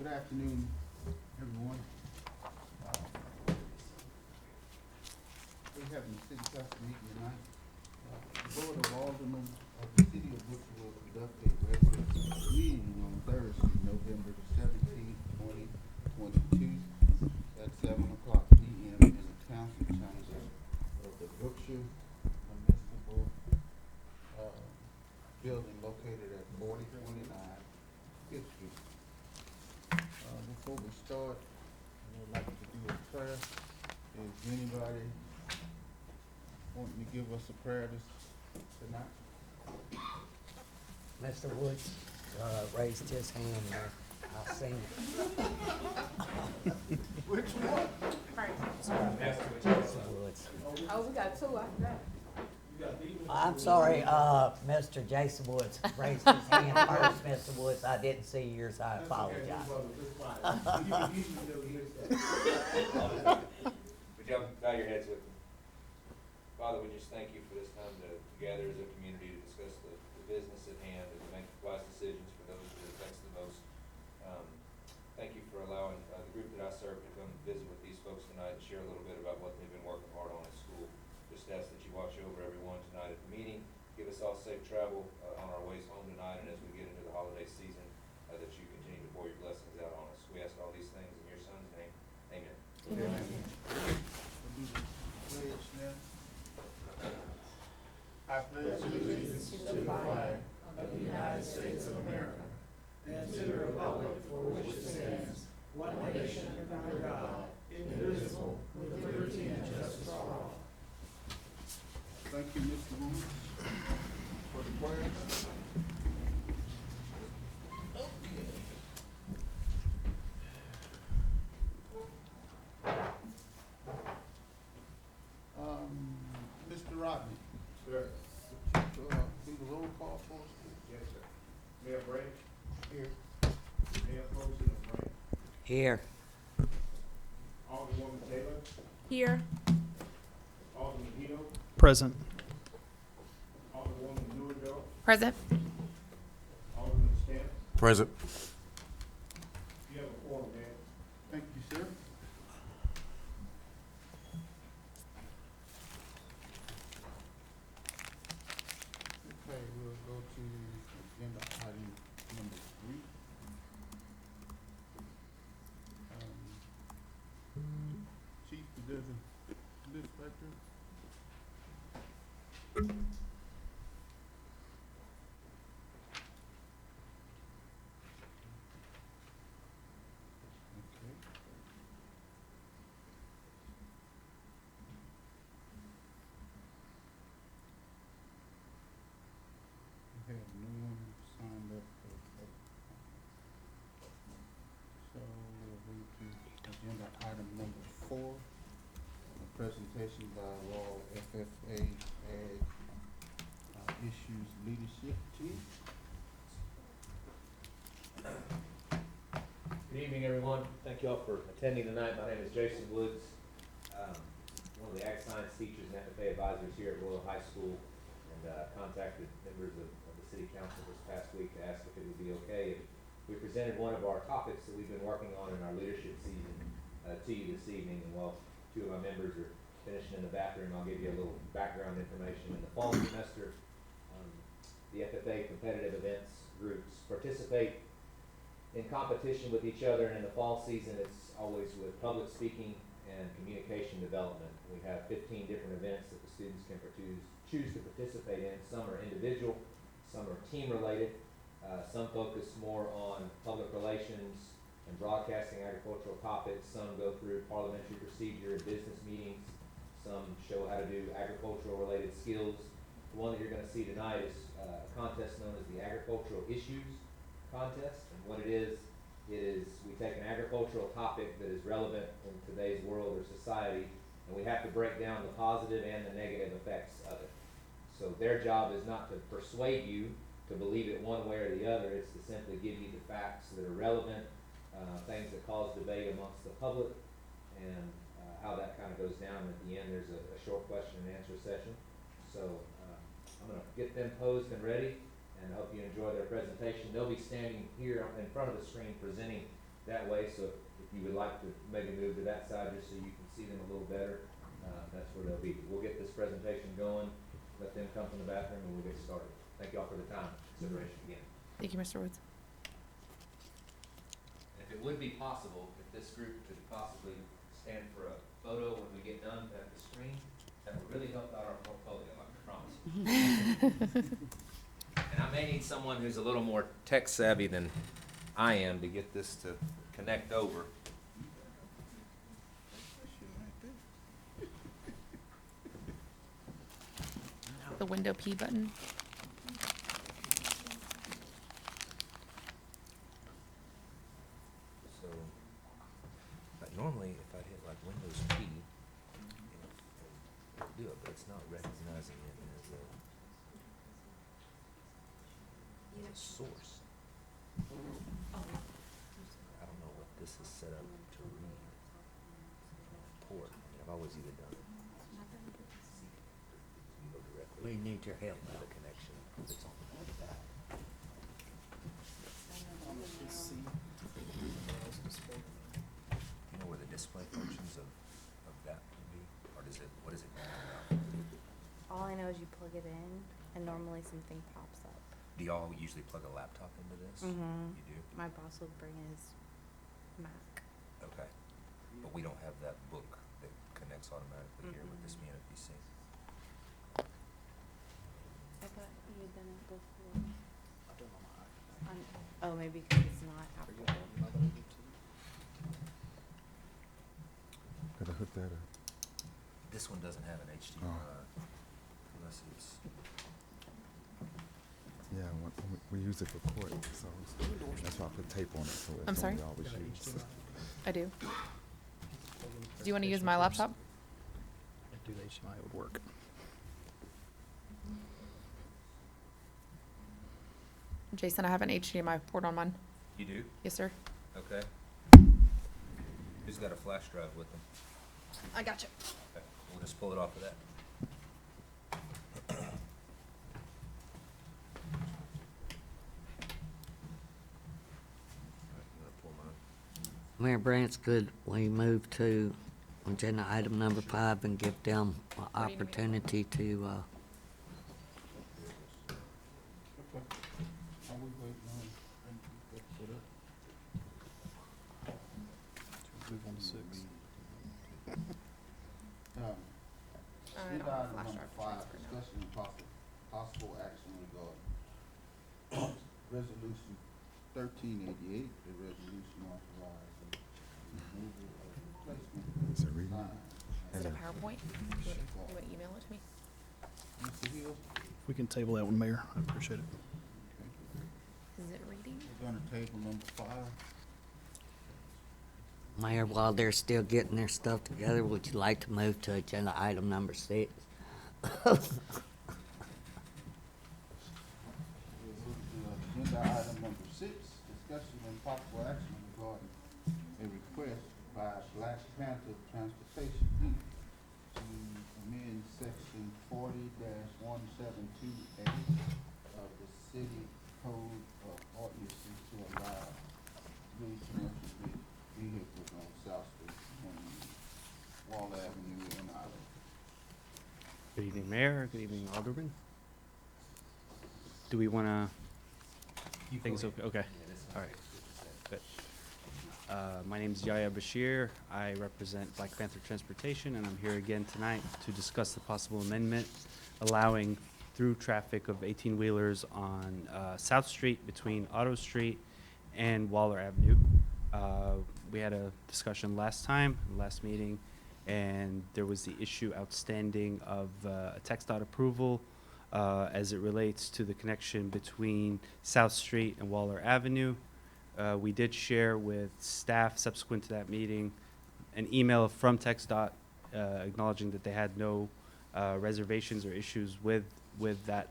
Good afternoon, everyone. We're having a city council meeting tonight. The Board of Aldermen of the City of Brookshire will conduct a regular meeting on Thursday, November the 17th, 2022, at 7:00 p.m. in the council chambers of the Brookshire Municipal building located at 4029 Fifth Street. Before we start, I would like to do a prayer. Is anybody wanting to give us a prayer tonight? Mr. Woods raised his hand there. I'll sing it. Which one? Mr. Woods. Oh, we got two, I forgot. I'm sorry, Mr. Jason Woods raised his hand first, Mr. Woods. I didn't see yours. I apologize. Would y'all bow your heads with me? Father, we just thank you for this time to gather as a community to discuss the business at hand and to make wise decisions for those that it affects the most. Thank you for allowing the group that I serve to come visit with these folks tonight and share a little bit about what they've been working hard on at school. Just ask that you watch over everyone tonight at the meeting. Give us all safe travel on our ways home tonight, and as we get into the holiday season, that you continue to pour your blessings out on us. We ask all these things in your son's name. Amen. Amen. We'll do the pledge now. I pledge allegiance to the flag of the United States of America and to the republic for which it stands, one nation under God, indivisible, with liberty and justice for all. Thank you, Mr. Woods, for the prayer. Mr. Rodney. Sir. Do the roll call for us, please? Yes, sir. Mayor Bray, Here. Mayor Pro Tem Bray, Here. Alderwoman Taylor, Here. Alderman Hito, Present. Alderwoman Newendorf, Present. Alderman Stamp. Present. You have a quorum, man. Thank you, sir. Okay, we'll go to agenda item number 3. Chief, there's a dispatcher. Okay. We have no one signed up for public comment. So we'll move to agenda item number 4, a presentation by Law FFA Ag Issues Leadership Team. Good evening, everyone. Thank you all for attending tonight. My name is Jason Woods, one of the ag science teachers and FFA advisors here at Royal High School, and contacted members of the city council this past week to ask if it would be okay if we presented one of our topics that we've been working on in our leadership season to you this evening. And while two of my members are finishing in the bathroom, I'll give you a little background information. In the fall semester, the FFA competitive events groups participate in competition with each other, and in the fall season it's always with public speaking and communication development. We have 15 different events that the students can choose to participate in. Some are individual, some are team related, some focus more on public relations and broadcasting agricultural topics, some go through parliamentary procedure and business meetings, some show how to do agricultural related skills. The one that you're going to see tonight is a contest known as the Agricultural Issues Contest, and what it is we take an agricultural topic that is relevant in today's world or society, and we have to break down the positive and the negative effects of it. So their job is not to persuade you to believe it one way or the other, it's to simply give you the facts that are relevant, things that cause debate amongst the public, and how that kind of goes down. At the end there's a short question and answer session. So I'm going to get them posed and ready, and I hope you enjoy their presentation. They'll be standing here in front of the screen presenting that way, so if you would like to maybe move to that side just so you can see them a little better, that's where they'll be. We'll get this presentation going, let them come from the bathroom, and we'll get started. Thank you all for the time, consideration again. Thank you, Mr. Woods. If it would be possible, if this group could possibly stand for a photo when we get done at the screen, that would really help out our portfolio, I promise. And I may need someone who's a little more tech savvy than I am to get this to connect over. The window P button. So, normally if I hit like Windows P, it'll do it, but it's not recognizing it as a source. I don't know what this is set up to read. Port, I've always either done it. You go directly. We need your help. Into the connection that's on the back. You know where the display functions of that would be, or does it, what is it now? All I know is you plug it in, and normally something pops up. Do y'all usually plug a laptop into this? Mhm. You do? My boss will bring his Mac. Okay. But we don't have that book that connects automatically here with this being a PC. I thought you had done it before. Oh, maybe because it's not Apple. Gotta hook that up. This one doesn't have an HDMI, unless it's, Yeah, we use it for court, so that's why I put tape on it, so I'm it's sorry? only always used. I do. Do you want to use my laptop? Do the HDMI would work. Jason, I have an HDMI port on mine. you do? Yes, sir. Okay. Who's got a flash drive with them? I got you. Okay, we'll just pull it off of that. Alright, I'm gonna pull mine. Mayor Branch, could we move to agenda item number 5 and give them an What do you need me to do? opportunity to, Okay. Are we waiting on, that set up? Move on to 6. I Agenda don't have a item flash number drive to 5, transfer now. discussion and possible action regarding resolution 1388, a resolution authorizing removal of replacement Is it reading? sign. Is it a PowerPoint? You want to email it to me? Mr. Hill, If we can table that one, Mayor, I appreciate it. Is it reading? we're gonna table number 5. Mayor, while they're still getting their stuff together, would you like to move to agenda item number 6? Agenda item number 6, discussion and possible action regarding a request by Black Panther Transportation Inc. to amend section 40-172A of the city code of ordinances to allow 3 commercial vehicles on South Street between Wall Avenue and Island. Good evening, Mayor. Good evening, Alderman. Do we want to, You go things ahead. okay? Okay, Yeah, this is all right, good. good. My name is Yahya Bashir. I represent Black Panther Transportation, and I'm here again tonight to discuss the possible amendment allowing through traffic of 18-wheelers on South Street between Otto Street and Waller Avenue. We had a discussion last meeting, and there was the issue outstanding of a text dot approval as it relates to the connection between South Street and Waller Avenue. We did share with staff subsequent to that meeting an email from TxDOT acknowledging that they had no reservations or issues with that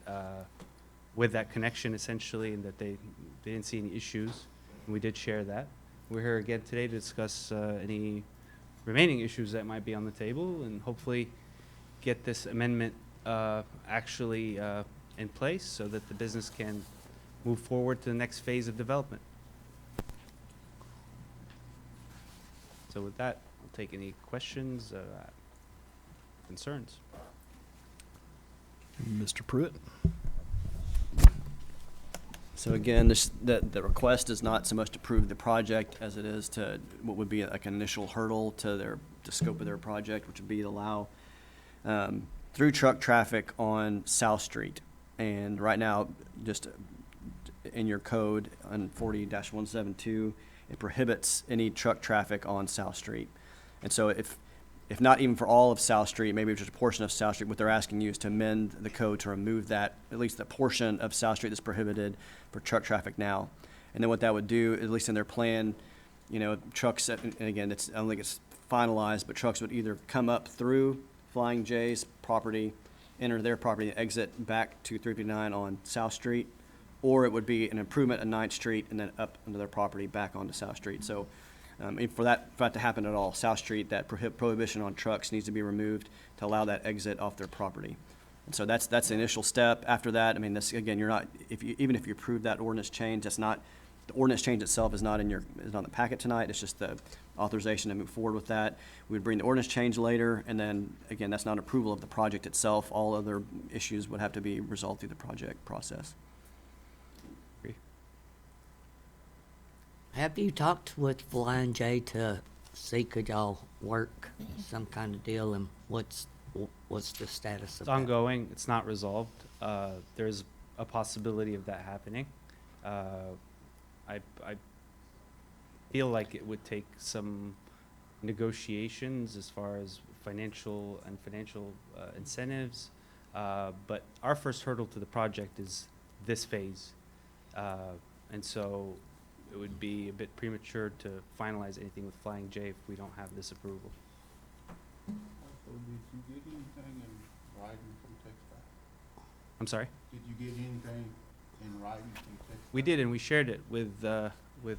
connection essentially, and that they didn't see any issues. And we did share that. We're here again today to discuss any remaining issues that might be on the table, and hopefully get this amendment actually in place so that the business can move forward to the next phase of development. So with that, I'll take any questions, concerns. Mr. Pruitt? So again, the request is not so much to prove the project as it is to what would be like an initial hurdle to the scope of their project, which would be to allow through truck traffic on South Street. And right now, just in your code on 40-172, it prohibits any truck traffic on South Street. And so if not even for all of South Street, maybe just a portion of South Street, what they're asking you is to amend the code to remove that, at least the portion of South Street that's prohibited for truck traffic now. And then what that would do, at least in their plan, you know, trucks, and again, I don't think it's finalized, but trucks would either come up through Flying J's property, enter their property, and exit back to 359 on South Street, or it would be an improvement on 9th Street and then up into their property back onto South Street. So for that to happen at all, South Street, that prohibition on trucks needs to be removed to allow that exit off their property. And so that's the initial step. After that, I mean, this, again, you're not, even if you approve that ordinance change, that's not, the ordinance change itself is not in the packet tonight. It's just the authorization to move forward with that. We would bring the ordinance change later, and then, again, that's not approval of the project itself. All other issues would have to be resolved through the project process. Have you talked with Flying J to see could y'all work some kind of deal, and what's the status of It's that? ongoing. It's not resolved. There's a possibility of that happening. I feel like it would take some negotiations as far as financial incentives. But our first hurdle to the project is this phase. And so it would be a bit premature to finalize anything with Flying J if we don't have this approval. So did you get anything in writing from TxDOT? I'm sorry? Did you get anything in writing from TxDOT? We did, and we shared it with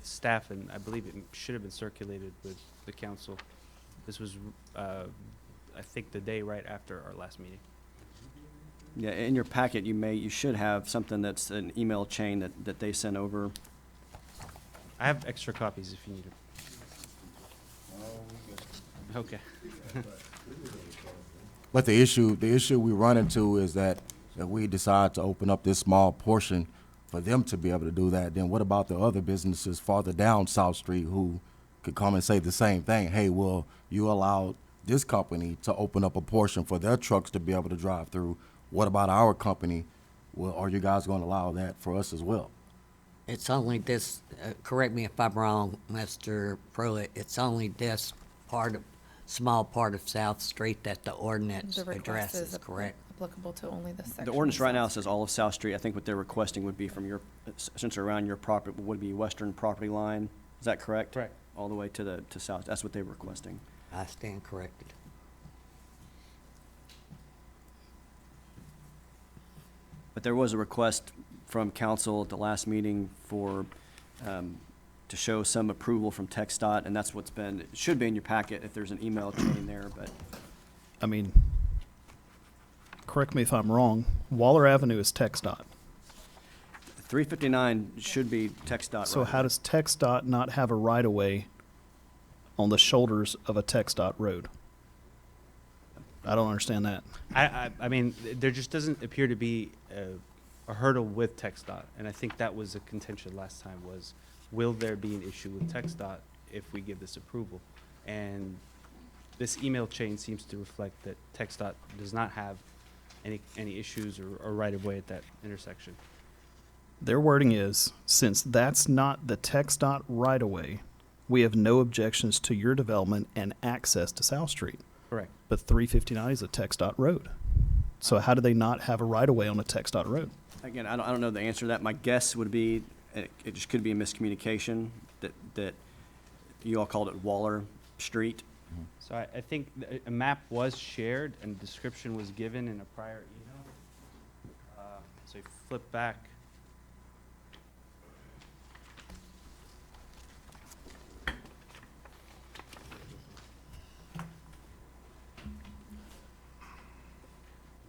staff, and I believe it should have been circulated with the council. This was, I think, the day right after our last meeting. Yeah, in your packet, you should have something that's an email chain that they sent over. I have extra copies if you need them. Oh, we got Okay. But the issue we run into is that if we decide to open up this small portion for them to be able to do that, then what about the other businesses farther down South Street who could come and say the same thing? Hey, well, you allowed this company to open up a portion for their trucks to be able to drive through. What about our company? Well, are you guys going to allow that for us as well? It's only this, correct me if I'm wrong, Mr. Pruitt, it's only this small part of South Street that the ordinance The request addresses, is correct? applicable to only this section. The ordinance right now says all of South Street. I think what they're requesting would be from your, essentially around your property, would be western property line. Is that correct? Correct. All the way to south. That's what they're requesting. I stand corrected. But there was a request from council at the last meeting for, to show some approval from TxDOT, and that's what's been, it should be in your packet if there's an email chain there, but I mean, correct me if I'm wrong, Waller Avenue is TxDOT. 359 should be TxDOT. So right how away. does TxDOT not have a right-of-way on the shoulders of a TxDOT road? I don't understand that. I mean, there just doesn't appear to be a hurdle with TxDOT, and I think that was a contention last time was, will there be an issue with TxDOT if we give this approval? And this email chain seems to reflect that TxDOT does not have any issues or right-of-way at that intersection. Their wording is, since that's not the TxDOT right-of-way, we have no objections to your development and access to South Street. Correct. But 359 is a TxDOT road. So how do they not have a right-of-way on a TxDOT road? Again, I don't know the answer to that. My guess would be, it just could be a miscommunication, that you all called it Waller Street. So I think a map was shared and description was given in a prior email. So you flip back.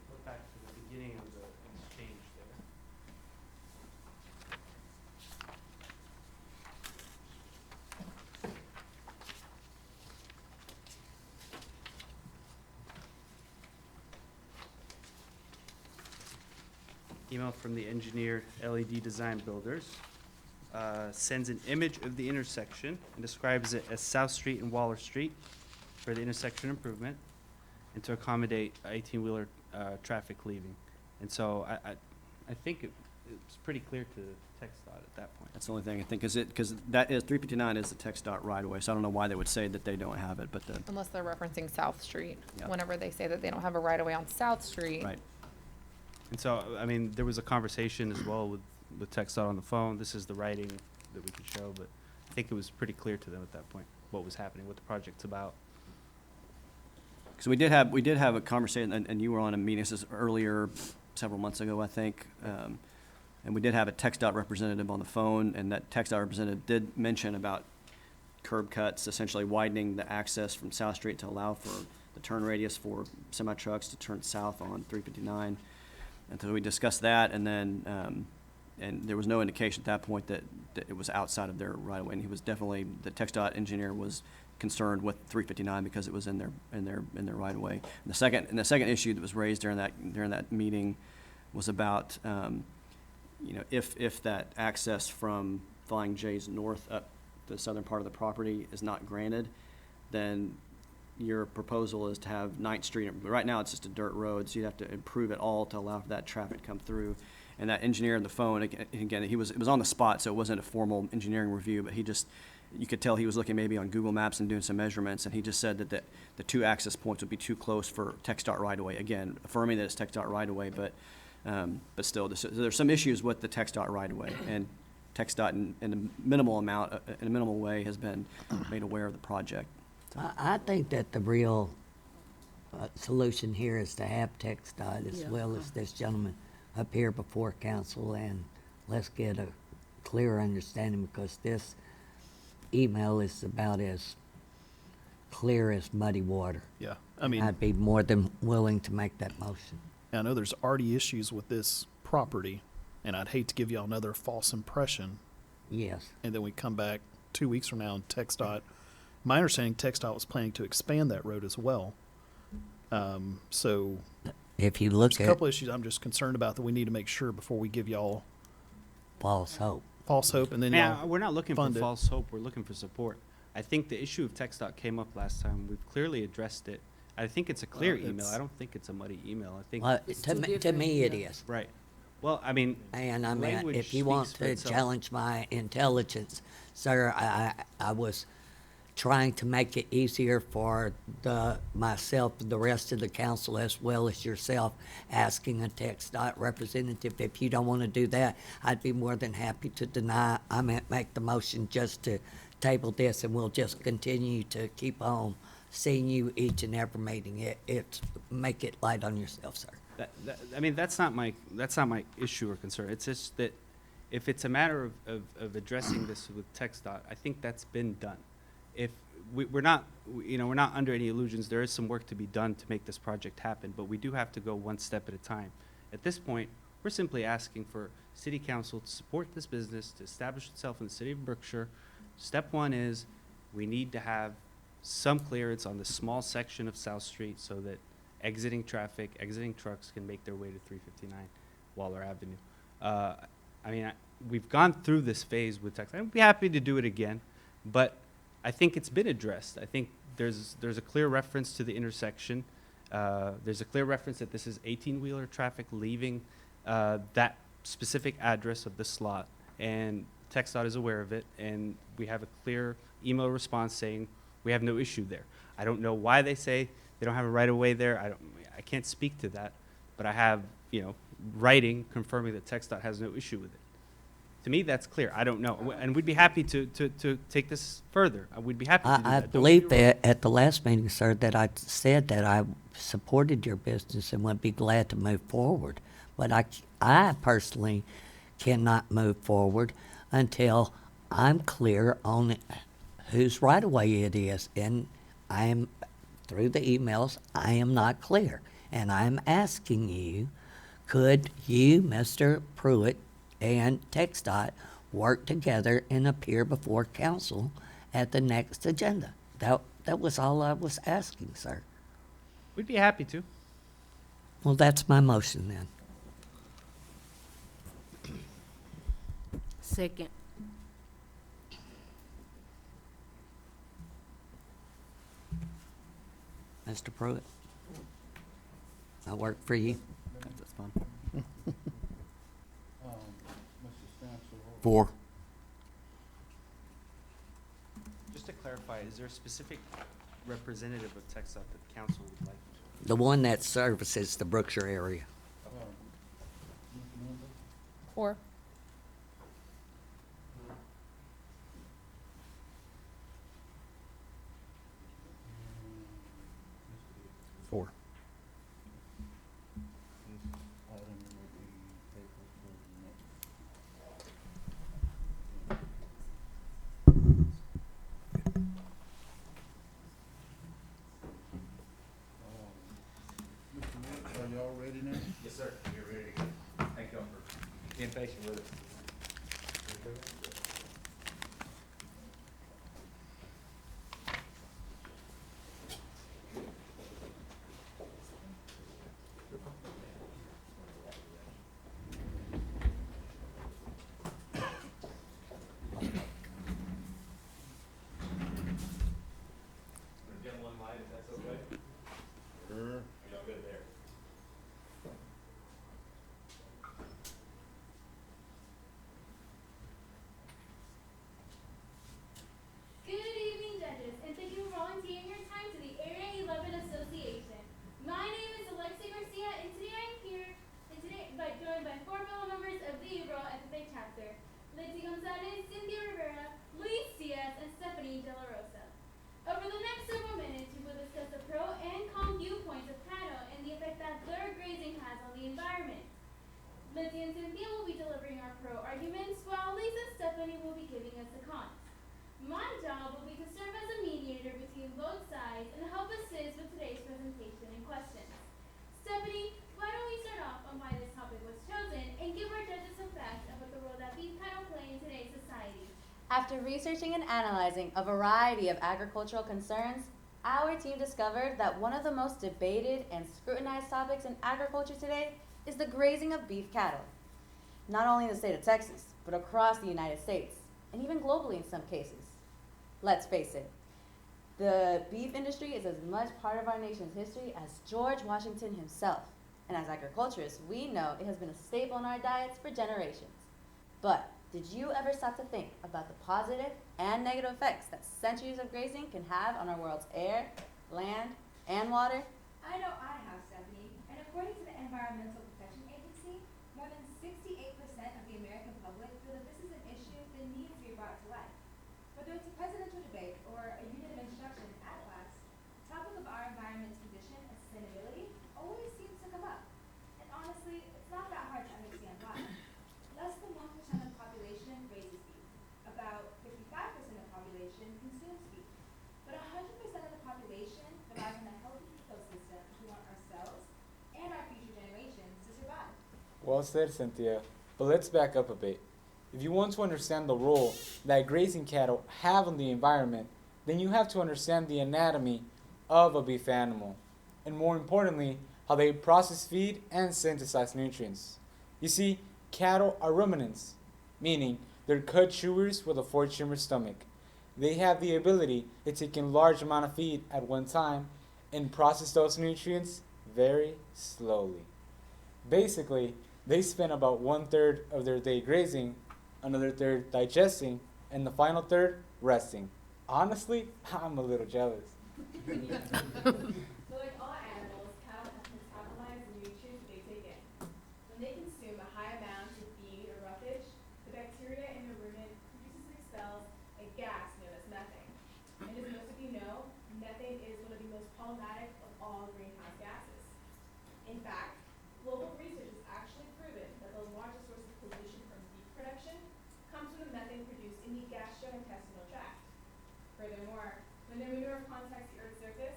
Flip back to the beginning of the exchange there. email from the engineer LED Design Builders. Sends an image of the intersection and describes it as South Street and Waller Street for the intersection improvement and to accommodate 18-wheeler traffic leaving. And so I think it's pretty clear to TxDOT at that point. That's the only thing I think, because that is, 359 is the TxDOT right-of-way, so I don't know why they would say that they don't have it, but Unless they're referencing South Street. Yeah. Whenever they say that they don't have a right of way on South Street. right. And so, I mean, there was a conversation as well with TxDOT on the phone. This is the writing that we could show, but I think it was pretty clear to them at that point what was happening, what the project's about. So we did have a conversation, and you were on a meeting, this is earlier, several months ago, I think. And we did have a TxDOT representative on the phone, and that TxDOT representative did mention about curb cuts, essentially widening the access from South Street to allow for the turn radius for semi-trucks to turn south on 359. And so we discussed that, and then, and there was no indication at that point that it was outside of their right-of-way. And he was definitely, the TxDOT engineer was concerned with 359 because it was in their right-of-way. And the second issue that was raised during that meeting was about, if that access from Flying J's north up the southern part of the property is not granted, then your proposal is to have 9th Street. Right now, it's just a dirt road, so you'd have to improve it all to allow for that traffic to come through. And that engineer on the phone, again, it was on the spot, so it wasn't a formal engineering review, but you could tell he was looking maybe on Google Maps and doing some measurements, and he just said that the two access points would be too close for TxDOT right-of-way. Again, affirming that it's TxDOT right-of-way, but still, there's some issues with the TxDOT right-of-way, and TxDOT in a minimal way has been made aware of the project. I think that the real solution here is to have TxDOT as well as this gentleman up here before council, and let's get a clear understanding, because this email is about as clear as muddy water. Yeah, I mean, I'd be more than willing to make that motion. I know there's already issues with this property, and I'd hate to give y'all another false impression, Yes. and then we come back 2 weeks from now and TxDOT, my understanding, TxDOT was planning to expand that road as well. So If you look there's a at couple issues I'm just concerned about that we need to make sure before we give y'all false hope, false hope, and then Yeah, y'all we're not looking for fund it. false hope. We're looking for support. I think the issue of TxDOT came up last time. We've clearly addressed it. I think it's a clear email. it's- I don't think it's a muddy email. I think well, to me it is. right. Well, I mean, And I mean, language if you want speaks for to itself. challenge my intelligence, sir, I was trying to make it easier for myself, the rest of the council, as well as yourself, asking a TxDOT representative. If you don't want to do that, I'd be more than happy to deny. I meant make the motion just to table this, and we'll just continue to keep on seeing you each and every meeting. It's make it light on yourself, sir. I mean, that's not my issue or concern. It's just that if it's a matter of addressing this with TxDOT, I think that's been done. If we're not under any illusions, there is some work to be done to make this project happen, but we do have to go one step at a time. At this point, we're simply asking for City Council to support this business, to establish itself in the city of Brookshire. Step one is we need to have some clearance on the small section of South Street so that exiting trucks can make their way to 359 Waller Avenue. I mean, we've gone through this phase with TxDOT. I'd be happy to do it again, but I think it's been addressed. I think there's a clear reference to the intersection. There's a clear reference that this is 18-wheeler traffic leaving that specific address of the slot, and TxDOT is aware of it, and we have a clear email response saying we have no issue there. I don't know why they say they don't have a right-of-way there. I can't speak to that, but I have, writing confirming that TxDOT has no issue with it. To me, that's clear. I don't know, and we'd be happy to take this further. We'd be happy to do that. I Don't believe get me wrong. that at the last meeting, sir, that I said that I supported your business and would be glad to move forward. But I personally cannot move forward until I'm clear on whose right-of-way it is. And I am, through the emails, I am not clear. And I'm asking you, could you, Mr. Pruitt, and TxDOT work together and appear before council at the next agenda? That was all I was asking, sir. We'd be happy to. Well, that's my motion then. Second. Mr. Pruitt? I work for you. That's fine. Mr. Spencer. 4. Just to clarify, is there a specific representative of TxDOT that the council would like? The one that services the Brookshire area. Ms. Linda? 4. Four. Item will be tabled for the next. Mr. Woods, are y'all ready now? Yes, sir. You're ready to go. Thank y'all for being patient with us. Again, one line, if that's okay. Sure. Are y'all good there? Good evening, judges, and thank you for volunteering your time to the Area 11 Association. My name is Alexia Garcia, and today I'm here, joined by 4 fellow members of the April FFA chapter, Lindsay Gonzalez, Cynthia Rivera, Luis Diaz, and Stephanie De La Rosa. Over the next several minutes, we will discuss the pro and con viewpoints of cattle and the effect that their grazing has on the environment. Lindsay and Cynthia will be delivering our pro arguments, while Lisa and Stephanie will be giving us the cons. My job will be to serve as a mediator between both sides and help assist with today's presentation and questions. Stephanie, why don't we start off on why this topic was chosen and give our judges some facts about the role that beef cattle play in today's society. After researching and analyzing a variety of agricultural concerns, our team discovered that one of the most debated and scrutinized topics in agriculture today is the grazing of beef cattle. Not only in the state of Texas, but across the United States, and even globally in some cases. Let's face it, the beef industry is as much part of our nation's history as George Washington himself. And as agriculturists, we know it has been a staple in our diets for generations. But did you ever stop to think about the positive and negative effects that centuries of grazing can have on our world's air, land, and water? I know I have, Stephanie, and according to the Environmental Protection Agency, more than 68% of the American public feel that this is an issue that needs to be brought to light. Whether it's a presidential debate or a unit of instruction at class, the topic of our environment's condition and sustainability always seems to come up. And honestly, it's not that hard to understand why. Less than 1% of the population raises beef. About 55% of the population consumes beef. But 100% of the population relies on a healthy ecosystem if we want ourselves and our future generations to survive. Well said, Cynthia. But let's back up a bit. If you want to understand the role that grazing cattle have on the environment, then you have to understand the anatomy of a beef animal, and more importantly, how they process feed and synthesize nutrients. You see, cattle are ruminants, meaning they're cud chewers with a 4-chamber stomach. They have the ability to take in large amount of feed at one time and process those nutrients very slowly. Basically, they spend about 1/3 of their day grazing, another third digesting, and the final third resting. Honestly, I'm a little jealous. So like all animals, cattle have to metabolize the nutrients they take in. When they consume a high amount of feed or roughage, the bacteria in the rumen produces and expels a gas known as methane. And as most of you know, methane is one of the most problematic of all greenhouse gases. In fact, global research has actually proven that the largest source of pollution from beef production comes from the methane produced in the gastrointestinal tract. Furthermore, when their manure contacts the Earth's surface,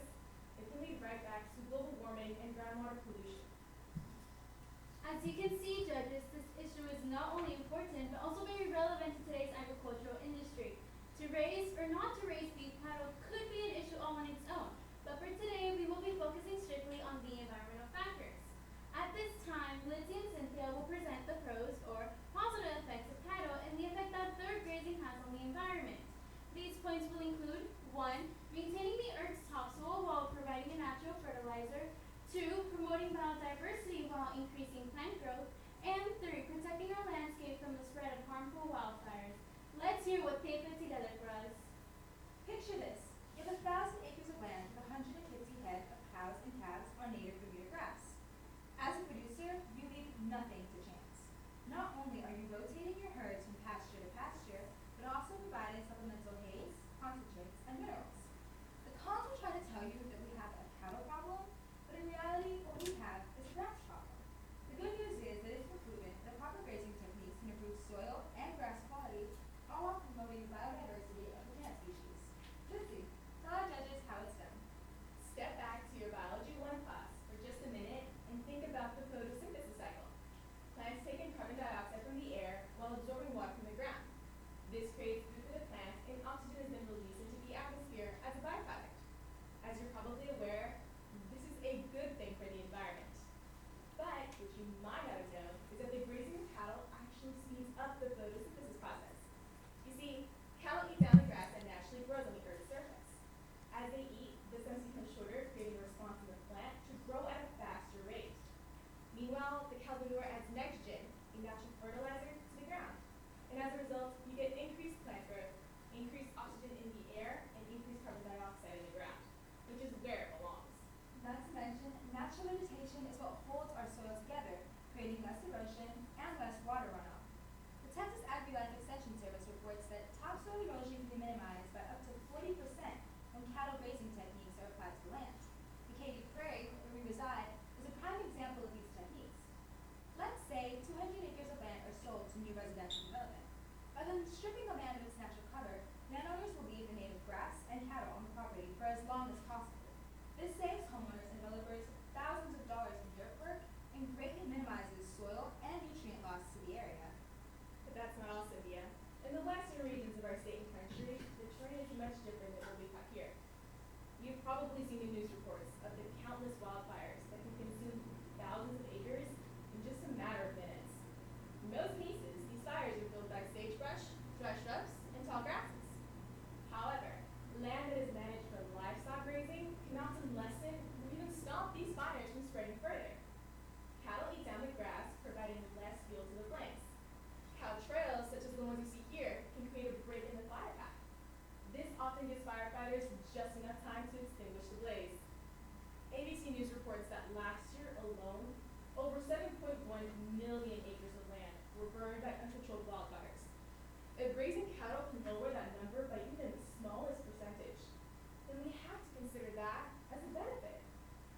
it can lead right back to global warming and groundwater pollution. As you can see, judges, this issue is not only important, but also very relevant to today's agricultural industry. To raise or not to raise beef cattle could be an issue all on its own, but for today, we will be focusing strictly on the environmental factors. At this time, Lindsay and Cynthia will present the pros or positive effects of cattle and the effect 1. Maintaining the Earth's topsoil while providing a natural fertilizer. 2. Promoting biodiversity while increasing plant growth. And 3. Protecting our landscape from the spread of harmful wildfires. Let's hear what they put together for us. Picture this. You have 1,000 acres of land with 150 head of cows and calves on native Bermuda grass. As a producer, you leave nothing to chance. Not only are you rotating your herds from pasture to pasture, but also providing supplemental hays, concentrates, and minerals. The cons will try to tell you that we have a cattle problem, but in reality, what we have is a grass problem. The good news is that it's been proven that proper grazing techniques can improve soil and grass quality, all while promoting the biodiversity of the plant species. Lindsay, tell our judges how it's done. Step back to your Biology 1 class for just a minute and think about the photosynthesis cycle. Plants take in carbon dioxide from the air while absorbing water from the ground. This creates food for the plants, and oxygen is then released into the atmosphere as a byproduct. As you're probably aware, this is a good thing for the environment. But what you might not have known is that the grazing of cattle actually speeds up the photosynthesis process. You see, cattle eat down the grass that naturally grows on the Earth's surface. As they eat, the stems become shorter, creating a response in the plant to grow at a faster rate. Meanwhile, the cow manure adds nitrogen, a natural fertilizer, to the ground. And as a result, you get increased plant growth, increased oxygen in the air, and increased carbon dioxide in the ground, which is where it belongs. Not to mention, natural vegetation is what holds our soil together, creating less erosion and less water runoff. The Texas AgriLife Extension Service reports that topsoil erosion can be minimized by up to 40% when cattle grazing techniques are applied to the land. The Katy Prairie, where we reside, is a prime example of these techniques. Let's say 200 acres of land are sold to new residential development. Rather than stripping the land of its natural cover, landowners will leave the native grass and cattle on the property for as long as possible. This saves homeowners and developers thousands of dollars in dirt work and greatly minimizes soil and nutrient loss to the area. But that's not all, Cynthia. In the western regions of our state and country, the terrain is much different than what we have here. You've probably seen the news reports of the countless wildfires that can consume thousands of acres in just a matter of minutes. In most cases, these fires are fueled by sagebrush, dry shrubs, and tall grasses. However, land that is managed for livestock grazing can often lessen or even stop these fires from spreading further. Cattle eat down the grass, providing less fuel to the flames. Cow trails, such as the ones you see here, can create a break in the fire path. This often gives firefighters just enough time to extinguish the blaze. ABC News reports that last year alone, over 7.1 million acres of land were burned by uncontrolled wildfires. If grazing cattle can lower that number by even the smallest percentage, then we have to consider that as a benefit.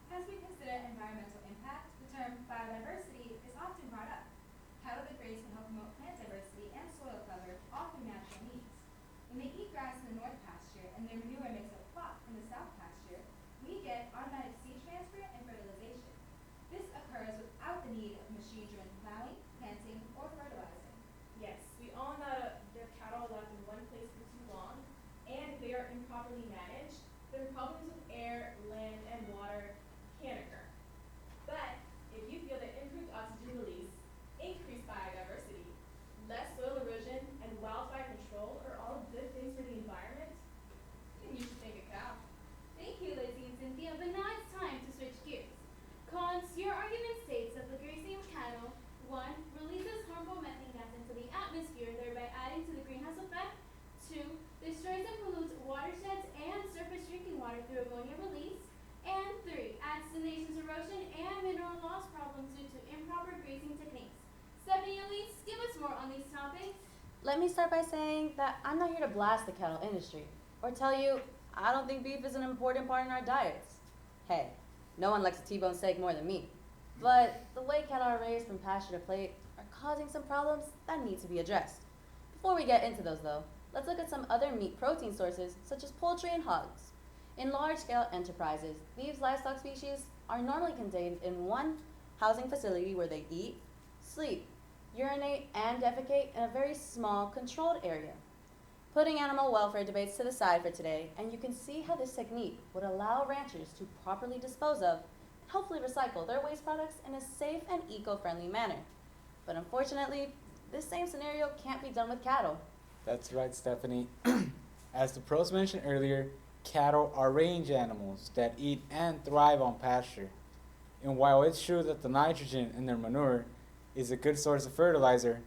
As we consider environmental impact, the term biodiversity is often brought up. Cattle that graze can help promote plant diversity and soil cover, all through natural means. When they eat grass in the north pasture and their manure makes a plot in the south pasture, we get automatic seed transfer and fertilization. This occurs without the need of machine-driven plowing, planting, or fertilizing. Yes, we all know that their cattle are left in one place for too long, and if they are improperly managed, then problems with air, land, and water can occur. But if you feel that improved oxygen release, increased biodiversity, less soil erosion, and wildfire control are all good things for the environment, then you should thank a cow. Thank you, Lizzie and Cynthia, but now it's time to switch gears. Cons, your argument states that the grazing of cattle, 1. Releases harmful methane gas into the atmosphere, thereby adding to the greenhouse effect. 2. Destroys and pollutes watersheds and surface drinking water through ammonia release. And 3. Adds to the nation's erosion and mineral loss problems due to improper grazing techniques. Stephanie, Elise, give us more on these topics. Let me start by saying that I'm not here to blast the cattle industry or tell you I don't think beef is an important part in our diets. Hey, no one likes a T-bone steak more than me. But the way cattle are raised from pasture to plate are causing some problems that need to be addressed. Before we get into those though, let's look at some other meat protein sources such as poultry and hogs. In large-scale enterprises, these livestock species are normally contained in one housing facility where they eat, sleep, urinate, and defecate in a very small, controlled area. Putting animal welfare debates to the side for today, and you can see how this technique would allow ranchers to properly dispose of and hopefully recycle their waste products in a safe and eco-friendly manner. But unfortunately, this same scenario can't be done with cattle. That's right, Stephanie. As the pros mentioned earlier, Cattle are range animals that eat and thrive on pasture. And while it's true that the nitrogen in their manure is a good source of fertilizer,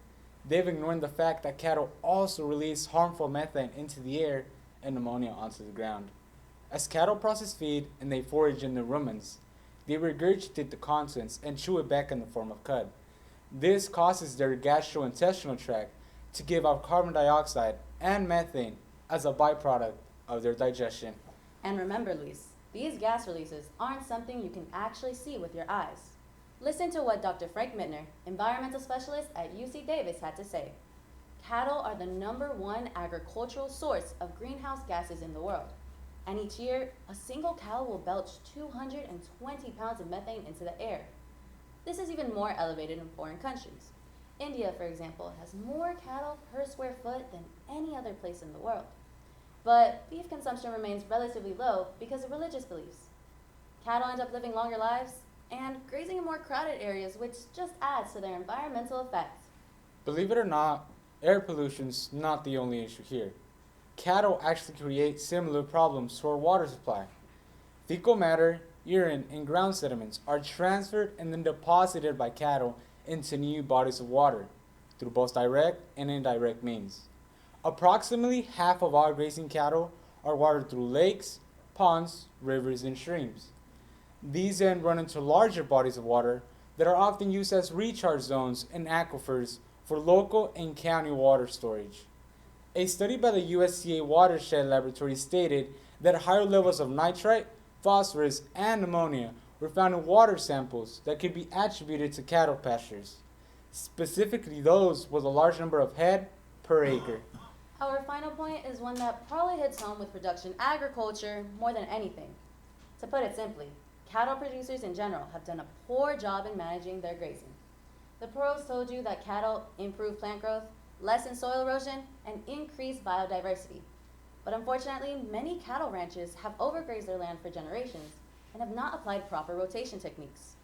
they've ignored the fact that cattle also release harmful methane into the air and ammonia onto the ground. As cattle process feed and they forage in their rumens, they regurgitate the contents and chew it back in the form of cud. This causes their gastrointestinal tract to give out carbon dioxide and methane as a byproduct of their digestion. And remember, Luis, these gas releases aren't something you can actually see with your eyes. Listen to what Dr. Frank Mittner, environmental specialist at UC Davis, had to say. Cattle are the #1 agricultural source of greenhouse gases in the world. And each year, a single cow will belch 220 pounds of methane into the air. This is even more elevated in foreign countries. India, for example, has more cattle per square foot than any other place in the world. But beef consumption remains relatively low because of religious beliefs. Cattle end up living longer lives and grazing in more crowded areas, which just adds to their environmental effects. Believe it or not, air pollution's not the only issue here. Cattle actually create similar problems to our water supply. Fecal matter, urine, and ground sediments are transferred and then deposited by cattle into new bodies of water through both direct and indirect means. Approximately half of all grazing cattle are watered through lakes, ponds, rivers, and streams. These then run into larger bodies of water that are often used as recharge zones and aquifers for local and county water storage. A study by the USDA Watershed Laboratory stated that higher levels of nitrite, phosphorus, and ammonia were found in water samples that could be attributed to cattle pastures, specifically those with a large number of head per acre. Our final point is one that probably hits home with production agriculture more than anything. To put it simply, cattle producers in general have done a poor job in managing their grazing. The pros told you that cattle improve plant growth, lessen soil erosion, and increase biodiversity. But unfortunately, many cattle ranches have overgrazed their land for generations and have not applied proper rotation techniques.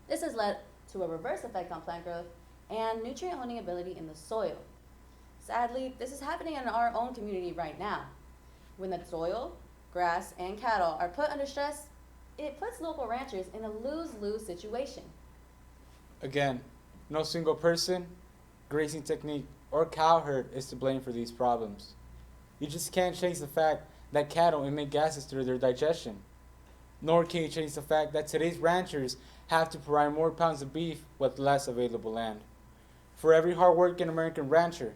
This has led to a reverse effect on plant growth and nutrient holding ability in the soil. Sadly, this is happening in our own community right now. When the soil, grass, and cattle are put under stress, it puts local ranchers in a lose-lose situation. Again, no single person, grazing technique, or cow herd is to blame for these problems. You just can't change the fact that cattle emit gases through their digestion. Nor can you change the fact that today's ranchers have to provide more pounds of beef with less available land. For every hardworking American rancher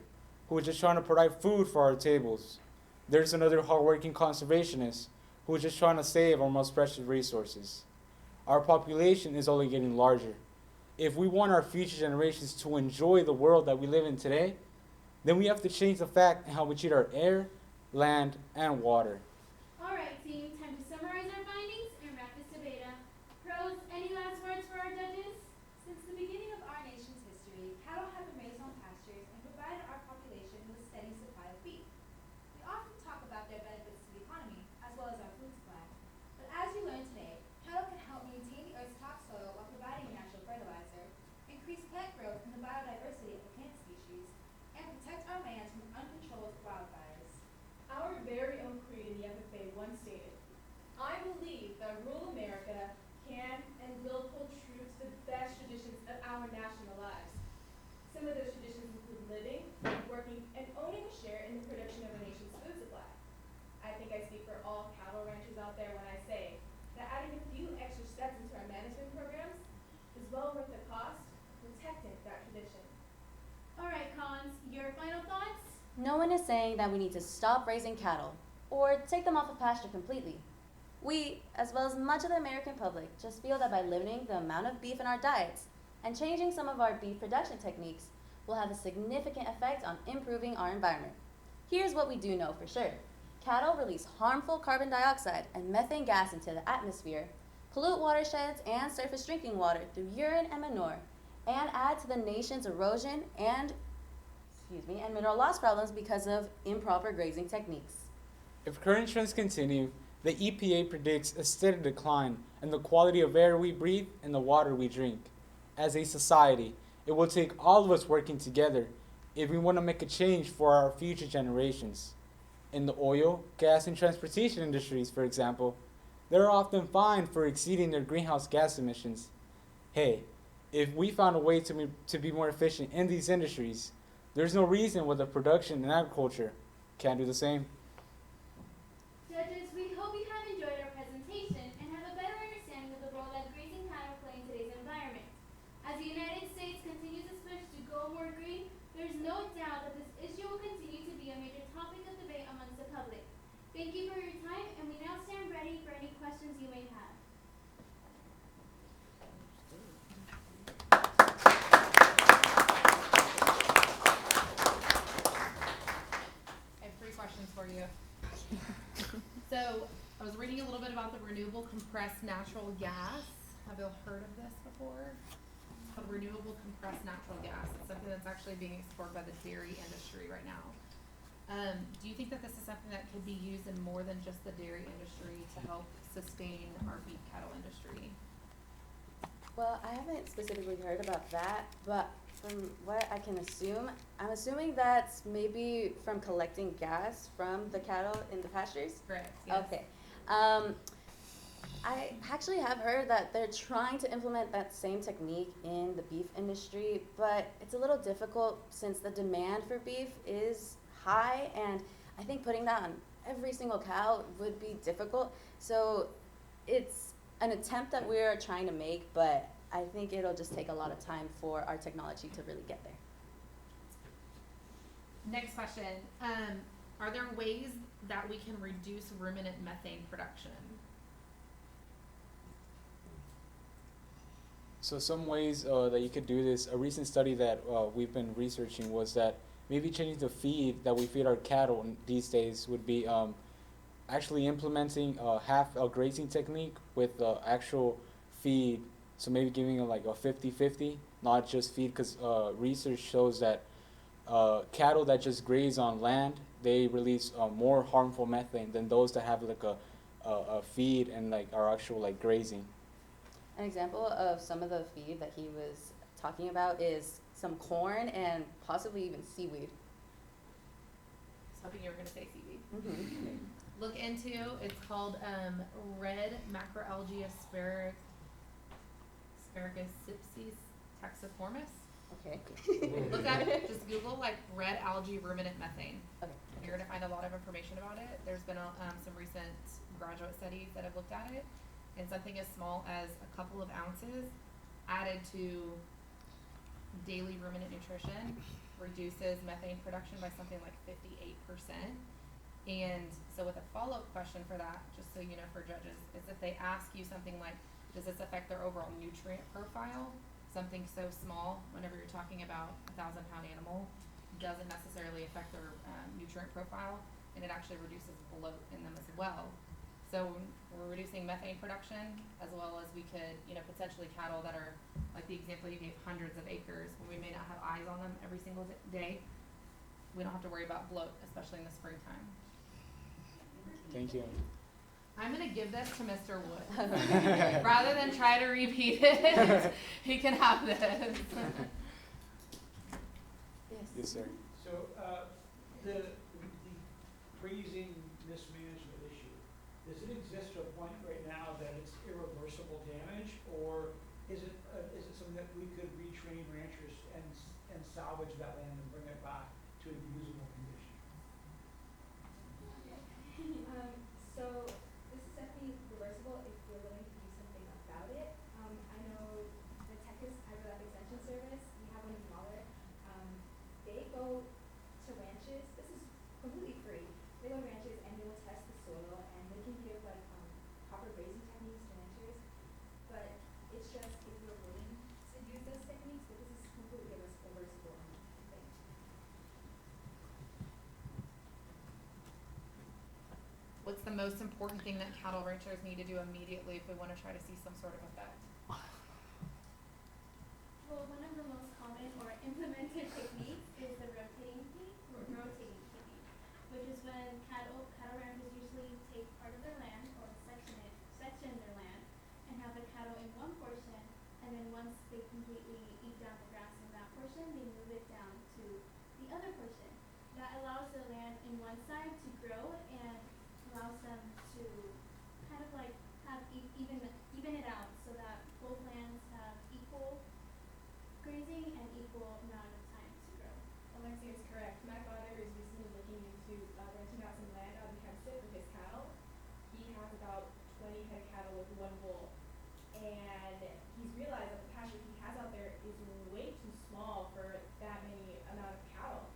who is just trying to provide food for our tables, there's another hardworking conservationist who is just trying to save our most precious resources. Our population is only getting larger. If we want our future generations to enjoy the world that we live in today, then we have to change the fact and how we treat our air, land, and water. All right, team, time to summarize our findings and wrap this debate up. Pros, any last words for our judges? Since the beginning of our nation's history, cattle have been raised on pastures and provided our population with a steady supply of beef. We often talk about their benefits to the economy, as well as our food supply. But as you learned today, cattle can help maintain the Earth's topsoil while providing natural fertilizer, increase plant growth and the biodiversity of the plant species, and protect our lands from uncontrolled wildfires. Our very own creed in the FFA once stated, I believe that rural America can and will hold true to the best traditions of our national lives. Some of those traditions include living, working, and owning a share in the production of a nation's food supply. I think I speak for all cattle ranchers out there when I say that adding a few extra steps into our management programs is well worth the cost of protecting that tradition. All right, Cons, your final thoughts? No one is saying that we need to stop raising cattle or take them off of pasture completely. We, as well as much of the American public, just feel that by limiting the amount of beef in our diets and changing some of our beef production techniques will have a significant effect on improving our environment. Here's what we do know for sure. Cattle release harmful carbon dioxide and methane gas into the atmosphere, pollute watersheds and surface drinking water through urine and manure, and add to the nation's erosion and mineral loss problems because of improper grazing techniques. If current trends continue, the EPA predicts a steady decline in the quality of air we breathe and the water we drink. As a society, it will take all of us working together if we want to make a change for our future generations. In the oil, gas, and transportation industries, for example, they're often fined for exceeding their greenhouse gas emissions. Hey, if we found a way to be more efficient in these industries, there's no reason why the production and agriculture can't do the same. Judges, we hope you have enjoyed our presentation and have a better understanding of the role that grazing cattle play in today's environment. As the United States continues its push to go more green, there's no doubt that this issue will continue to be a major topic of debate amongst the public. Thank you for your time, and we now stand ready for any questions you may have. I have 3 questions for you. So, I was reading a little bit about the renewable compressed natural gas. Have you heard of this before? It's called renewable compressed natural gas. It's something that's actually being explored by the dairy industry right now. Do you think that this is something that could be used in more than just the dairy industry to help sustain our beef cattle industry? Well, I haven't specifically heard about that, but from what I can assume, I'm assuming that's maybe from collecting gas from the cattle in the pastures? Correct, yes. Okay. I actually have heard that they're trying to implement that same technique in the beef industry, but it's a little difficult since the demand for beef is high, and I think putting that on every single cow would be difficult. So it's an attempt that we're trying to make, but I think it'll just take a lot of time for our technology to really get there. Next question. Are there ways that we can reduce ruminant methane production? So some ways that you could do this, a recent study that we've been researching was that maybe changing the feed that we feed our cattle these days would be actually implementing half a grazing technique with the actual feed. So maybe giving them like a 50-50, not just feed, because research shows that cattle that just graze on land, they release more harmful methane than those that have like a feed and like are actual like grazing. An example of some of the feed that he was talking about is some corn and possibly even seaweed. I was hoping you were going to say seaweed. Mm-hmm. Look into, it's called red macroalgae asparagus Asparagus taxiformis. Okay. Look up, just Google like red algae ruminant methane. Okay. You're gonna find a lot of information about it. There's been some recent graduate studies that have looked at it, and something as small as a couple of ounces added to daily ruminant nutrition reduces methane production by something like 58%. And so with a follow-up question for that, just so you know for judges, is if they ask you something like, does this affect their overall nutrient profile? Something so small, whenever you're talking about a 1,000-pound animal, doesn't necessarily affect their nutrient profile, and it actually reduces bloat in them as well. So we're reducing methane production, as well as we could, potentially cattle that are, like the example you gave, hundreds of acres, where we may not have eyes on them every single day. We don't have to worry about bloat, especially in the springtime. Thank you. I'm gonna give this to Mr. Wood. Rather than try to repeat it, he can have this. Yes, sir. So, the grazing mismanagement issue, does it exist to a point right now that it's irreversible damage, or is it something that we could retrain ranchers and salvage that land and bring it back to a usable condition? So this is definitely reversible if we're willing to do something about it. I know the Texas Hydrographic Extension Service, we have one in Waller. They go to ranches. This is completely free. They go to ranches and they will test the soil, and they can give like proper grazing techniques to ranchers. But it's just if we're willing to use those techniques, but this is completely a reversible thing. What's the most important thing that cattle ranchers need to do immediately if we want to try to see some sort of effect? Well, one of the most common or implemented techniques is the rotating technique, which is when cattle ranchers usually take part of their land or section their land and have the cattle in one portion, and then once they completely eat down the grass in that portion, they move it down to the other portion. that allows the land in one side to grow and allows them to kind of like have even it out so that both lands have equal grazing and equal amount of time to grow. Alexia is correct. My father is recently looking into renting out some land out in Hempstead for his cattle. He has about 20 head of cattle with one bull. And he's realized that the pasture he has out there is way too small for that many amount of cattle.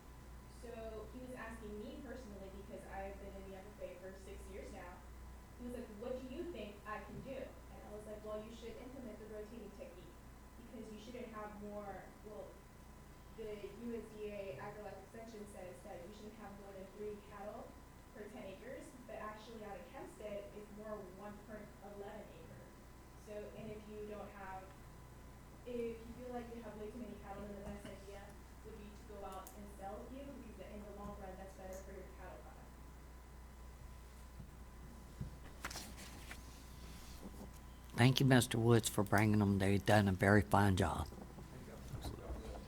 So he was asking me personally, because I've been in the FFA for 6 years now, he was like, what do you think I can do? And I was like, well, you should implement the rotating technique, because you shouldn't have more, well, the USDA AgriLife Extension says that you shouldn't have more than 3 cattle per 10 acres, but actually out in Hempstead, it's more 1 per 11 acre. So, and if you don't have, if you feel like you have way too many cattle, then the best idea would be to go out and sell a few, because in the long run, that's better for your cattle product. Thank you, Mr. Woods, for bringing them. They've done a very fine job.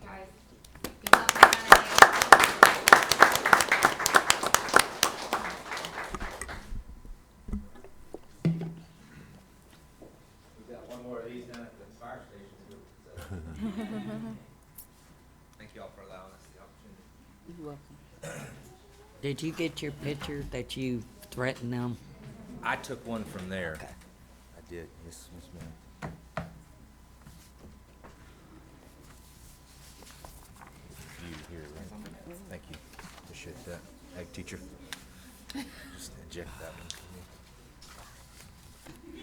Guys, good luck on We've got one more of these down at the fire station. So. Thank you all for allowing us the opportunity. You're welcome. Did you get your picture that you threatened them? I took one from there. Okay. I did, yes, ma'am. You here, right? Thank you. Appreciate that. Hey, teacher. Just eject that one for me.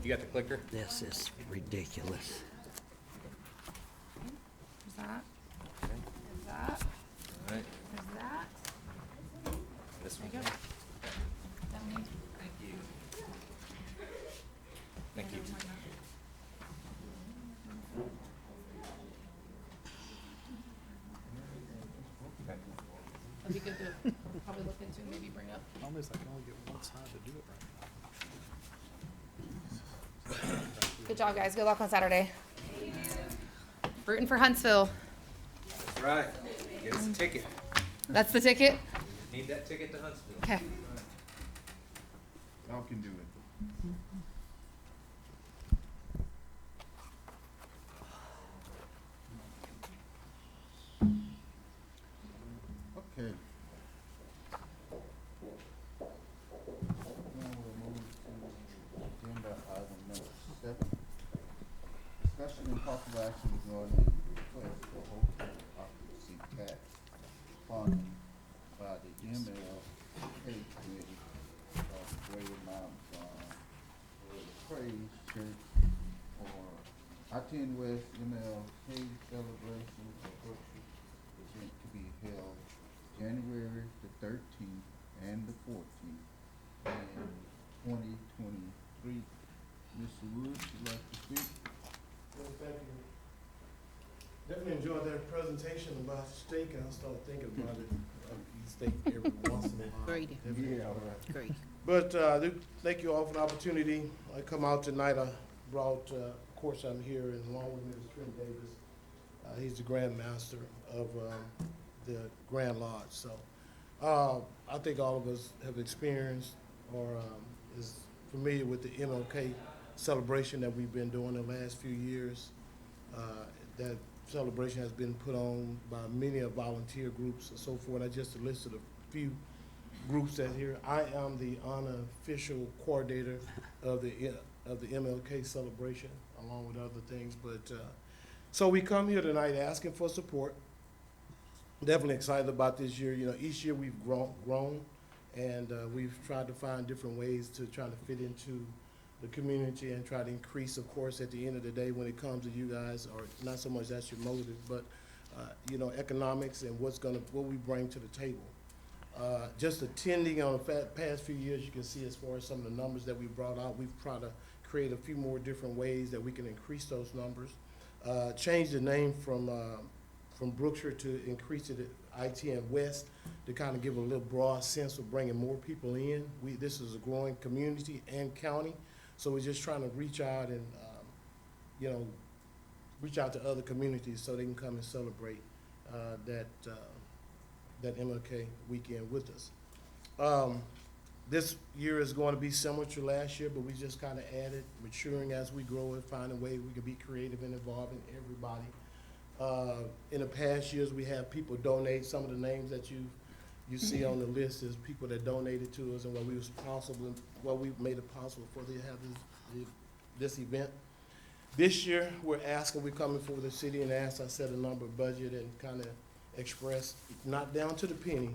You got the clicker? This is ridiculous. Is that? Is that? All right. Is that? This one. There you go. That one. Thank you. Thank you. That'd be good to probably look into and maybe bring up. Problem is, I can only get one side to do it right. Good job, guys. Good luck on Saturday. Rooting for Huntsville. That's right. Get us a ticket. That's the ticket? Need that ticket to Huntsville. Okay. Y'all can do it. Okay. Now we'll move to agenda item number 7. Discussion and possible action regarding the request for hotel occupancy tax funding by the MLK committee of Greater Mount, for the praise church for I-10 West MLK celebration of Brookshire event to be held January the 13th and the 14th in 2023. Mr. Woods, would you like to speak? Well, thank you. Definitely enjoyed that presentation about steak, and I started thinking about it. I eat steak every once in a while. Great. Yeah, all right. Great. But thank you all for the opportunity. I come out tonight. I brought, of course, I'm here and along with Mr. Trent Davis. He's the Grand Master of the Grand Lodge. So I think all of us have experienced or is familiar with the MLK celebration that we've been doing the last few years. That celebration has been put on by many of volunteer groups and so forth. I just listed a few groups that here. I am the unofficial coordinator of the MLK celebration, along with other things. But so we come here tonight asking for support. Definitely excited about this year. You know, each year we've grown, and we've tried to find different ways to try to fit into the community and try to increase, of course, at the end of the day when it comes to you guys, or not so much that's your motive, but you know, economics and what we bring to the table. Just attending on the past few years, you can see as far as some of the numbers that we brought out, we've tried to create a few more different ways that we can increase those numbers. Change the name from Brookshire to increase it at ITN West to kind of give a little broad sense of bringing more people in. This is a growing community and county, so we're just trying to reach out and, you know, reach out to other communities so they can come and celebrate that MLK weekend with us. This year is going to be similar to last year, but we just kind of added, maturing as we grow and find a way we can be creative and involving everybody. In the past years, we have people donate. Some of the names that you see on the list is people that donated to us and what we made it possible for them to have this event. This year, we're coming before the city and ask, I set a number of budget and kind of express, not down to the penny,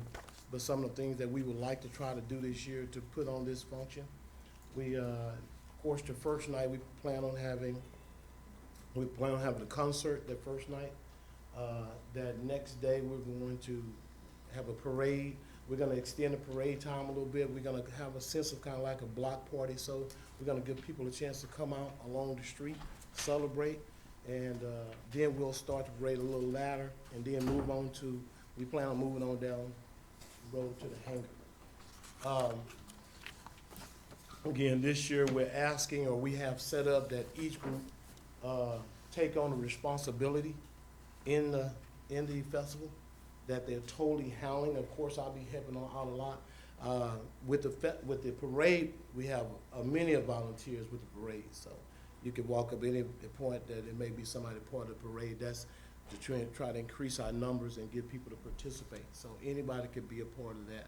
but some of the things that we would like to try to do this year to put on this function. We, of course, the first night we plan on having a concert that first night. That next day, we're going to have a parade. We're gonna extend the parade time a little bit. We're gonna have a sense of kind of like a block party. So we're gonna give people a chance to come out along the street, celebrate, and then we'll start the parade a little later, and then we plan on moving on down the road to the hangar. Again, this year we're asking, or we have set up that each group take on the responsibility in the festival, that they're totally handling. Of course, I'll be helping out a lot. With the parade, we have many of volunteers with the parade, so you can walk up any point that it may be somebody part of the parade. That's to try to increase our numbers and get people to participate. So anybody could be a part of that.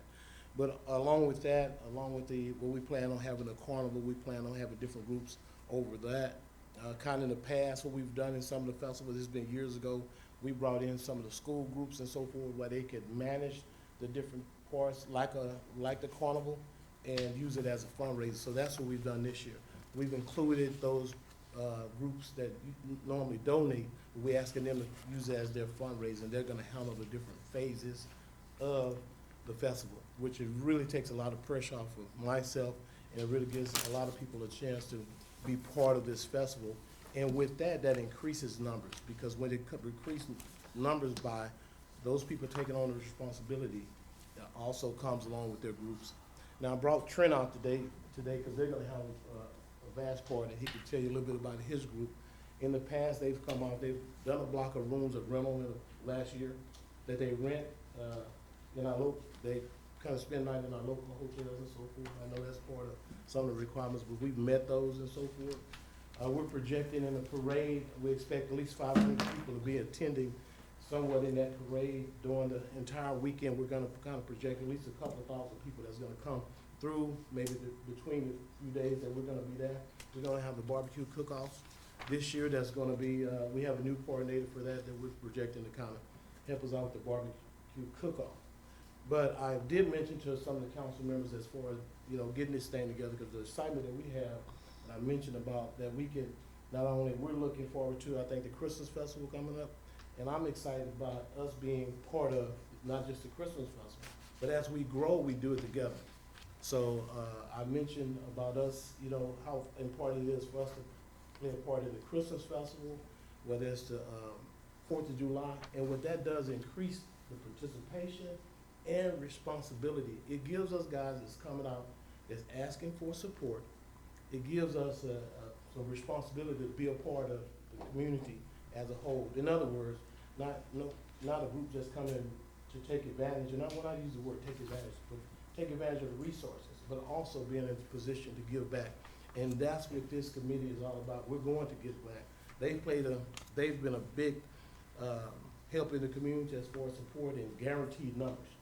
But along with that, what we plan on having a carnival, we plan on having different groups over that. Kind of in the past, what we've done in some of the festivals, this has been years ago, we brought in some of the school groups and so forth where they could manage the different parts like the carnival and use it as a fundraiser. So that's what we've done this year. We've included those groups that normally donate. We're asking them to use it as their fundraiser, and they're gonna handle the different phases of the festival, which it really takes a lot of pressure off of myself, and it really gives a lot of people a chance to be part of this festival. And with that, that increases numbers, because when it increases numbers by those people taking on the responsibility, also comes along with their groups. Now, I brought Trent out today because they're gonna have a vast part, and he can tell you a little bit about his group. In the past, they've done a block of rooms of rental last year that they rent they kind of spend night in our local hotels and so forth. I know that's part of some of the requirements, but we've met those and so forth. We're projecting in the parade, we expect at least 500 people to be attending somewhat in that parade during the entire weekend. We're gonna kind of project at least a couple of thousand people that's gonna come through, maybe between the few days that we're gonna be there. We're gonna have the barbecue cook-offs this year. That's gonna be, we have a new coordinator for that we're projecting to kind of help us out with the barbecue cook-off. But I did mention to some of the council members as far as, getting this thing together, because the excitement that we have, and I mentioned about that we can, not only, we're looking forward to, I think, the Christmas festival coming up, and I'm excited about us being part of not just the Christmas festival, but as we grow, we do it together. So I mentioned about us, how important it is for us to play a part in the Christmas festival, whether it's the 4th of July, and what that does increase the participation and responsibility. It gives us guys that's coming out, that's asking for support. It gives us some responsibility to be a part of the community as a whole. In other words, not a group just coming to take advantage, and when I use the word take advantage, but take advantage of the resources, but also being in a position to give back. And that's what this committee is all about. We're going to give back. They've been a big help in the community as far as support and guaranteed numbers.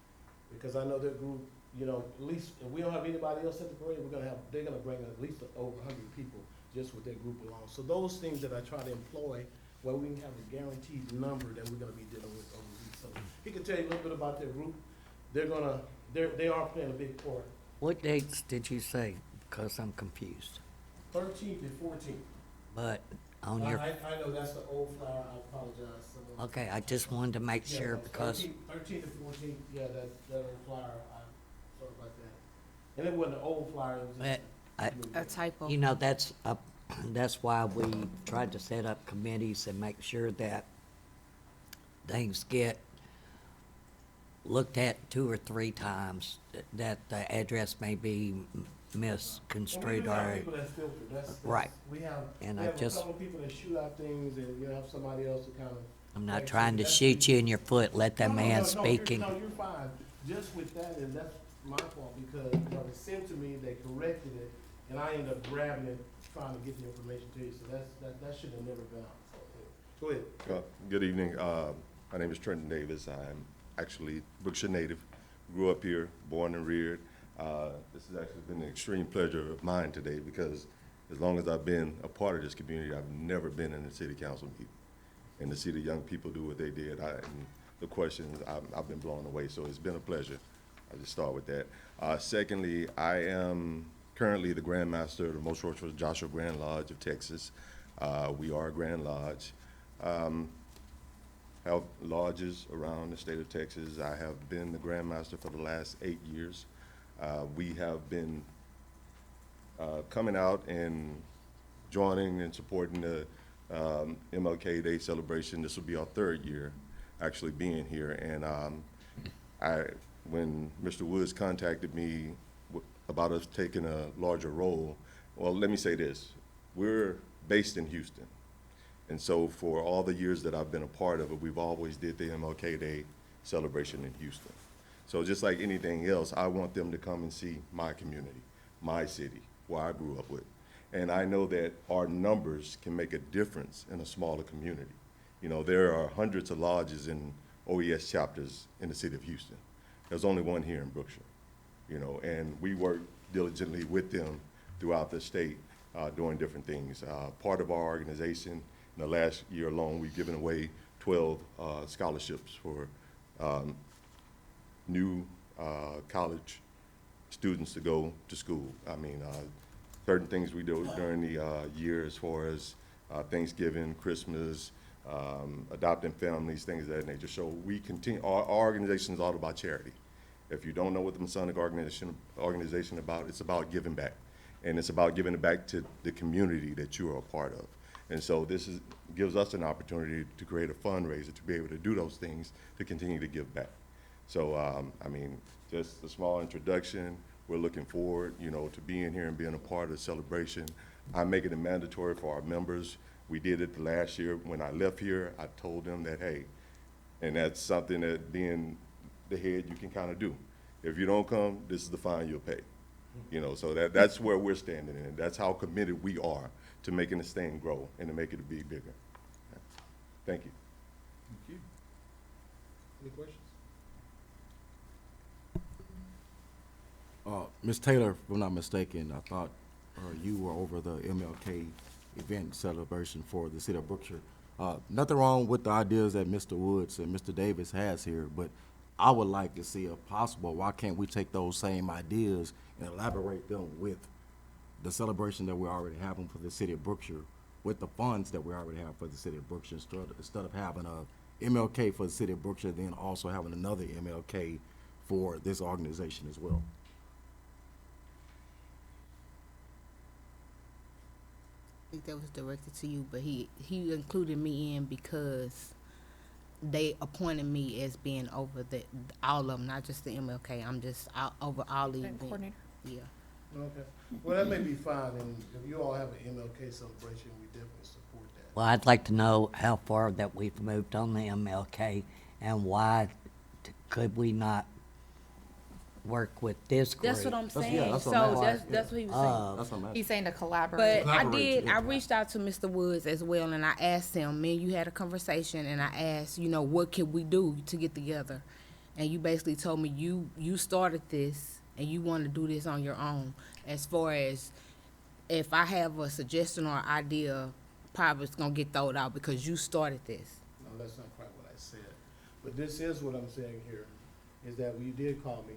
Because I know their group, at least if we don't have anybody else at the parade, they're gonna bring at least over 100 people just with their group along. So those things that I try to employ, where we can have a guaranteed number that we're gonna be dealing with over the week. So he can tell you a little bit about their group. They are playing a big part. What dates did you say? Because I'm confused. 13th and 14th. But on your, I know that's the old flyer. I apologize. okay, I just wanted to make sure because 13th and 14th, yeah, that old flyer, I sorry about that. And it wasn't an old flyer, it was just a typo. That's why we tried to set up committees and make sure that things get looked at 2 or 3 times, that the address may be misconstrued or people that filter. That's right. We have, and we I have just a couple of people that shoot out things, and have somebody else to kind of I'm not Right, so trying to that's shoot the- you in your foot. Let that No, no, man no, speak. you're, And no, you're fine. Just with that, and that's my fault, because when it was sent to me, they corrected it, and I ended up grabbing it, trying to get the information to you, so that should have never been out. So, go ahead. Good evening. My name is Trenton Davis. I'm actually Brookshire native. Grew up here, born and reared. This has actually been an extreme pleasure of mine today because as long as I've been a part of this community, I've never been in a city council meeting. And to see the young people do what they did, and the questions, I've been blown away. So it's been a pleasure. I'll just start with that. Secondly, I am currently the Grand Master of the Most Rochefort Joshua Grand Lodge of Texas. We are a Grand Lodge. Have lodges around the state of Texas. I have been the Grand Master for the last 8 years. We have been coming out and joining and supporting the MLK Day celebration. This will be our 3rd year actually being here. And when Mr. Woods contacted me about us taking a larger role, well, let me say this. We're based in Houston. And so for all the years that I've been a part of it, we've always did the MLK Day celebration in Houston. So just like anything else, I want them to come and see my community, my city, where I grew up with. And I know that our numbers can make a difference in a smaller community. You know, there are hundreds of lodges and OES chapters in the city of Houston. There's only one here in Brookshire, you know, and we work diligently with them throughout the state doing different things. Part of our organization, in the last year alone, we've given away 12 scholarships for new college students to go to school. I mean, certain things we do during the year as far as Thanksgiving, Christmas, adopting families, things of that nature. So we continue, our organization is all about charity. If you don't know what the Masonic organization about, it's about giving back. And it's about giving it back to the community that you are a part of. And so this gives us an opportunity to create a fundraiser to be able to do those things to continue to give back. So, I mean, just a small introduction. We're looking forward, you know, to being here and being a part of the celebration. I'm making it mandatory for our members. We did it the last year. When I left here, I told them that, hey, and that's something that being the head you can kind of do. If you don't come, this is the fine you'll pay. You know, so that's where we're standing in. That's how committed we are to making this thing grow and to make it be bigger. Thank you. Thank you. Any questions? Ms. Taylor, if I'm not mistaken, I thought you were over the MLK event celebration for the city of Brookshire. Nothing wrong with the ideas that Mr. Woods and Mr. Davis has here, but I would like to see, if possible, why can't we take those same ideas and elaborate them with the celebration that we're already having for the city of Brookshire, with the funds that we already have for the city of Brookshire, instead of having a MLK for the city of Brookshire, then also having another MLK for this organization as well. I think that was directed to you, but he included me in because they appointed me as being over all of them, not just the MLK. I'm just over all the events. Coordinator. Yeah. Okay. Well, that may be fine, and if you all have an MLK celebration, we definitely support that. well, I'd like to know how far that we've moved on the MLK and why could we not work with this group? That's what I'm That's- saying. yeah, that's what So I'm that's asking. what he was saying. That's what I'm asking. He's saying to collaborate. But I Collaborate, yeah. reached out to Mr. Woods as well, and I asked him, me and you had a conversation, and I asked, you know, what can we do to get together? And you basically told me you started this, and you want to do this on your own. As far as if I have a suggestion or idea, probably it's going to get thrown out because you started this. No, that's not quite what I said. But this is what I'm saying here, is that when you did call me,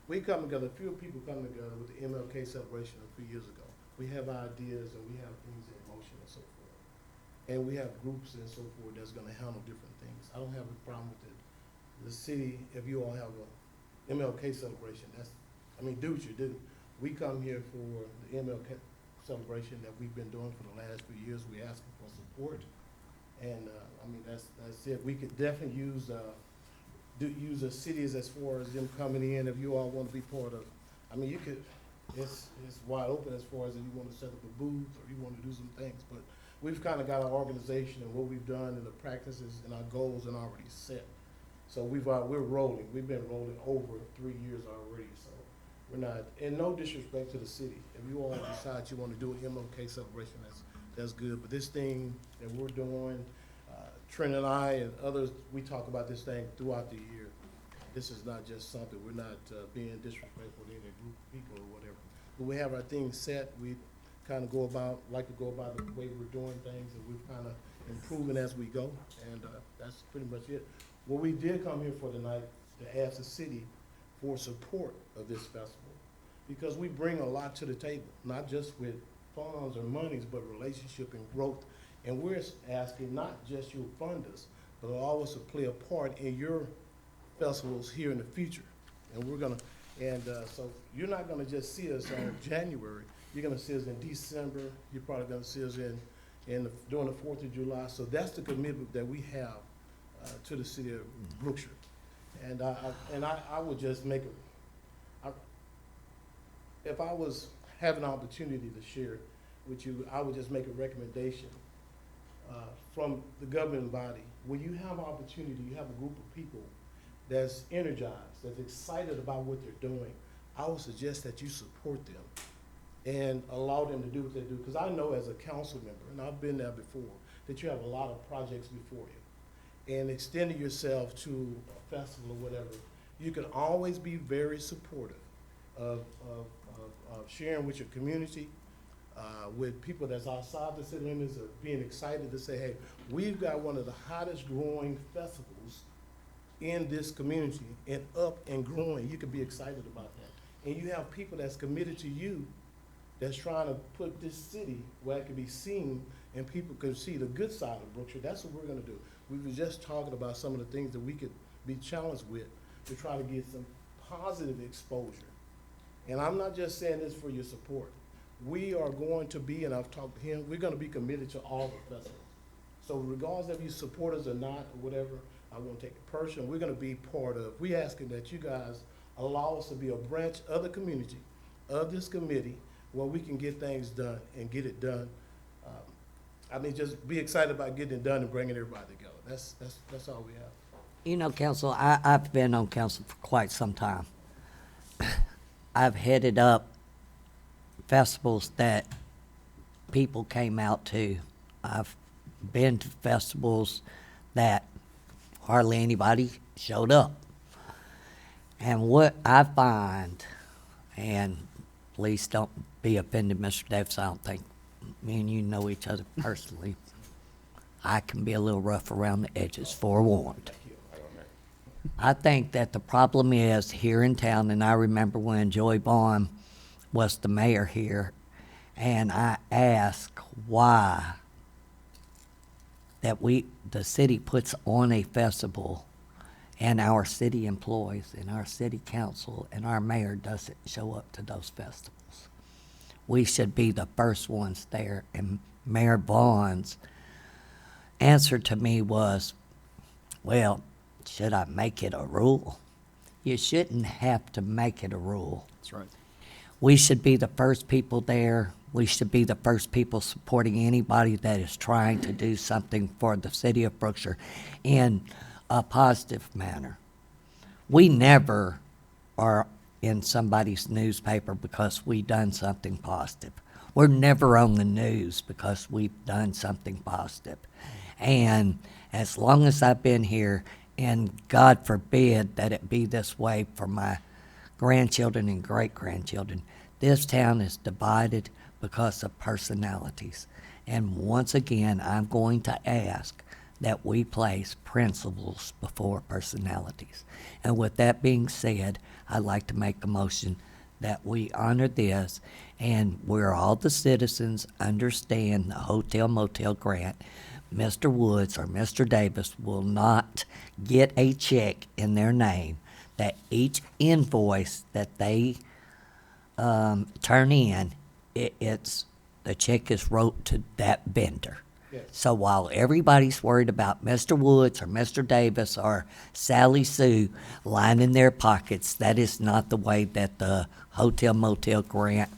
we come together, a few people come together with the MLK celebration a few years ago. We have ideas and we have things in motion and so forth. And we have groups and so forth that's gonna handle different things. I don't have a problem with it. The city, if you all have a MLK celebration, do what you do. We come here for the MLK celebration that we've been doing for the last few years. We ask for support. And, that's it. We could definitely use the cities as far as them coming in, if you all want to be part of. You could, it's wide open as far as if you want to set up a booth or you want to do some things, but we've kind of got our organization and what we've done and the practices and our goals and already set. So we're rolling. We've been rolling over 3 years already. So we're not, and no disrespect to the city. If you all decide you want to do an MLK celebration, that's good. But this thing that we're doing, Trent and I and others, we talk about this thing throughout the year. This is not just something, we're not being disrespectful to any group of people or whatever. But we have our things set. We kind of like to go about the way we're doing things, and we're kind of improving as we go. And that's pretty much it. What we did come here for tonight to ask the city for support of this festival, because we bring a lot to the table, not just with funds or monies, but relationship and growth. And we're asking not just you fund us, but allow us to play a part in your festivals here in the future. And we're gonna, so you're not gonna just see us in January. You're gonna see us in December. You're probably gonna see us during the 4th of July. So that's the commitment that we have to the city of Brookshire. And I would just make if I was having an opportunity to share with you, I would just make a recommendation from the governing body. When you have opportunity, you have a group of people that's energized, that's excited about what they're doing, I would suggest that you support them and allow them to do what they do. Because I know as a council member, and I've been there before, that you have a lot of projects before you. And extending yourself to a festival or whatever, you can always be very supportive of sharing with your community, with people that's outside the city limits, of being excited to say, hey, we've got one of the hottest growing festivals in this community and up and growing. You can be excited about that. And you have people that's committed to you, that's trying to put this city where it can be seen and people can see the good side of Brookshire. That's what we're gonna do. We were just talking about some of the things that we could be challenged with to try to get some positive exposure. And I'm not just saying this for your support. We are going to be, and I've talked to him, we're gonna be committed to all the festivals. So regardless if you support us or not, or whatever, I won't take it personal. We're gonna be part of, we asking that you guys allow us to be a branch of the community, of this committee, where we can get things done and get it done. I mean, just be excited about getting it done and bringing everybody together. That's all we have. You know, council, I've been on council for quite some time. I've headed up festivals that people came out to. I've been to festivals that hardly anybody showed up. And what I find, and please don't be offended, Mr. Davis, I don't think me and you know each other personally. I can be a little rough around the edges, forewarned. I think that the problem is here in town, and I remember when Joey Vaughn was the mayor here, and I asked why that the city puts on a festival and our city employees and our city council and our mayor doesn't show up to those festivals. We should be the first ones there. And Mayor Vaughn's answer to me was, well, should I make it a rule? You shouldn't have to make it a rule. That's right. We should be the first people there. We should be the first people supporting anybody that is trying to do something for the city of Brookshire in a positive manner. We never are in somebody's newspaper because we done something positive. We're never on the news because we've done something positive. And as long as I've been here, and God forbid that it be this way for my grandchildren and great-grandchildren, this town is divided because of personalities. And once again, I'm going to ask that we place principles before personalities. And with that being said, I'd like to make a motion that we honor this, and where all the citizens understand the hotel motel grant, Mr. Woods or Mr. Davis will not get a check in their name, that each invoice that they turn in, the check is wrote to that vendor. Yes. So while everybody's worried about Mr. Woods or Mr. Davis or Sally Sue lining their pockets, that is not the way that the hotel motel grant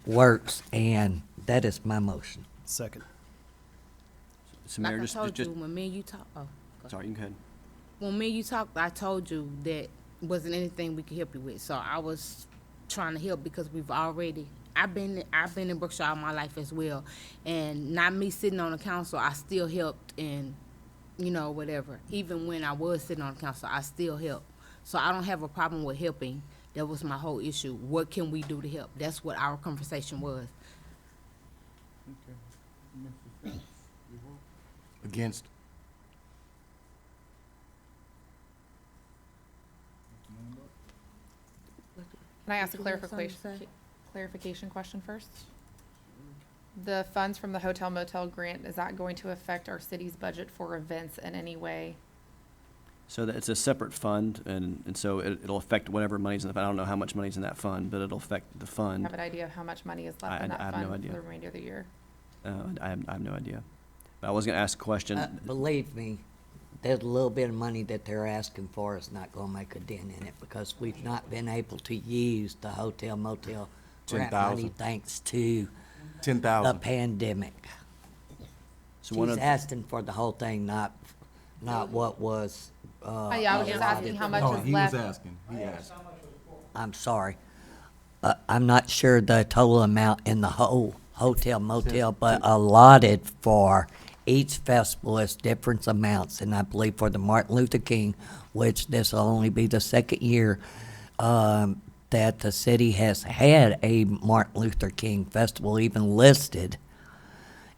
works, and that is my motion. Second. So Like Mayor, I just, told just, you, when me and you talk, oh, go ahead. sorry, you can go ahead. When me and you talked, I told you that wasn't anything we could help you with. So I was trying to help because I've been in Brookshire all my life as well, and not me sitting on the council, I still helped and whatever. Even when I was sitting on the council, I still helped. So I don't have a problem with helping. That was my whole issue. What can we do to help? That's what our conversation was. Okay. Mr. Fitz, you vote? Against. Mr. Moonbuck? Can I ask a Did you have something to clarification question first? The funds from the hotel motel grant, is that going to affect our city's budget for events in any way? So that it's a separate fund, and so it'll affect whatever money's in the fund. I don't know how much money's in that fund, but it'll affect the fund. Have an idea of how much money is left in that I have no fund idea. for the remainder of the year? I have no idea. But I was gonna ask a question. Believe me, there's a little bit of money that they're asking for is not gonna make a dent in it because we've not been able to use the hotel motel grant money 10,000. thanks to the 10,000. pandemic. So one She's of asking for the whole thing, not what was. Yeah, I was just asking how much No, is he left. was asking. He asked. I'm sorry. I'm not sure the total amount in the whole hotel motel, but allotted for each festival is different amounts. And I believe for the Martin Luther King, which this will only be the second year that the city has had a Martin Luther King festival even listed,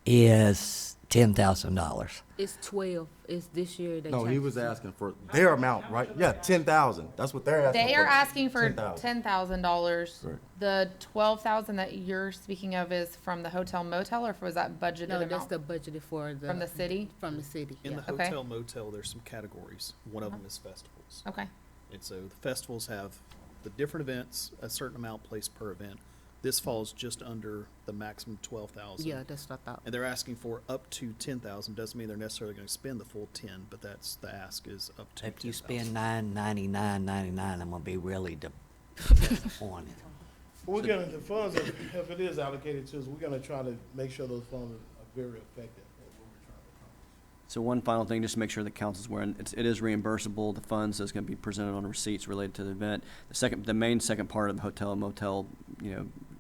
is $10,000. It's 12. It's this year. They No, he changed was it. asking for their amount, right? Yeah, 10,000. That's what they're asking for. They are asking for $10,000. $10,000. Correct. The 12,000 that you're speaking of is from the hotel motel, or was that budgeted No, amount? that's the budgeted for the From the city? From the city. In Yeah. the Okay. hotel motel, there's some categories. One of them is festivals. Okay. And so the festivals have the different events, a certain amount placed per event. This falls just under the maximum 12,000. Yeah, that's what I thought. And they're asking for up to 10,000. Doesn't mean they're necessarily going to spend the full 10, but that's the ask is up to. If you 10,000. spend $999.99, I'm gonna be really disappointed. We're gonna, the funds, if it is allocated to us, we're gonna try to make sure those funds are very effective at what we're trying to accomplish. So one final thing, just to make sure the council's aware, and it is reimbursable, the funds is gonna be presented on receipts related to the event. The main second part of the hotel and motel,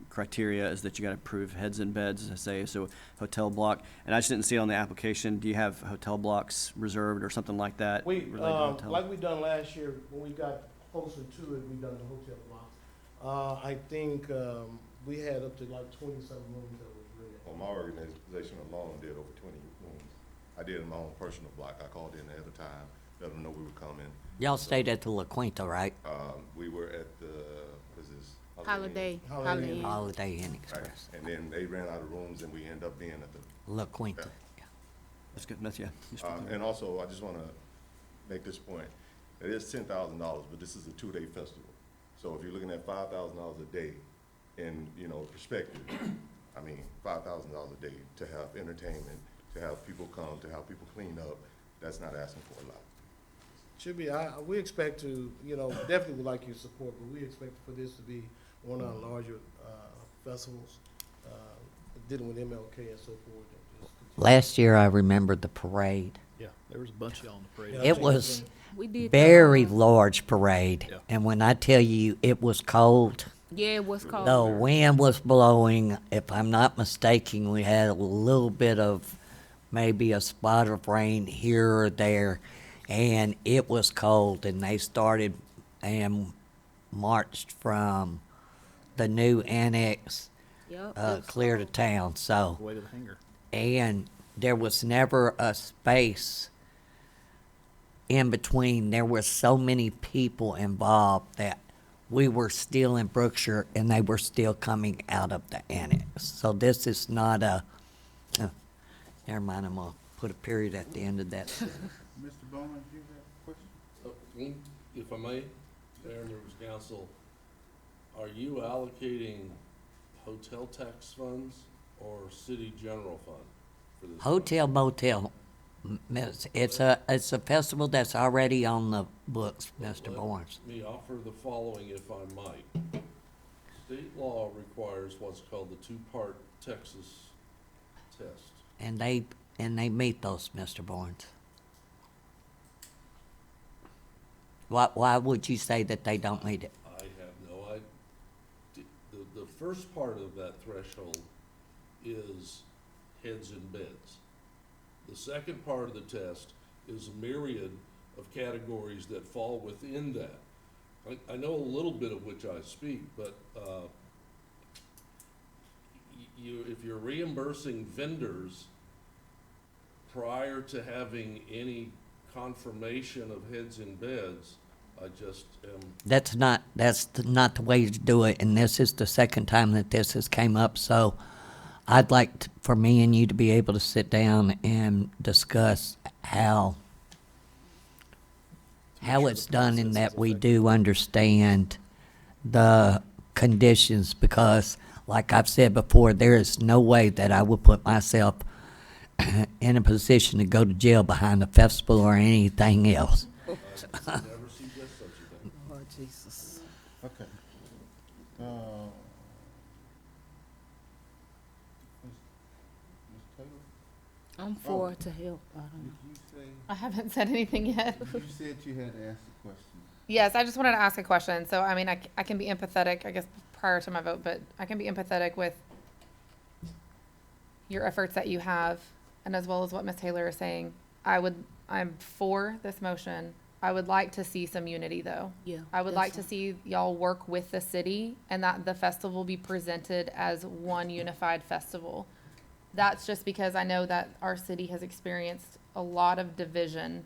criteria is that you gotta approve heads and beds, as I say, so hotel block. And I just didn't see it on the application. Do you have hotel blocks reserved or something like that? We, related to hotel? like we done last year, when we got closer to it, we done the hotel blocks. I think, we had up to like 27 rooms that was ready. Well, my organization alone did over 20 rooms. I did in my own personal block. I called in ahead of time, let them know we were coming. Y'all stayed at the La Quinta, right? We were at the, what is this? Holiday. Holiday Inn. Inn. Holiday Inn Right. Express. And then they ran out of rooms and we ended up being at the, La Quinta. That's good, that's, yeah. useful to know. and also, I just wanna make this point. It is $10,000, but this is a 2-day festival. So if you're looking at $5,000 a day in, perspective, I mean, $5,000 a day to have entertainment, to have people come, to have people clean up, that's not asking for a lot. Should be, we expect to, definitely would like your support, but we expect for this to be one of our larger, festivals, dealing with MLK and so forth. And just continue. Last year, I remember the parade. Yeah, there was a bunch of y'all in the parade. Yeah. It was We did. very large parade. Yeah. And when I tell you it was cold, Yeah, it was cold. the wind was blowing. If I'm not mistaken, we had a little bit of maybe a spot of rain here or there. And it was cold, and they started and marched from the new annex Yep. clear to town. So, Way to the hanger. and there was never a space in between. There were so many people involved that we were still in Brookshire and they were still coming out of the annex. So this is not a, never mind, I'm gonna put a period at the end of that. Mr. Bowman, do you have a question? If I may, Mayor and members of council, are you allocating hotel tax funds or city general fund for this? Hotel motel, it's a festival that's already on the books, Mr. Barnes. Let me offer the following, if I might. State law requires what's called the two-part Texas test. And they meet those, Mr. Barnes. Why would you say that they don't meet it? I have no idea. The first part of that threshold is heads in beds. The second part of the test is a myriad of categories that fall within that. I know a little bit of which I speak, but if you're reimbursing vendors prior to having any confirmation of heads in beds, I just am. That's not the way to do it, and this is the second time that this has came up, so I'd like for me and you to be able to sit down and discuss how it's done and that we do understand the conditions, because like I've said before, there is no way that I would put myself in a position to go to jail behind a festival or anything else. Never suggest such a thing. Oh, Jesus. Okay. Ms. Taylor, I'm for to help. I don't did know. you say, I haven't said anything yet. you said you had asked a question. Yes, I just wanted to ask a question. So, I mean, I can be empathetic, I guess, prior to my vote, but I can be empathetic with your efforts that you have, and as well as what Ms. Taylor is saying. I'm for this motion. I would like to see some unity, though. Yeah. I would that's like to fine. see y'all work with the city and that the festival be presented as one unified festival. That's just because I know that our city has experienced a lot of division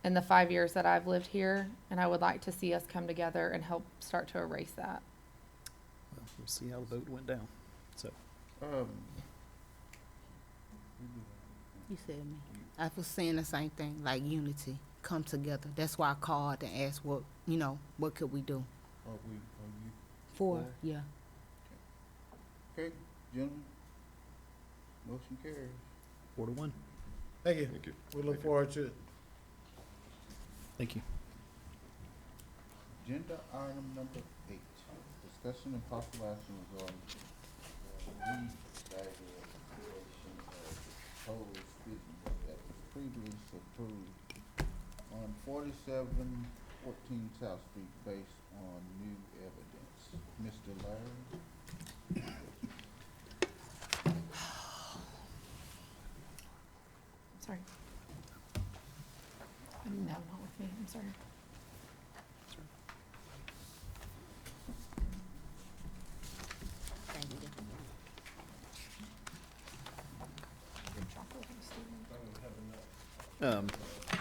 in the 5 years that I've lived here, and I would like to see us come together and help start to erase that. Well, we'll see how the vote went down. So, You said me. I was saying the same thing, like unity, come together. That's why I called and asked what could we do? Are you? For, yeah. Okay, gentlemen. Motion carries. 4-1. Thank you. Thank you. We look forward to it. Thank you. Agenda item number 8, discussion and possible action regarding reevaluation of proposed business that was previously approved on 4714 South Street based on new evidence. Mr. Larry? Sorry. No, not with me, I'm sorry. Thank you.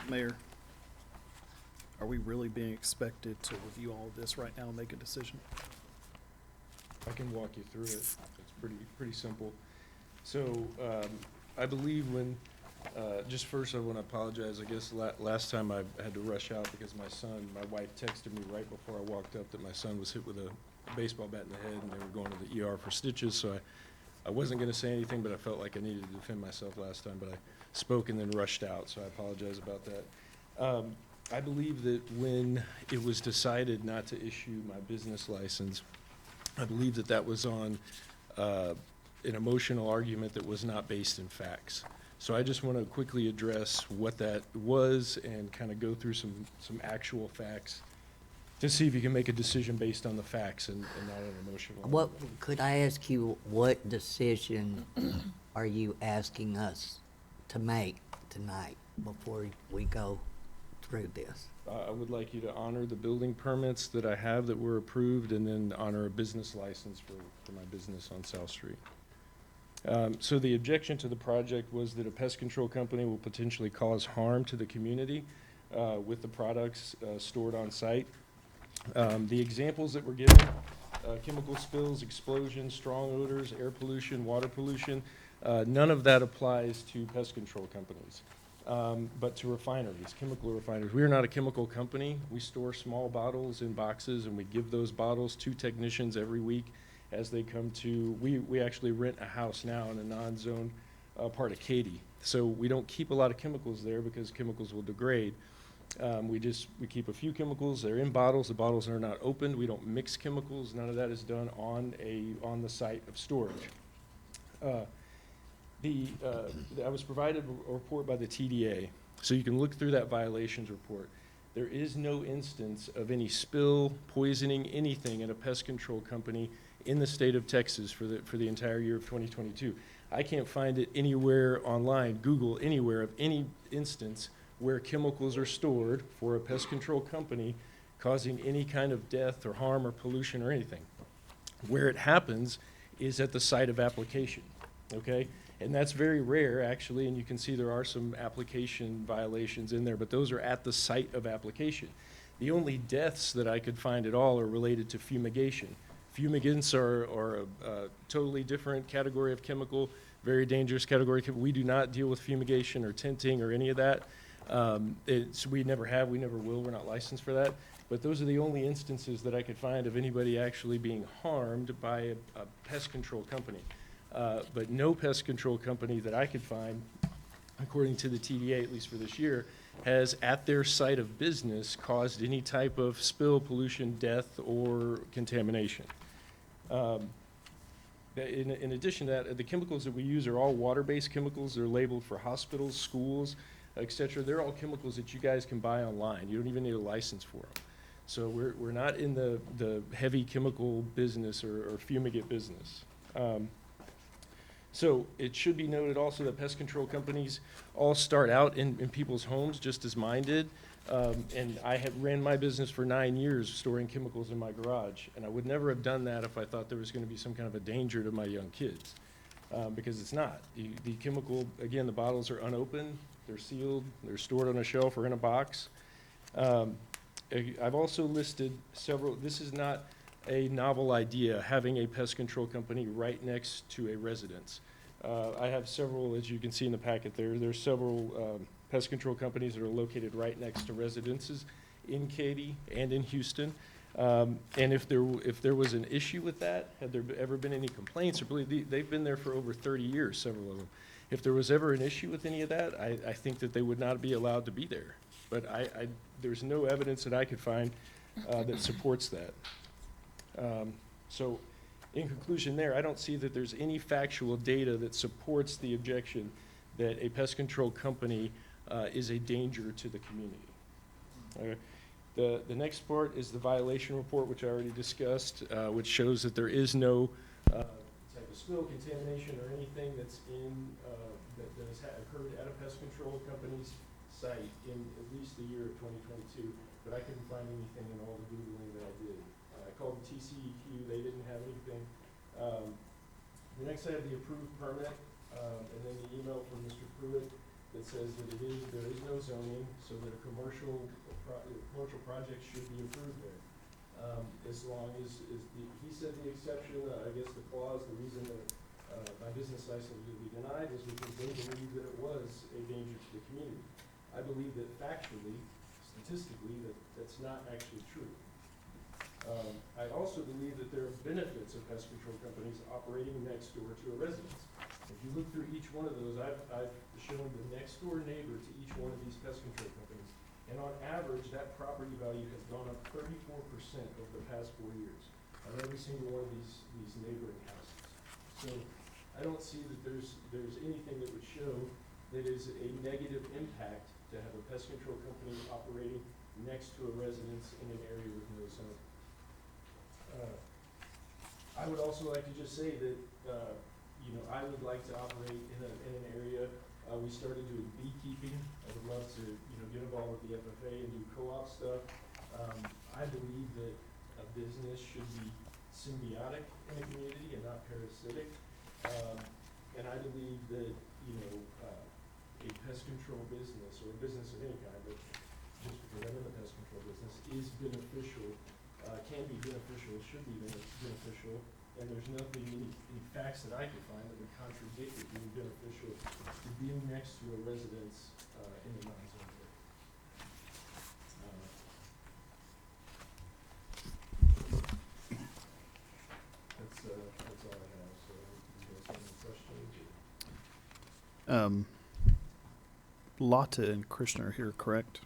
Mayor, are we really being expected to review all of this right now and make a decision? I can walk you through it. It's pretty simple. So, I believe when, just first I want to apologize. I guess last time I had to rush out because my wife texted me right before I walked up that my son was hit with a baseball bat in the head and they were going to the ER for stitches. So I wasn't going to say anything, but I felt like I needed to defend myself last time, but I spoke and then rushed out, so I apologize about that. I believe that when it was decided not to issue my business license, I believe that that was on an emotional argument that was not based in facts. So I just want to quickly address what that was and kind of go through some actual facts to see if you can make a decision based on the facts and not an emotional What, argument. could I ask you, what decision are you asking us to make tonight before we go through this? I would like you to honor the building permits that I have that were approved and then honor a business license for my business on South Street. So the objection to the project was that a pest control company will potentially cause harm to the community with the products stored on site. The examples that were given, chemical spills, explosions, strong odors, air pollution, water pollution, none of that applies to pest control companies. But to refineries, chemical refineries. We are not a chemical company. We store small bottles in boxes and we give those bottles to technicians every week as they come to, we actually rent a house now in a non-zone part of Katy. So we don't keep a lot of chemicals there because chemicals will degrade. We keep a few chemicals. They're in bottles. The bottles are not opened. We don't mix chemicals. None of that is done on the site of storage. I was provided a report by the TDA, so you can look through that violations report. There is no instance of any spill, poisoning, anything at a pest control company in the state of Texas for the entire year of 2022. I can't find it anywhere online, Google anywhere of any instance where chemicals are stored for a pest control company causing any kind of death or harm or pollution or anything. Where it happens is at the site of application, okay? And that's very rare, actually, and you can see there are some application violations in there, but those are at the site of application. The only deaths that I could find at all are related to fumigation. Fumigants are a totally different category of chemical, very dangerous category. We do not deal with fumigation or tinting or any of that. We never have, we never will, we're not licensed for that. But those are the only instances that I could find of anybody actually being harmed by a pest control company. But no pest control company that I could find, according to the TDA, at least for this year, has at their site of business caused any type of spill, pollution, death, or contamination. In addition to that, the chemicals that we use are all water-based chemicals. They're labeled for hospitals, schools, et cetera. They're all chemicals that you guys can buy online. You don't even need a license for them. So we're not in the heavy chemical business or fumigate business. So it should be noted also that pest control companies all start out in people's homes just as mine did. And I have ran my business for 9 years storing chemicals in my garage. And I would never have done that if I thought there was going to be some kind of a danger to my young kids. Because it's not. The chemical, again, the bottles are unopened, they're sealed, they're stored on a shelf or in a box. I've also listed several, this is not a novel idea, having a pest control company right next to a residence. I have several, as you can see in the packet there's several pest control companies that are located right next to residences in Katy and in Houston. And if there was an issue with that, had there ever been any complaints, or believe they've been there for over 30 years, several of them. If there was ever an issue with any of that, I think that they would not be allowed to be there. But there's no evidence that I could find that supports that. So in conclusion there, I don't see that there's any factual data that supports the objection that a pest control company is a danger to the community. Okay. The next part is the violation report, which I already discussed, which shows that there is no type of spill, contamination, or anything that's that has occurred at a pest control company's site in at least the year of 2022, but I couldn't find anything in all the Googling that I did. I called the TCEQ, they didn't have anything. The next I have the approved permit, and then the email from Mr. Pruitt that says that there is no zoning, so that a commercial project should be approved there. As long as, he said the exception, I guess the clause, the reason that my business license would be denied was because they believed that it was a danger to the community. I believe that factually, statistically, that's not actually true. I also believe that there are benefits of pest control companies operating next door to a residence. If you look through each one of those, I've shown the next door neighbor to each one of these pest control companies. And on average, that property value has gone up 34% over the past 4 years on every single one of these neighboring houses. So I don't see that there's anything that would show that is a negative impact to have a pest control company operating next to a residence in an area with no zoning. I would also like to just say that, I would like to operate in an area. We started doing beekeeping. I would love to, get involved with the FFA and do co-op stuff. I believe that a business should be symbiotic in a community and not parasitic. And I believe that, a pest control business, or a business of any kind, but just because I'm in the pest control business, is beneficial, can be beneficial, should be beneficial, and there's nothing, any facts that I could find that would contradict it being beneficial to being next to a residence in the non-zone area. That's all I have, so you guys have any questions? Lotta and Krishna are here, correct?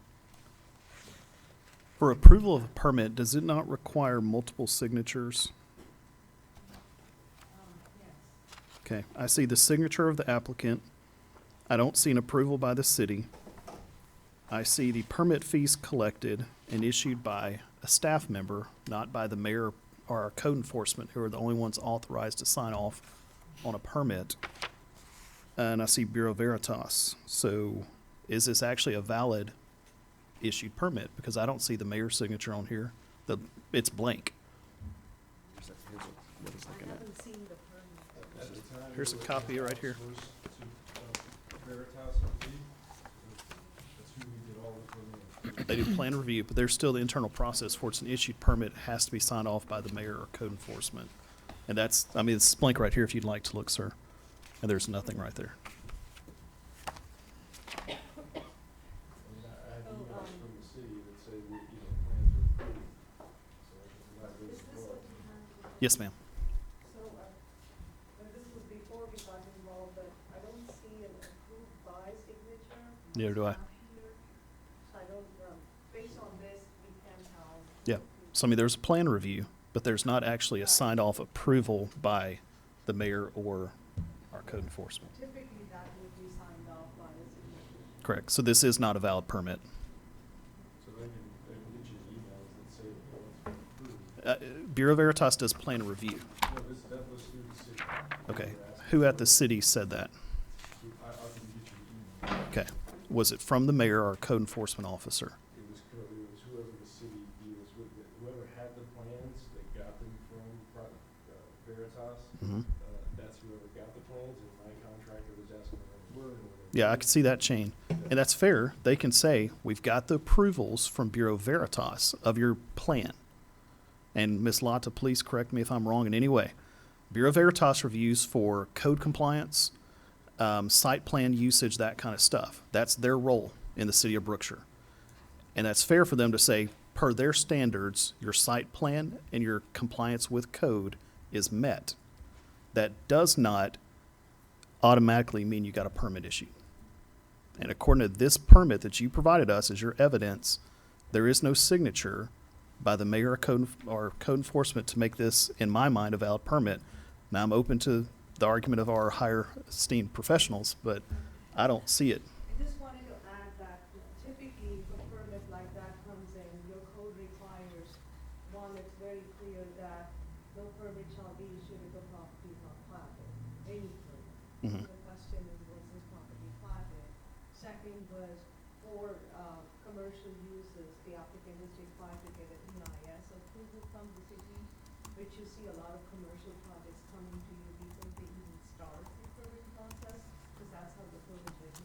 For approval of a permit, does it not require multiple signatures? Okay, I see the signature of the applicant. I don't see an approval by the city. I see the permit fees collected and issued by a staff member, not by the mayor or our code enforcement, who are the only ones authorized to sign off on a permit. And I see Bureau Veritas. So is this actually a valid issued permit? Because I don't see the mayor's signature on here. It's blank. Here's a copy right here. They do plan review, but there's still the internal process for it's an issued permit. It has to be signed off by the mayor or code enforcement. And that's, I mean, it's blank right here if you'd like to look, sir. And there's nothing right there. Yes, ma'am. So, this was before we got involved, but I don't see an approved by signature. Neither do I. So I don't, based on this, we can tell. Yeah. So, I mean, there's a plan review, but there's not actually a signed off approval by the mayor or our code enforcement. Typically, that would be signed off by the signature. Correct. So this is not a valid permit. So they can get you emails that say that it's approved. Bureau Veritas does plan review. No, that was through the city. Okay. Who at the city said that? I can get you an email. Okay. Was it from the mayor or code enforcement officer? It was whoever the city deals with, whoever had the plans, that got them from Veritas. Mhm. That's whoever got the plans, and my contractor was asking them where. Yeah, I can see that chain. And that's fair. They can say, we've got the approvals from Bureau Veritas of your plan. And Ms. Lotta, please correct me if I'm wrong in any way. Bureau Veritas reviews for code compliance, site plan usage, that kind of stuff. That's their role in the city of Brookshire. And that's fair for them to say, per their standards, your site plan and your compliance with code is met. That does not automatically mean you got a permit issued. And according to this permit that you provided us as your evidence, there is no signature by the mayor or code enforcement to make this, in my mind, a valid permit. Now, I'm open to the argument of our higher esteemed professionals, but I don't see it. I just wanted to add that typically if a permit like that comes in, your code requires, one, it's very clear that no permit shall be issued if the property is not platted, any permit. Mhm. The question is, was this property platted? Second was, for, commercial uses, the applicant is required to get an EIS approval from the city, which you see a lot of commercial projects coming to you before they even start the permit process, because that's how the permit is.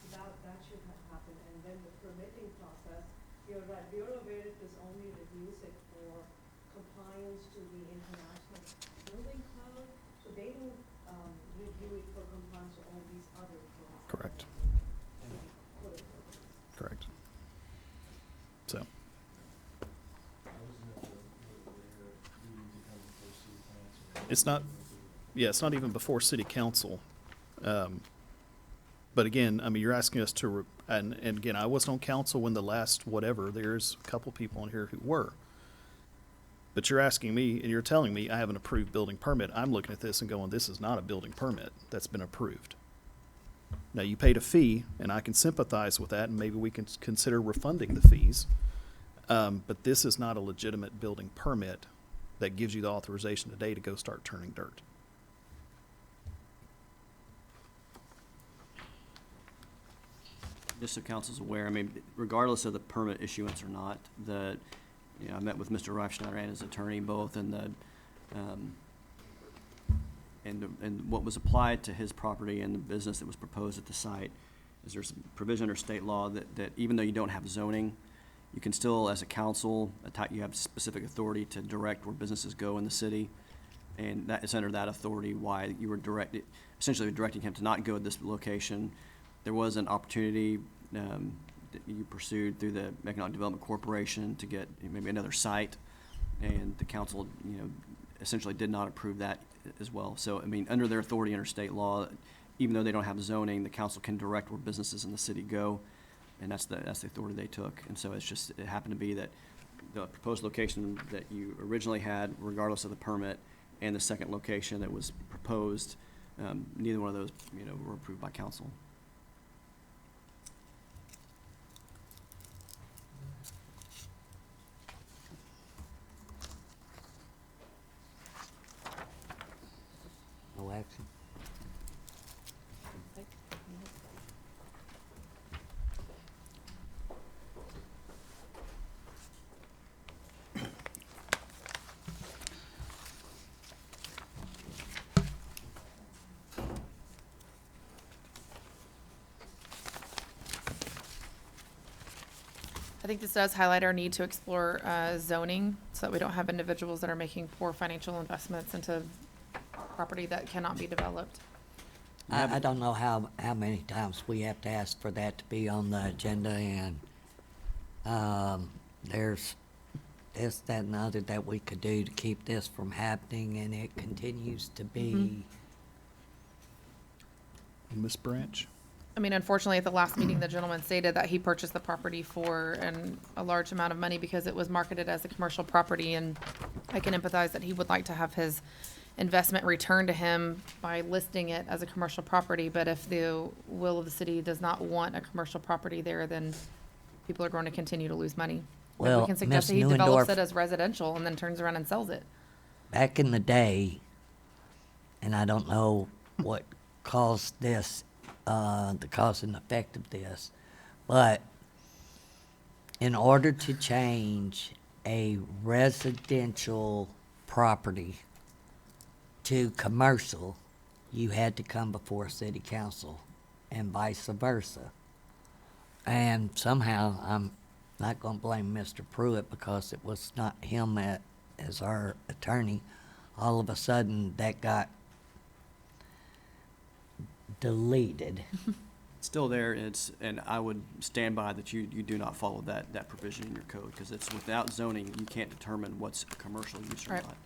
So that should have happened, and then the permitting process, you're right, Bureau Veritas only reviews it for compliance to the international building code, so they don't, review it for compliance to all these other codes. Correct. Correct. So, it's not, yeah, it's not even before city council. But again, I mean, you're asking us to, and again, I wasn't on council when the last whatever, there's a couple people in here who were. But you're asking me, and you're telling me I have an approved building permit. I'm looking at this and going, this is not a building permit that's been approved. Now, you paid a fee, and I can sympathize with that, and maybe we can consider refunding the fees. But this is not a legitimate building permit that gives you the authorization today to go start turning dirt. Just so council's aware, I mean, regardless of the permit issuance or not, I met with Mr. Reifschneider and his attorney both, and and what was applied to his property and the business that was proposed at the site is there's provision under state law that even though you don't have zoning, you can still, as a council, you have specific authority to direct where businesses go in the city. And that is under that authority why you were essentially directing him to not go to this location. There was an opportunity that you pursued through the Economic Development Corporation to get maybe another site, and the council, essentially did not approve that as well. So, I mean, under their authority under state law, even though they don't have zoning, the council can direct where businesses in the city go, and that's the authority they took. And so it happened to be that the proposed location that you originally had, regardless of the permit, and the second location that was proposed Neither one of those, were approved by council. No action. I think this does highlight our need to explore zoning so that we don't have individuals that are making poor financial investments into property that cannot be developed. I don't know how many times we have to ask for that to be on the agenda, and there's this, that, and the other that we could do to keep this from happening, and it continues to be. Ms. Branch? I mean, unfortunately, at the last meeting, the gentleman stated that he purchased the property for a large amount of money because it was marketed as a commercial property, and I can empathize that he would like to have his investment returned to him by listing it as a commercial property, but if the will of the city does not want a commercial property there, then people are going to continue to lose money. Like, Well, we can suggest Ms. that he develops Neuendorf- it as residential and then turns around and sells it. Back in the day, and I don't know what caused this, the cause and effect of this, but in order to change a residential property to commercial, you had to come before city council and vice versa. And somehow, I'm not gonna blame Mr. Pruitt because it was not him as our attorney. All of a sudden, that got deleted. It's still there, and I would stand by that you do not follow that provision in your code, because it's without zoning, you can't determine what's a commercial use or Right. not.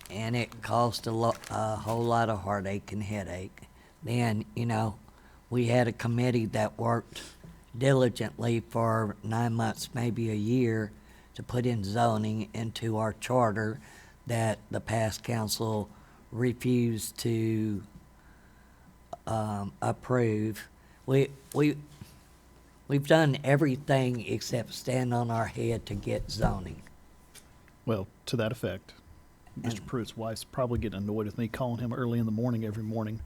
And it caused a whole lot of heartache and headache. Then, we had a committee that worked diligently for 9 months, maybe a year, to put in zoning into our charter that the past council refused to approve. We've done everything except stand on our head to get zoning. Well, to that effect, Mr. Pruitt's wife's probably getting annoyed with me calling him early in the morning every morning,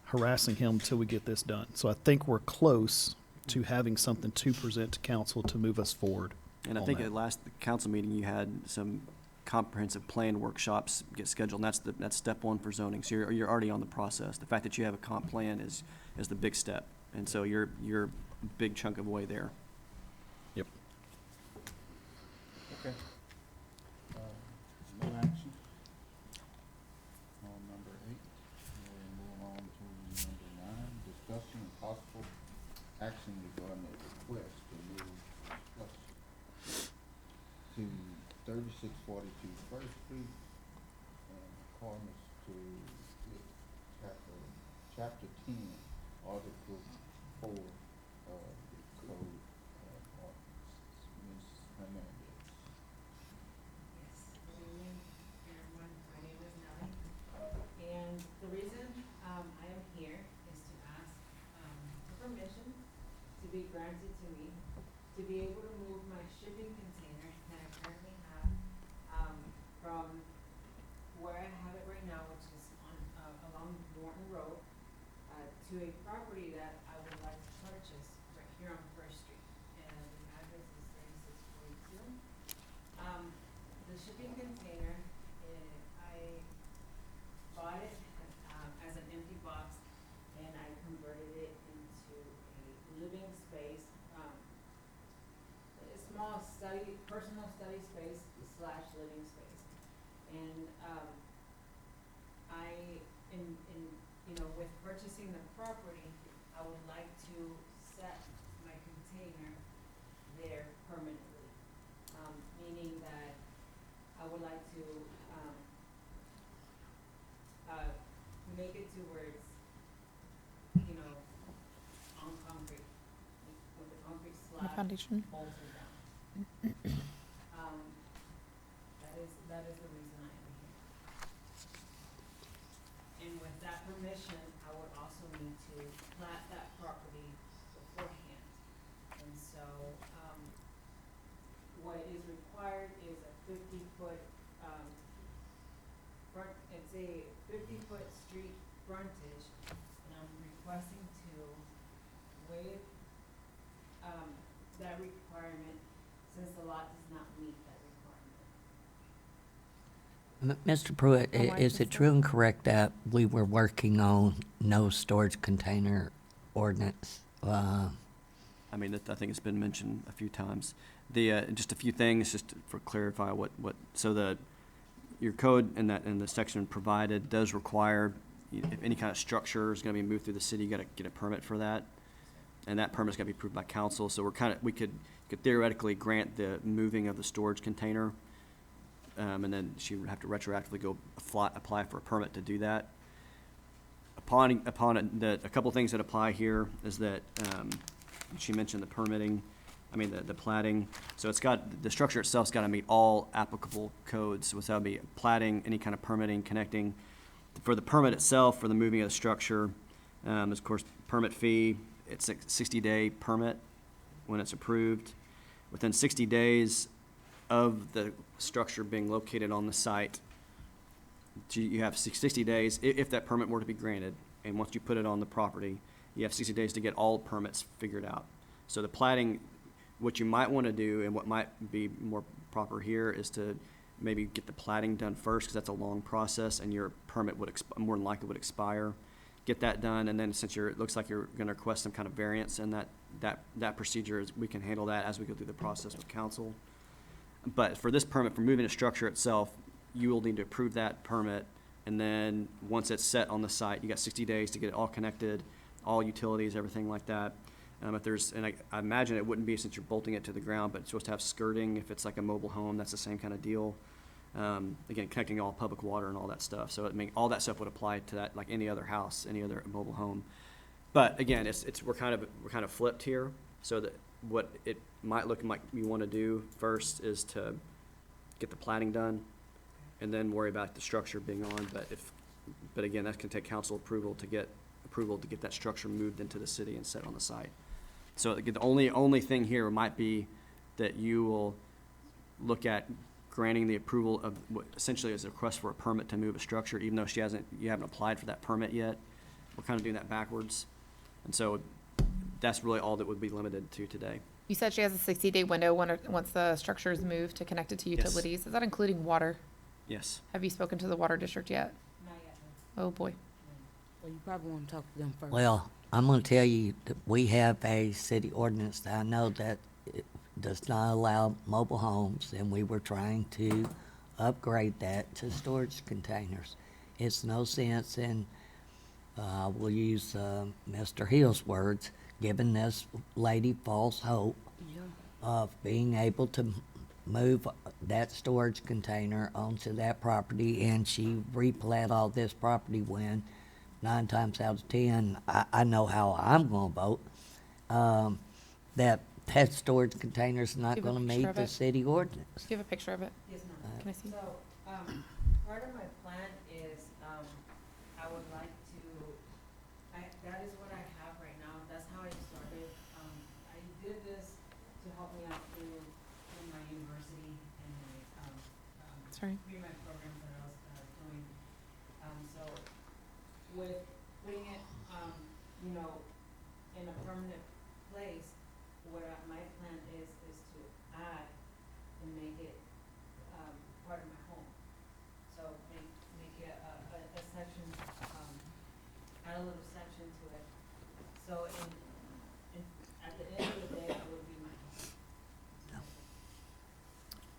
harassing him until we get this done. So I think we're close to having something to present to council to move us forward. And I on think that. at last council meeting, you had some comprehensive plan workshops get scheduled, and that's step one for zoning. So you're already on the process. The fact that you have a comp plan is the big step, and so you're a big chunk of way there. Yep. Okay. No action on number 8. We'll move on to number 9, discussion and possible action regarding a request to move construction to 3642 First Street and accordance to chapter 10, article 4 of the code of ordinance. Ms. Hernandez. Yes, good evening, everyone. My name is Nelly. And the reason I am here is to ask for permission to be granted to me to be able to move my shipping container that I currently have from where I have it right now, which is on along Morton Road, to a property that I would like to purchase right here on First Street. And the address is 3642. The shipping container, I bought it as an empty box, and I converted it into a living space, a small personal study space / living space. And with purchasing the property, I would like to set my container there permanently, meaning that I would like to make it to where it's, on concrete, with the concrete slab. The foundation. Bolted down. That is the reason I am here. And with that permission, I would also need to plat that property beforehand. And so, what is required is a 50-foot, it's a 50-foot street frontage, and I'm requesting to waive, that requirement since the lot does not meet that requirement. Mr. Pruitt, Oh, I is it true and correct that we were working on no storage container ordinance? I mean, I think it's been mentioned a few times. Just a few things, just for clarify so your code in the section provided does require, if any kind of structure is gonna be moved through the city, you gotta get a permit for that. And that permit's gotta be approved by council, so we could theoretically grant the moving of the storage container. And then she would have to retroactively go apply for a permit to do that. A couple things that apply here is that, she mentioned the permitting, the platting. So the structure itself's gotta meet all applicable codes, so that'll be platting, any kind of permitting, connecting. For the permit itself, for the moving of the structure, there's of course permit fee. It's a 60-day permit when it's approved. Within 60 days of the structure being located on the site, you have 60 days, if that permit were to be granted, and once you put it on the property, you have 60 days to get all permits figured out. So the platting, what you might want to do, and what might be more proper here, is to maybe get the platting done first, because that's a long process, and your permit would more than likely would expire. Get that done, and then since it looks like you're going to request some kind of variance in that procedure, we can handle that as we go through the process with council. But for this permit, for moving the structure itself, you will need to approve that permit, and then once it's set on the site, you got 60 days to get it all connected, all utilities, everything like that. I imagine it wouldn't be since you're bolting it to the ground, but it's supposed to have skirting. If it's like a mobile home, that's the same kind of deal. Again, connecting all public water and all that stuff. So all that stuff would apply to that, like any other house, any other mobile home. But again, we're kind of flipped here. So that what it might look like we want to do first is to get the platting done, and then worry about the structure being on. But again, that can take council approval to get that structure moved into the city and set on the site. So the only thing here might be that you will look at granting the approval of what essentially is a request for a permit to move a structure, even though you haven't applied for that permit yet. We're kind of doing that backwards. And so that's really all that would be limited to today. You said she has a 60-day window once the structure is moved to connect it to utilities. Yes. Is that including water? Yes. Have you spoken to the water district yet? Not yet. Oh, boy. Well, you probably want to talk to them first. Well, I'm going to tell you that we have a city ordinance that I know that it does not allow mobile homes, and we were trying to upgrade that to storage containers. It's no sense in, we'll use Mr. Hill's words, giving this lady false hope of being able to move that storage container onto that property, and she replat all this property when 9 times out of 10, I know how I'm going to vote, that storage container's not Do you have going to a picture meet of the it? city ordinance. Do you have a picture of it? Yes, ma'am. Can I see? So, part of my plan is, I would like to, that is what I have right now. That's how I started. I did this to help me out through my university and my, Sorry. pre-med programs that I was doing. So with putting it, in a permanent place, my plan is to add and make it, part of my home. So make it a section, add a little section to it. So at the end of the day, it would be my home.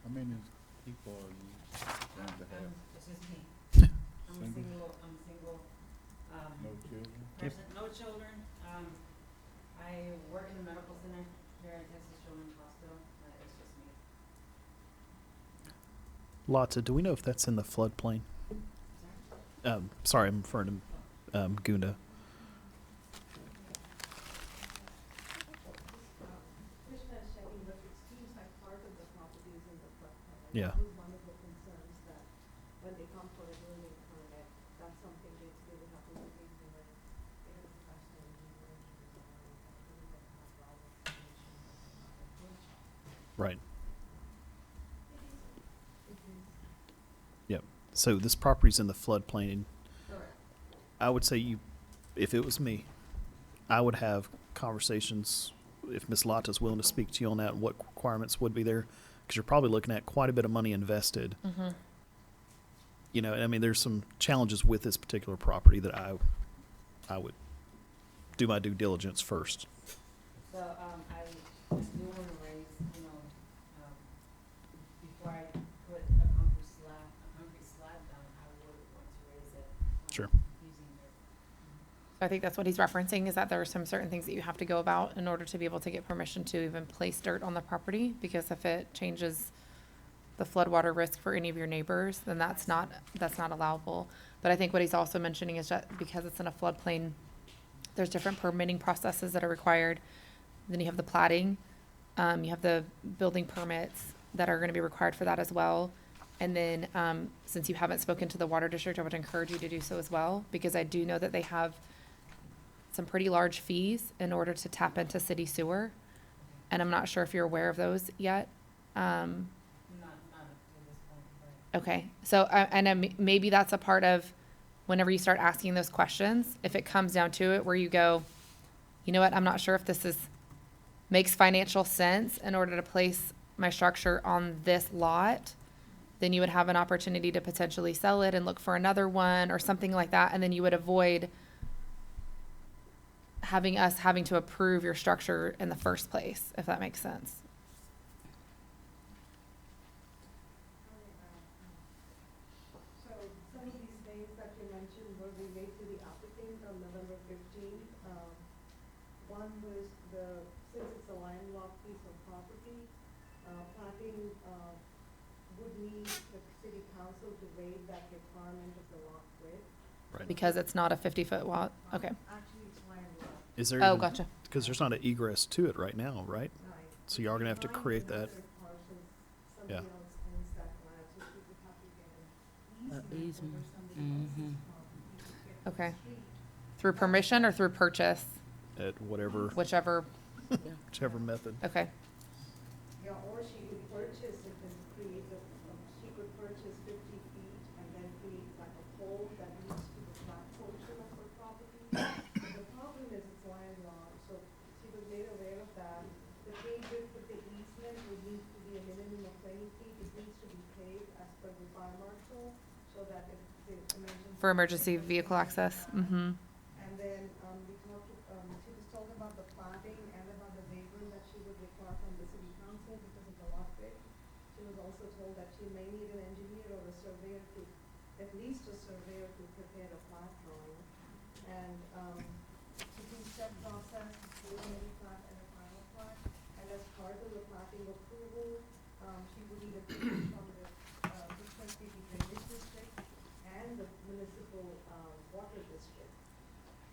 How many people are you going to have? It's just me. I'm single, No children? person, no children. I work in the medical center here at Texas Children's Hospital, but it's just me. Lotta, do we know if that's in the floodplain? Sorry, I'm referring to Gunda. Krishna's checking, but it seems like part of the property is in the floodplain. Yeah. That was one of the concerns that when they come for a building permit, that's something they really have to look Right. Yep. So this property's in the floodplain. And I would say if it was me, I would have conversations, if Ms. Lotta's willing to speak to you on that, and what requirements would be there, because you're probably looking at quite a bit of money invested. Mm-hmm. You know, I mean, there's some challenges with this particular property that I would do my due diligence first. So, I do want to raise, before I put a concrete slab down, I would want to raise it. Sure. Using dirt. So I think that's what he's referencing, is that there are some certain things that you have to go about in order to be able to get permission to even place dirt on the property, because if it changes the floodwater risk for any of your neighbors, then that's not allowable. But I think what he's also mentioning is that because it's in a floodplain, there's different permitting processes that are required. Then you have the plating, you have the building permits that are gonna be required for that as well. And then, since you haven't spoken to the water district, I would encourage you to do so as well, because I do know that they have some pretty large fees in order to tap into city sewer. And I'm not sure if you're aware of those yet. Not at this point, but. Okay, so, and maybe that's a part of whenever you start asking those questions, if it comes down to it, where you go, you know what, I'm not sure if this makes financial sense in order to place my structure on this lot, then you would have an opportunity to potentially sell it and look for another one or something like that, and then you would avoid having to approve your structure in the first place, if that makes sense. So some of these things that you mentioned were relayed to the applicant on November 15th. One was since it's a landlocked piece of property, planting would need the city council to waive that requirement of the lot width. Right. Because it's not a 50-foot lot, okay. Actually, it's landlocked. Is there? Oh, gotcha. Because there's not an egress to it right now, right? Right. So you are gonna have to create that. Yeah. Somebody else owns that land, so we would have to get an easement over somebody else's property to get to the Okay. street. Through permission or through purchase, At whichever whichever, whichever method. okay. Yeah, or she could purchase it and create she could purchase 50 feet and then create like a pole that leads to the flat portion of her property. But the problem is it's landlocked, so she was made aware of that. The pay width of the easement would need to be a minimum of 20 feet. It needs to be paved as per the fire marshal, so that if the emergency. For emergency vehicle access, mm-hmm. And then, we talked, she was talking about the planting and about the waiver that she would require from the city council because of the lot width. She was also told that she may need an engineer or a surveyor at least a surveyor to prepare a plat drawing. And, it's a two-step process, preliminary plat and a final plat. And as part of the platting approval, she would need approval from the, Brookshire drainage district and the municipal, water district.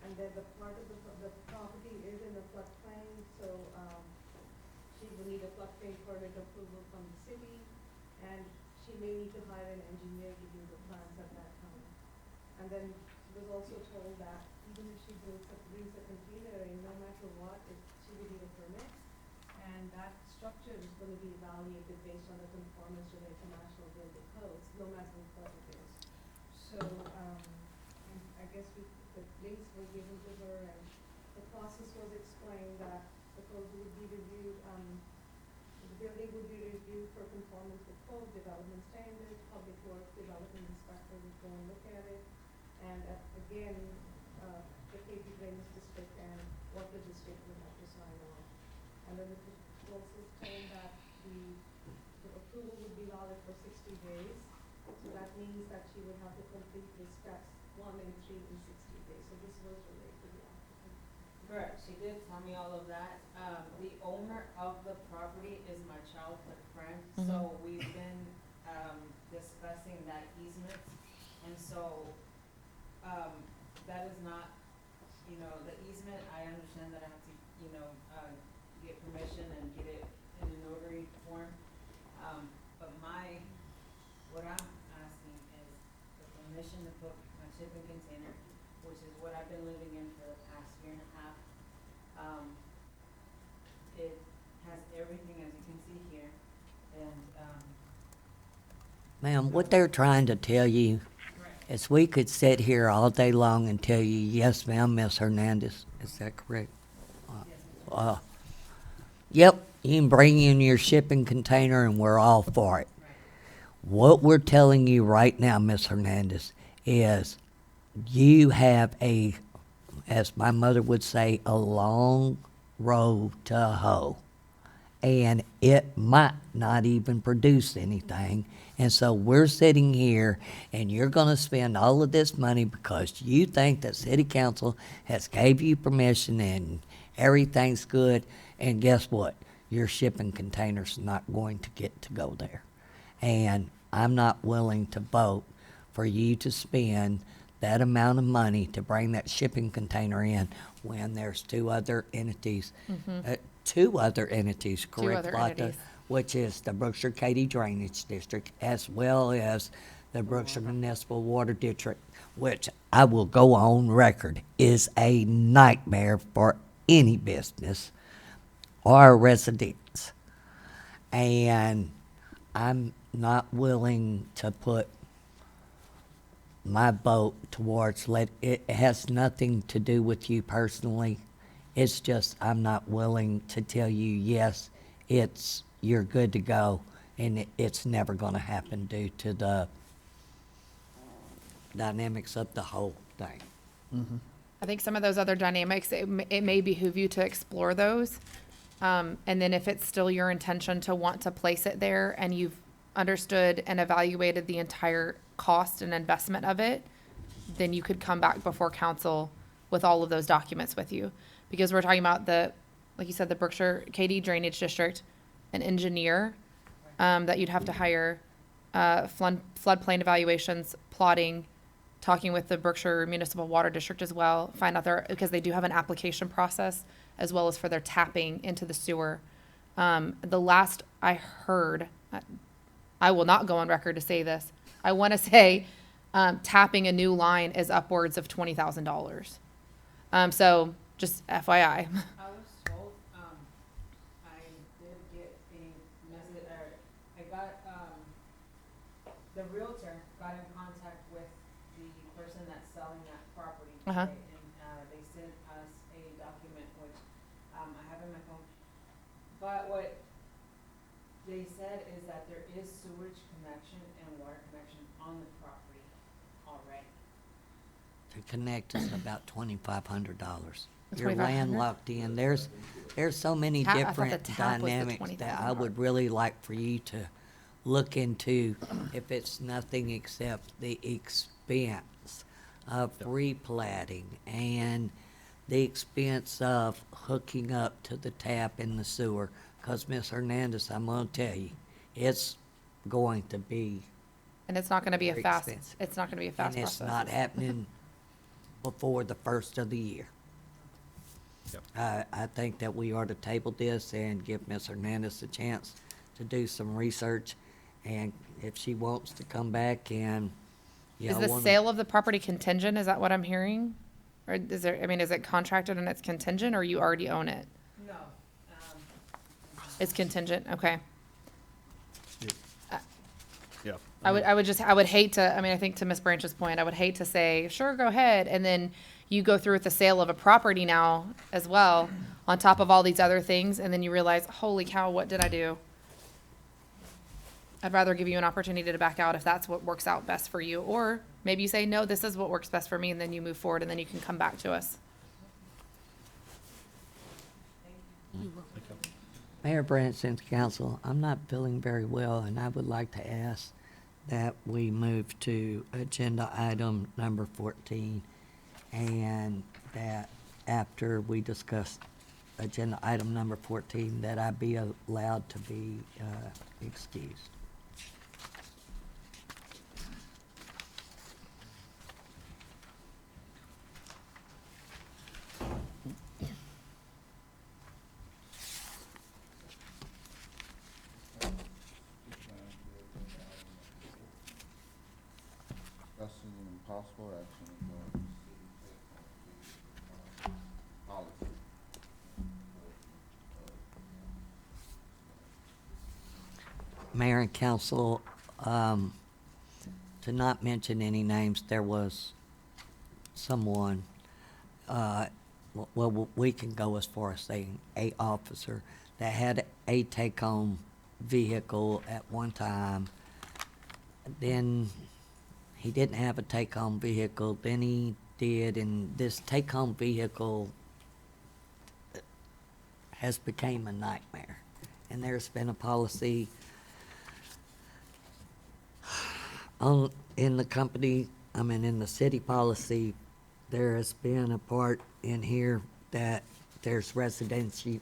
And then the part of the property is in the floodplain, so, she will need a floodplain permit approval from the city, and she may need to hire an engineer to do the plans at that time. And then she was also told that even if she brings a container in, no matter what, she will need a permit, and that structure is gonna be evaluated based on the conformance to the international building codes, no matter what it is. So, and I guess the links were given to her, and the process was explained that the code would be reviewed, the building would be reviewed for conformance with code, development standards, public works, development inspector would go and look at it, and again, the KP Drainage District and Water District would have to sign off. And then the also told that the approval would be valid for 60 days, so that means that she would have to complete the steps 1 and 3 in 60 days, so this was related to the applicant. Correct, she did tell me all of that. The owner of the property is my childhood friend, so we've been, discussing that easement. And so, that is not, the easement, I understand that I have to, get permission and get it in a notary form. But what I'm asking is the permission to put my shipping container, which is what I've been living in for the past year and a half. has everything, as you can see here, and, Ma'am, what they're trying to tell you is we could sit here all day long and tell you, yes, ma'am, Miss Hernandez. Is that correct? Yep, you can bring in your shipping container and we're all for it. What we're telling you right now, Miss Hernandez, is you have a, as my mother would say, a long road to hoe. And it might not even produce anything. And so we're sitting here and you're going to spend all of this money because you think that city council has gave you permission and everything's good. And guess what? Your shipping container's not going to get to go there. And I'm not willing to vote for you to spend that amount of money to bring that shipping container in when there's two other entities, correct, other Lotta, entities. which is the Brookshire Katy Drainage District, as well as the Brookshire Municipal Water District, which I will go on record is a nightmare for any business or residents. And I'm not willing to put my vote towards it has nothing to do with you personally. It's just I'm not willing to tell you, yes, you're good to go, and it's never going to happen due to the dynamics of the whole thing. I think some of those other dynamics, it may behoove you to explore those. And then if it's still your intention to want to place it there and you've understood and evaluated the entire cost and investment of it, then you could come back before council with all of those documents with you. Because we're talking about like you said, the Brookshire Katy Drainage District, an engineer that you'd have to hire, floodplain evaluations, plotting, talking with the Brookshire Municipal Water District as well, find out because they do have an application process as well as for their tapping into the sewer. The last I heard, I will not go on record to say this, I want to say tapping a new line is upwards of $20,000. So just FYI. I was told, I did get a message, or I got, the realtor got in contact with the person that's selling that property Uh-huh. today, and, they sent us a document, which, I have in my phone. But what they said is that there is sewage connection and water connection on the property already. To connect is about $2,500. You're $2,500? landlocked in. There's so many I thought the different tap was the dynamics that I $20,000. would really like for you to look into if it's nothing except the expense of replatting and the expense of hooking up to the tap in the sewer. Because, Ms. Hernandez, I'm going to tell you, it's going to be And it's not going to be a very fast, expensive. it's not going to be a fast And it's process. not happening before the first of the year. I think that we ought to table this and give Ms. Hernandez a chance to do some research. And if she wants to come back and, Is the sale of the property contingent? Is that what I'm hearing? Or is it contracted and it's contingent, or you already own it? No, It's contingent, okay. Yeah. I would hate to, I think to Ms. Branch's point, I would hate to say, sure, go ahead, and then you go through with the sale of a property now as well, on top of all these other things, and then you realize, holy cow, what did I do? I'd rather give you an opportunity to back out if that's what works out best for you, or maybe you say, no, this is what works best for me, and then you move forward, and then you can come back to us. Mayor Branch and Council, I'm not feeling very well, and I would like to ask that we move to agenda item number 14, and that after we discuss agenda item number 14, that I be allowed to be excused. Discussing and possible action regarding city policy. Mayor and council, to not mention any names, there was someone, well, we can go as far as saying a officer that had a take-home vehicle at one time. Then he didn't have a take-home vehicle, then he did, and this take-home vehicle has became a nightmare. And there's been a policy in the company, in the city policy, there has been a part in here that there's residential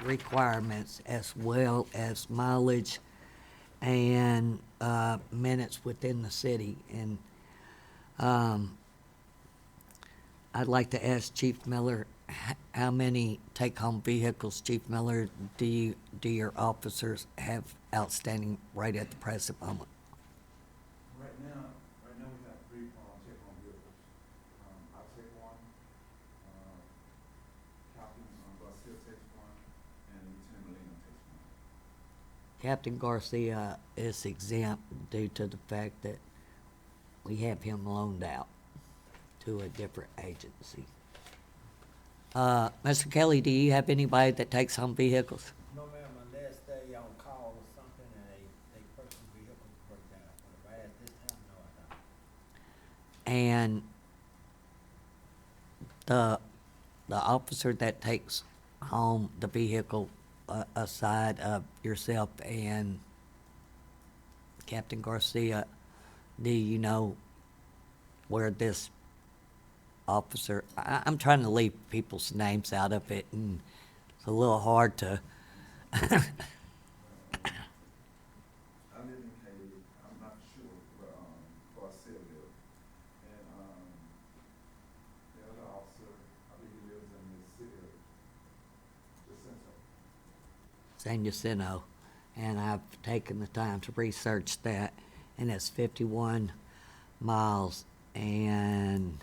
requirements as well as mileage and minutes within the city. And I'd like to ask Chief Miller, how many take-home vehicles, Chief Miller, do your officers have outstanding right at the present moment? Right now we have 3 take-home vehicles. I'll take one, Captain Garcia takes one, and Lieutenant Molina takes one. Captain Garcia is exempt due to the fact that we have him loaned out to a different agency. Mr. Kelly, do you have anybody that takes home vehicles? No, ma'am, unless they on call or something and they personal vehicle break down. But right at this time, no, I don't. And the officer that takes home the vehicle, aside of yourself and Captain Garcia, do you know where this officer, I'm trying to leave people's names out of it, and it's a little hard to I live in Katy. I'm not sure where Garcia lives. And the other officer, I think he lives in the city of Jacinto. San Jacinto, and I've taken the time to research that, and it's 51 miles and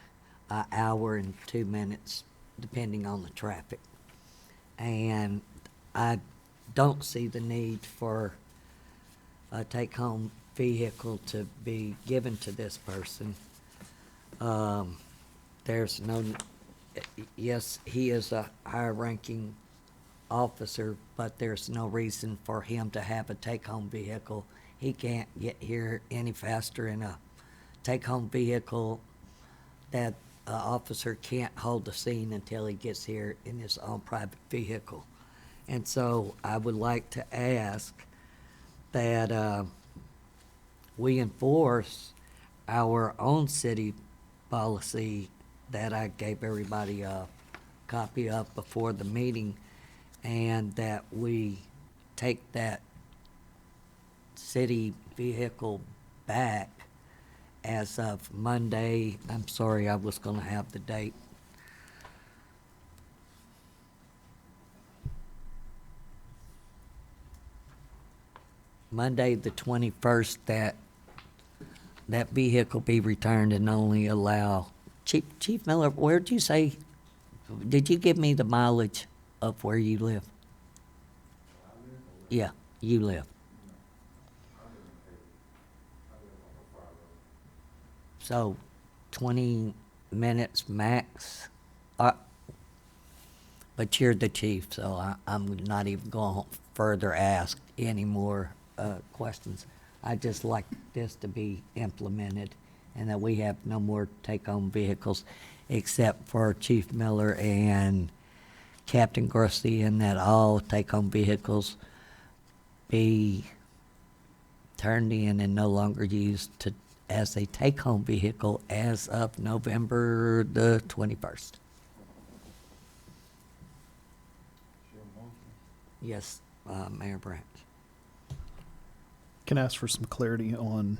an hour and 2 minutes, depending on the traffic. And I don't see the need for a take-home vehicle to be given to this person. There's no, yes, he is a higher-ranking officer, but there's no reason for him to have a take-home vehicle. He can't get here any faster in a take-home vehicle. That officer can't hold the scene until he gets here in his own private vehicle. And so I would like to ask that we enforce our own city policy that I gave everybody a copy of before the meeting, and that we take that city vehicle back as of Monday. I'm sorry, I was gonna have the date. Monday, the 21st, that vehicle be returned and only allow, Chief Miller, where'd you say, did you give me the mileage of where you live? Yeah, you live. So, 20 minutes max. But you're the chief, so I'm not even going to further ask any more questions. I'd just like this to be implemented, and that we have no more take-home vehicles except for Chief Miller and Captain Garcia, and that all take-home vehicles be turned in and no longer used as a take-home vehicle as of November the 21st. Yes, Mayor Branch. Can I ask for some clarity on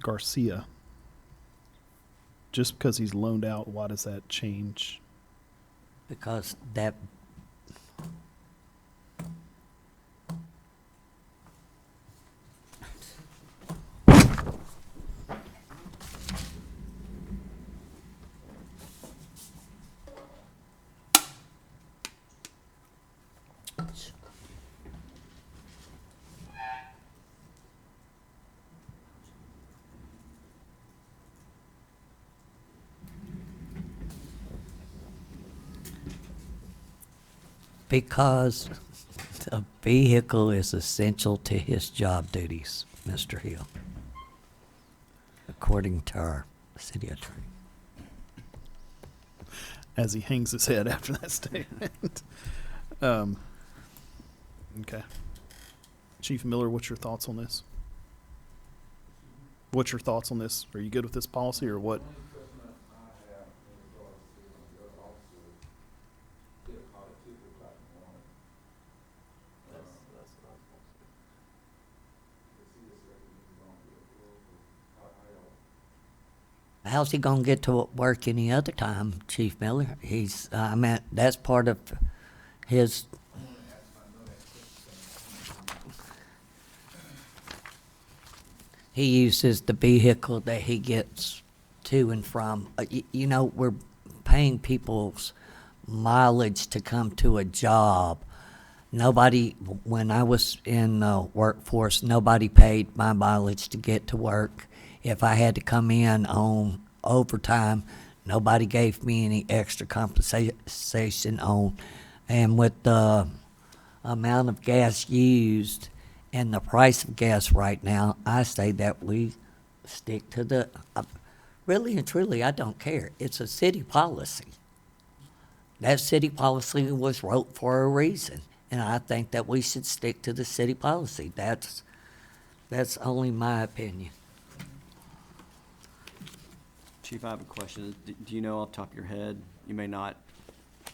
Garcia? Just because he's loaned out, why does that change? Because that Because the vehicle is essential to his job duties, Mr. Hill, according to our city attorney. As he hangs his head after that statement. Okay. Chief Miller, what's your thoughts on this? What's your thoughts on this? Are you good with this policy or what? Only question I have in regards to the other officer, get caught at 2 o'clock in the morning. That's what I was going to say. Is he expected he's gonna be approved, or how y'all? How's he gonna get to work any other time, Chief Miller? I mean, that's part of his. He uses the vehicle that he gets to and from. You know, we're paying people's mileage to come to a job. Nobody, when I was in the workforce, nobody paid my mileage to get to work. If I had to come in on overtime, nobody gave me any extra compensation on. And with the amount of gas used and the price of gas right now, I say that we stick to the, really and truly, I don't care. It's a city policy. That city policy was wrote for a reason, and I think that we should stick to the city policy. That's only my opinion. Chief, I have a question. Do you know off the top of your head, you may not,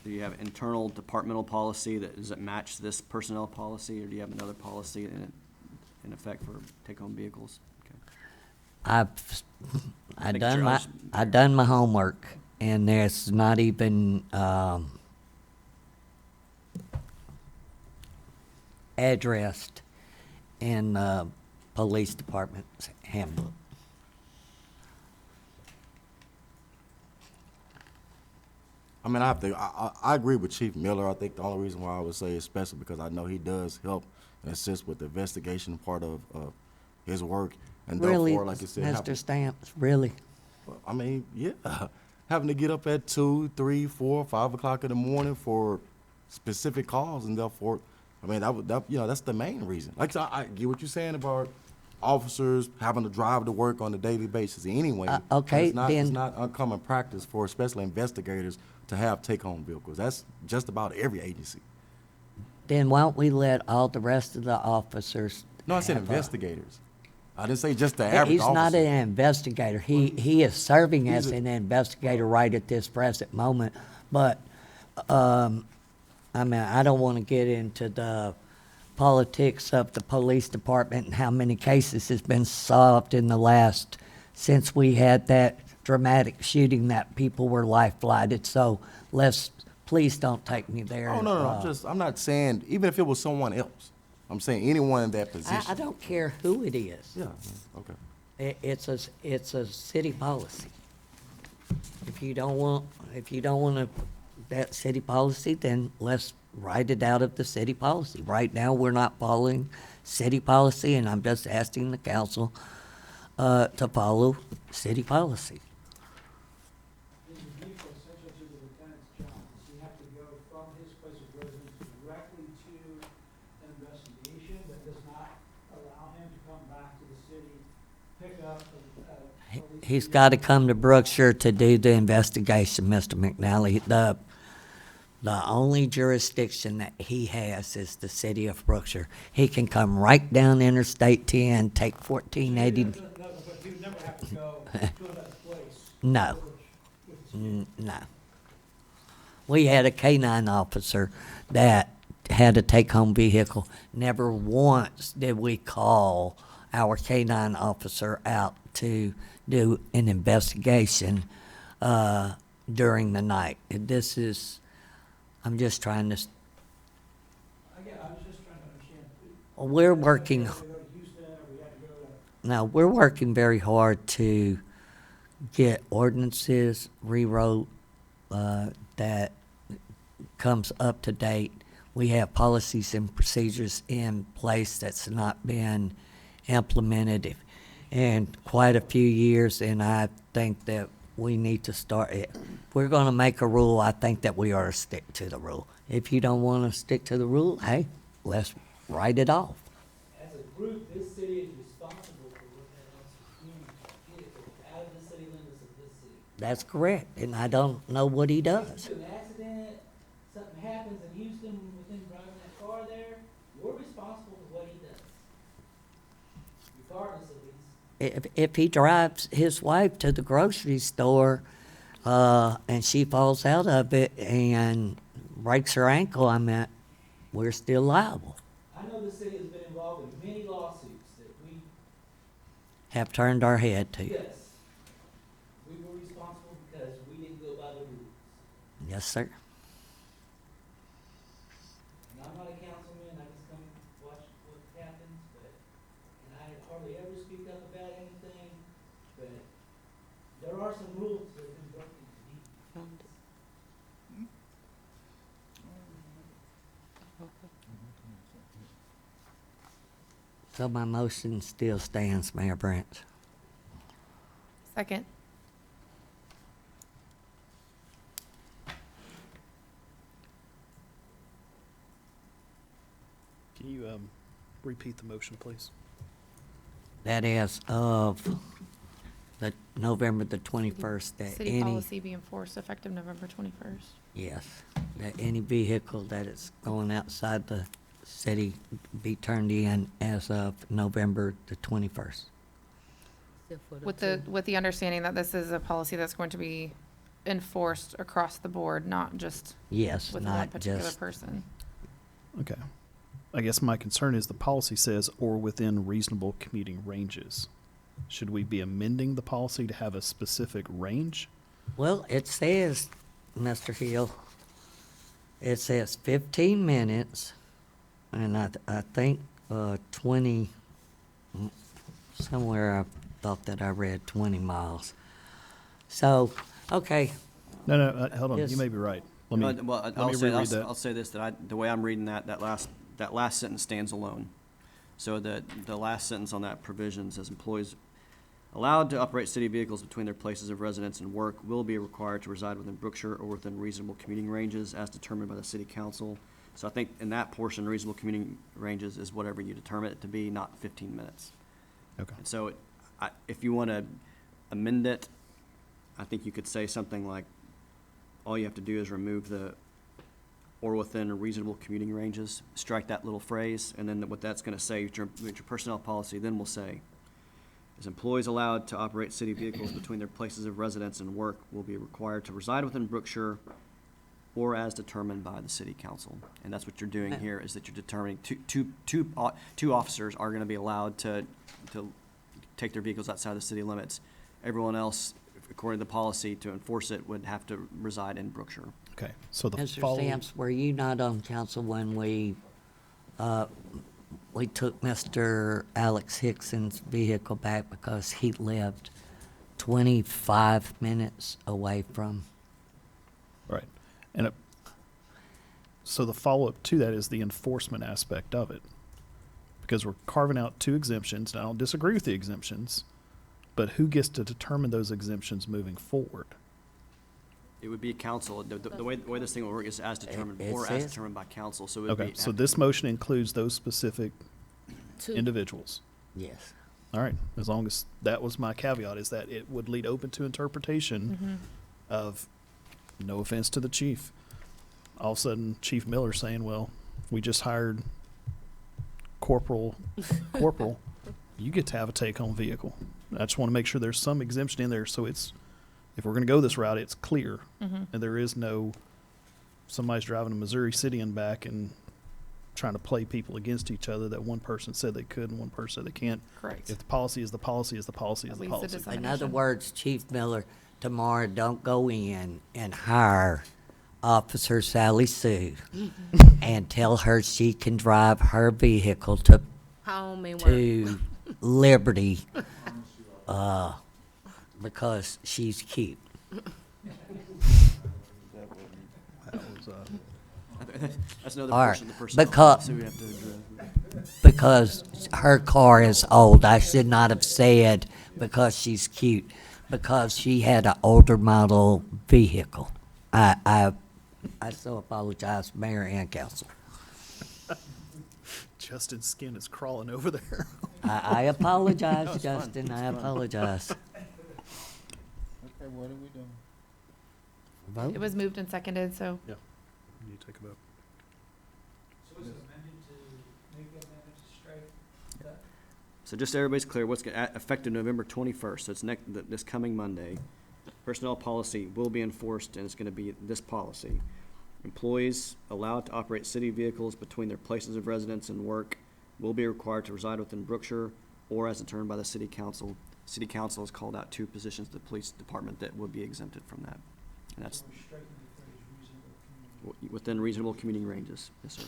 do you have internal departmental policy that, does it match this personnel policy, or do you have another policy in effect for take-home vehicles? Okay. I done my homework, and there's not even addressed in the police department's handbook. I mean, I agree with Chief Miller. I think the only reason why I would say especially because I know he does help and assist with the investigation part of his work. And Really, therefore, like you said, Mr. Stamps, really? I mean, yeah, having to get up at 2, 3, 4, 5 o'clock in the morning for specific calls, and therefore, I mean, that's the main reason. Like I get what you're saying about officers having to drive to work on a daily basis anyway. Okay, it's then not uncommon practice for especially investigators to have take-home vehicles. That's just about every agency. Then why don't we let all the rest of the officers? No, I said have investigators. I didn't say just the average He's officer. not an investigator. He is serving He's as an investigator right at this present moment. But I mean, I don't want to get into the politics of the police department and how many cases has been solved in the last, since we had that dramatic shooting that people were life flighted. So please don't take me there. Oh, no, I'm not saying, even if it was someone else, I'm saying anyone in that position. I don't care who it is. Yeah, okay. It's a city policy. If you don't want that city policy, then let's write it out of the city policy. Right now, we're not following city policy, and I'm just asking the council to follow city policy. Is the vehicle essential to the lieutenant's job? Does he have to go from his place of residence directly to an investigation that does not allow him to come back to the city, pick up a police He's got to come to Brookshire to do the investigation, Mr. McNally. The only jurisdiction that he has is the city of Brookshire. He can come right down Interstate 10, take 1480. But he would never have to go to another place. No. No. We had a K-9 officer that had a take-home vehicle. Never once did we call our K-9 officer out to do an investigation during the night. I'm just trying to. Again, I was just trying to understand. We're working. We had to go to Houston, or we had to go to. No, we're working very hard to get ordinances rewrote that comes up to date. We have policies and procedures in place that's not been implemented in quite a few years, and I think that we need to start it. If we're going to make a rule, I think that we ought to stick to the rule. If you don't want to stick to the rule, hey, let's write it off. As a group, this city is responsible for looking at us vehicles out of the city limits of this city. That's correct, and I don't know what he If does. an accident, something happens in Houston with him driving that car there, you're responsible for what he does. Regardless of these. If he drives his wife to the grocery store, and she falls out of it and breaks her ankle, I mean, we're still liable. I know the city has been involved in many lawsuits that we, Have turned our head to. yes, we were responsible because we didn't go by the rules. Yes, sir. And I'm not a councilman, I just come watch what happens, and I hardly ever speak up about anything, but there are some rules that have been broken. So my motion still stands, Mayor Branch. Second. Can you repeat the motion, please? That is of the November the 21st, that City any, policy be enforced effective November 21st. yes, that any vehicle that is going outside the city be turned in as of November the 21st. With the understanding that this is a policy that's going to be enforced across the board, not just Yes, with one not particular just, person. Okay. I guess my concern is the policy says, or within reasonable commuting ranges. Should we be amending the policy to have a specific range? well, it says, Mr. Hill, it says 15 minutes, and I think 20, somewhere I thought that I read 20 miles. So, okay, No, hold on, Yes. you may be right. Let me, Well, let I'll me say, reread that. I'll say this, that the way I'm reading that last sentence stands alone. So the last sentence on that provision says employees allowed to operate city vehicles between their places of residence and work will be required to reside within Brookshire or within reasonable commuting ranges as determined by the city council. So I think in that portion, reasonable commuting ranges is whatever you determine it to be, not 15 minutes. Okay. And so if you want to amend it, I think you could say something like, all you have to do is remove the or within reasonable commuting ranges, strike that little phrase, and then what that's going to say, your personnel policy then will say, is employees allowed to operate city vehicles between their places of residence and work will be required to reside within Brookshire or as determined by the city council. And that's what you're doing here, is that you're determining two officers are going to be allowed to take their vehicles outside the city limits. Everyone else, according to the policy, to enforce it would have to reside in Brookshire. Okay, so the Mr. follow. Stamps, were you not on council when we took Mr. Alex Hickson's vehicle back because he lived 25 minutes away from? Right. And so the follow-up to that is the enforcement aspect of it. Because we're carving out two exemptions, and I don't disagree with the exemptions, but who gets to determine those exemptions moving forward? It would be council. The way this thing will work is as determined, It or as says- determined by council, so it would be. Okay, so this motion includes those specific Two. individuals. Yes. All right, as long as that was my caveat, is that it would lead open to interpretation of, no offense to the chief, all of a sudden Chief Miller saying, well, we just hired Corporal, you get to have a take-home vehicle. I just want to make sure there's some exemption in there, so it's, if we're going to go this route, it's clear. And there is no, somebody's driving to Missouri City and back and trying to play people against each other, that one person said they could and one person said they can't. Correct. If the policy is the policy is the policy is At the least it policy. is In Definition. other words, Chief Miller, tomorrow, don't go in and hire Officer Sally Sue and tell her she can drive her vehicle Home and work. to Liberty because she's cute. That's another All right, portion of the personnel because- policy we have to address. Because her car is old. I should not have said because she's cute, because she had an older model vehicle. I I so apologize, Mayor and Council. Justin's skin is crawling over there. I apologize, No, it's fine. Justin, It's I fine. apologize. Okay, what are we doing? Vote? It was moved and seconded, so Yeah. You take a vote. So was it amended to, make the amendment to strike that? So just so everybody's clear, what's effective November 21st, so it's this coming Monday. Personnel policy will be enforced, and it's going to be this policy. Employees allowed to operate city vehicles between their places of residence and work will be required to reside within Brookshire or as determined by the city council. City council has called out 2 positions to the police department that would be exempted from that. And that's So we're striking the phrase reasonable community. within reasonable commuting ranges. Yes, sir.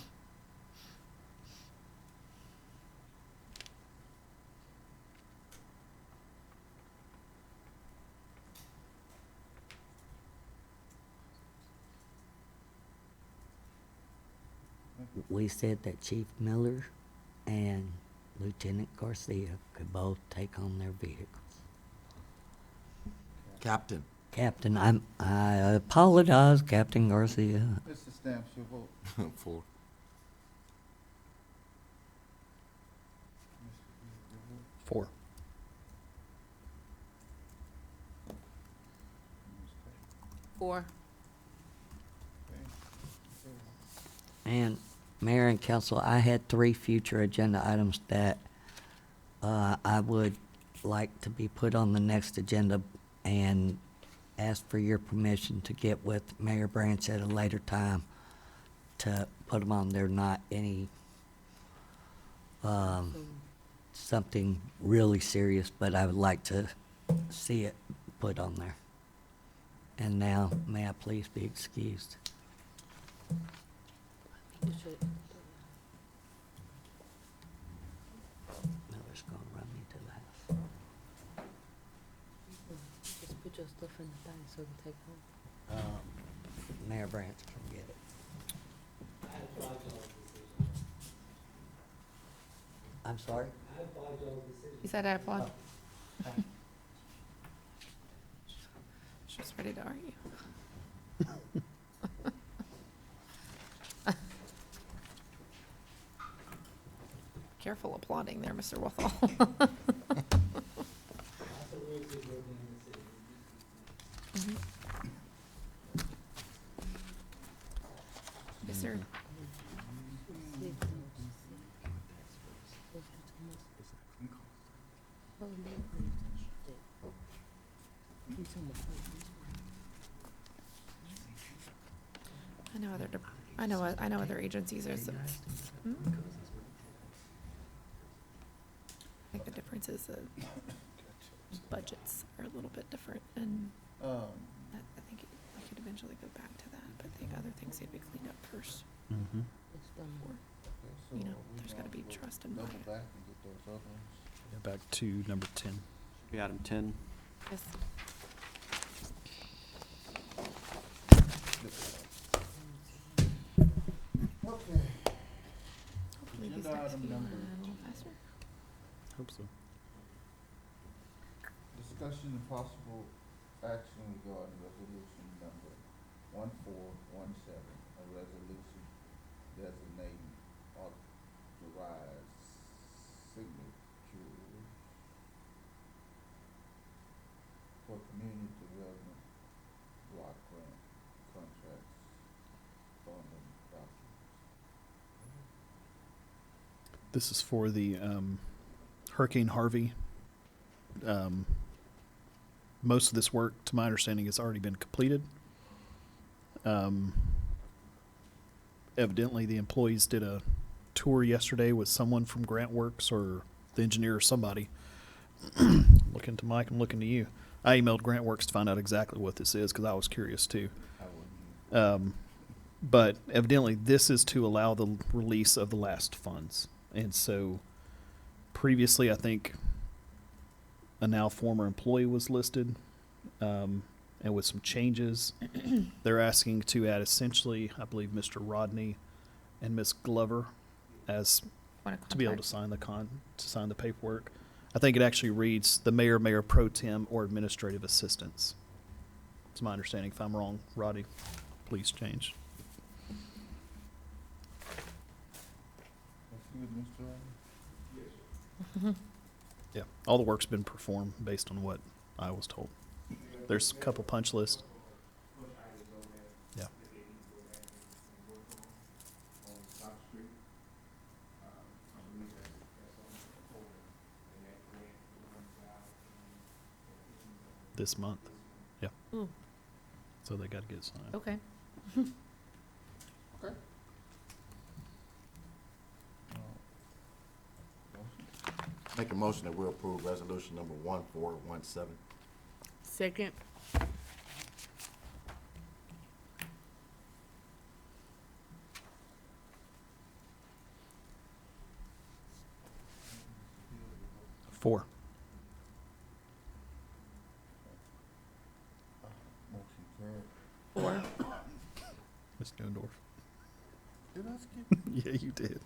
We said that Chief Miller and Lieutenant Garcia could both take on their vehicles. Captain. Captain, I apologize, Captain Garcia. Mr. Stamps, your vote. For. Your vote. 4. Four. Okay. And Mayor and Council, I had 3 future agenda items that I would like to be put on the next agenda and ask for your permission to get with Mayor Branch at a later time to put them on there, not any, something really serious, but I would like to see it put on there. And now, may I please be excused? Miller's gonna run me to the house. Just put your stuff in the thing so we can take home. Mayor Branch can get it. I applaud y'all's decision. I'm sorry? I applaud y'all's decision. he said I applaud. She's ready to argue. Careful applauding there, Mr. Wethall. That's a real good work in the city. Yes, sir. I know other agencies are some. I think the difference is that budgets are a little bit different, and I think we could eventually go back to that, but the other things need to be cleaned up first. Mm-hmm. Okay, so You know, we there's gotta might be as well trust and double buy-in. back and get those other ones. Back to number 10. Be item 10. Yes. Okay. Hopefully these Agenda next item few are number a little faster. Hope so. Discussion and possible action regarding resolution number 1417, a resolution designating authorized signature for community development block grant contracts funding documents. This is for the Hurricane Harvey. Most of this work, to my understanding, has already been completed. Evidently, the employees did a tour yesterday with someone from GrantWorks or the engineer or somebody. Looking to Mike, I'm looking to you. I emailed GrantWorks to find out exactly what this is because I was curious too. I wouldn't. But evidently, this is to allow the release of the last funds. And so previously, I think a now former employee was listed, and with some changes, they're asking to add essentially, I believe, Mr. Rodney and Miss Glover as Want a to be able to contract? sign the paperwork. I think it actually reads the mayor, mayor pro tem, or administrative assistants. It's my understanding. If I'm wrong, Rodney, please change. with Mr. Jordan? Yeah, all the work's been performed based on what I was told. There's a couple punch lists. Yeah. On South Street. I believe that's on the corner, and that grant runs out This month. Yeah. Ooh, So they gotta get it signed. okay. Okay. Make a motion that we approve resolution number 1417. Second. Four. Motion carried. Four. Ms. Newendorf. Did I skip? Yeah, you did.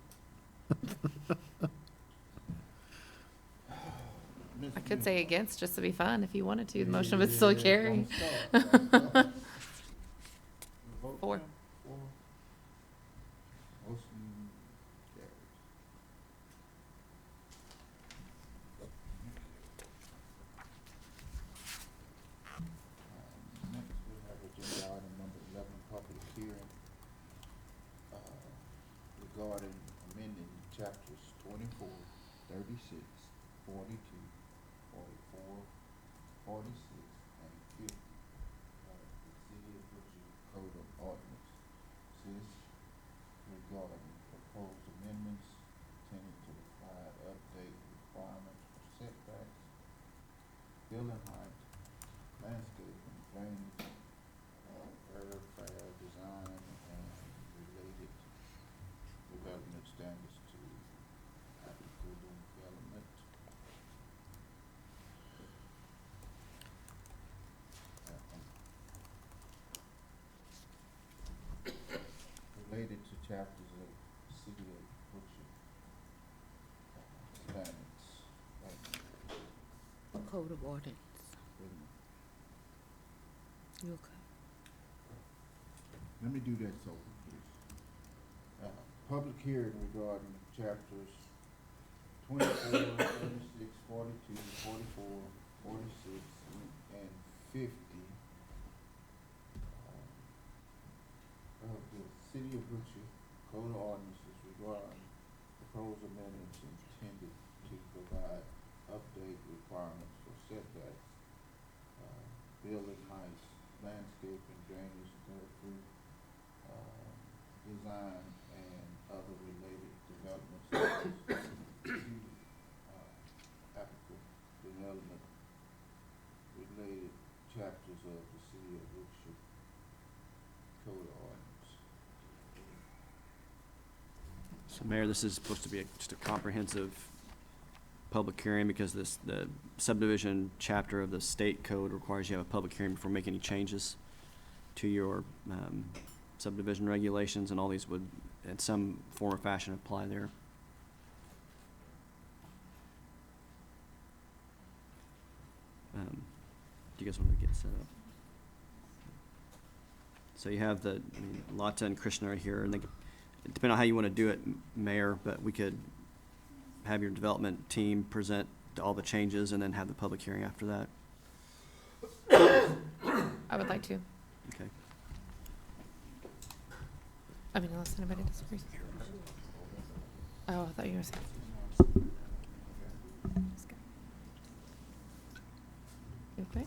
I could say against just to be fun if you wanted to. The motion would still carry. Four. Motion carries. Next, we have agenda item number 11, public hearing, regarding amending chapters 24, 36, 42, 44, 46, and 50 of the City of Brookshire Code of Ordinance. This regarding proposed amendments intended to provide update requirements for setbacks, building height, landscaping, drainage, thoroughfare design, and related development standards to applicable development. Related to chapters of City of Brookshire standards. Code of ordinance. You okay? Let me do that so, please. Public hearing regarding chapters 24, 36, 42, 44, 46, and 50 of the City of Brookshire Code of Ordinances regarding proposed amendments intended to provide update requirements for setbacks, building heights, landscaping, drainage, thoroughfare, design, and other related development standards to applicable development related chapters of the City of Brookshire Code of Ordinance. So Mayor, this is supposed to be just a comprehensive public hearing because the subdivision chapter of the state code requires you have a public hearing before making any changes to your subdivision regulations, and all these would, in some form or fashion, apply there. Do you guys want to get set up? So you have Lotta and Krishna are here, and depending on how you want to do it, Mayor, but we could have your development team present all the changes and then have the public hearing after that. I would like to. Okay. I mean, unless anybody disagrees. Oh, I thought you were saying. You okay?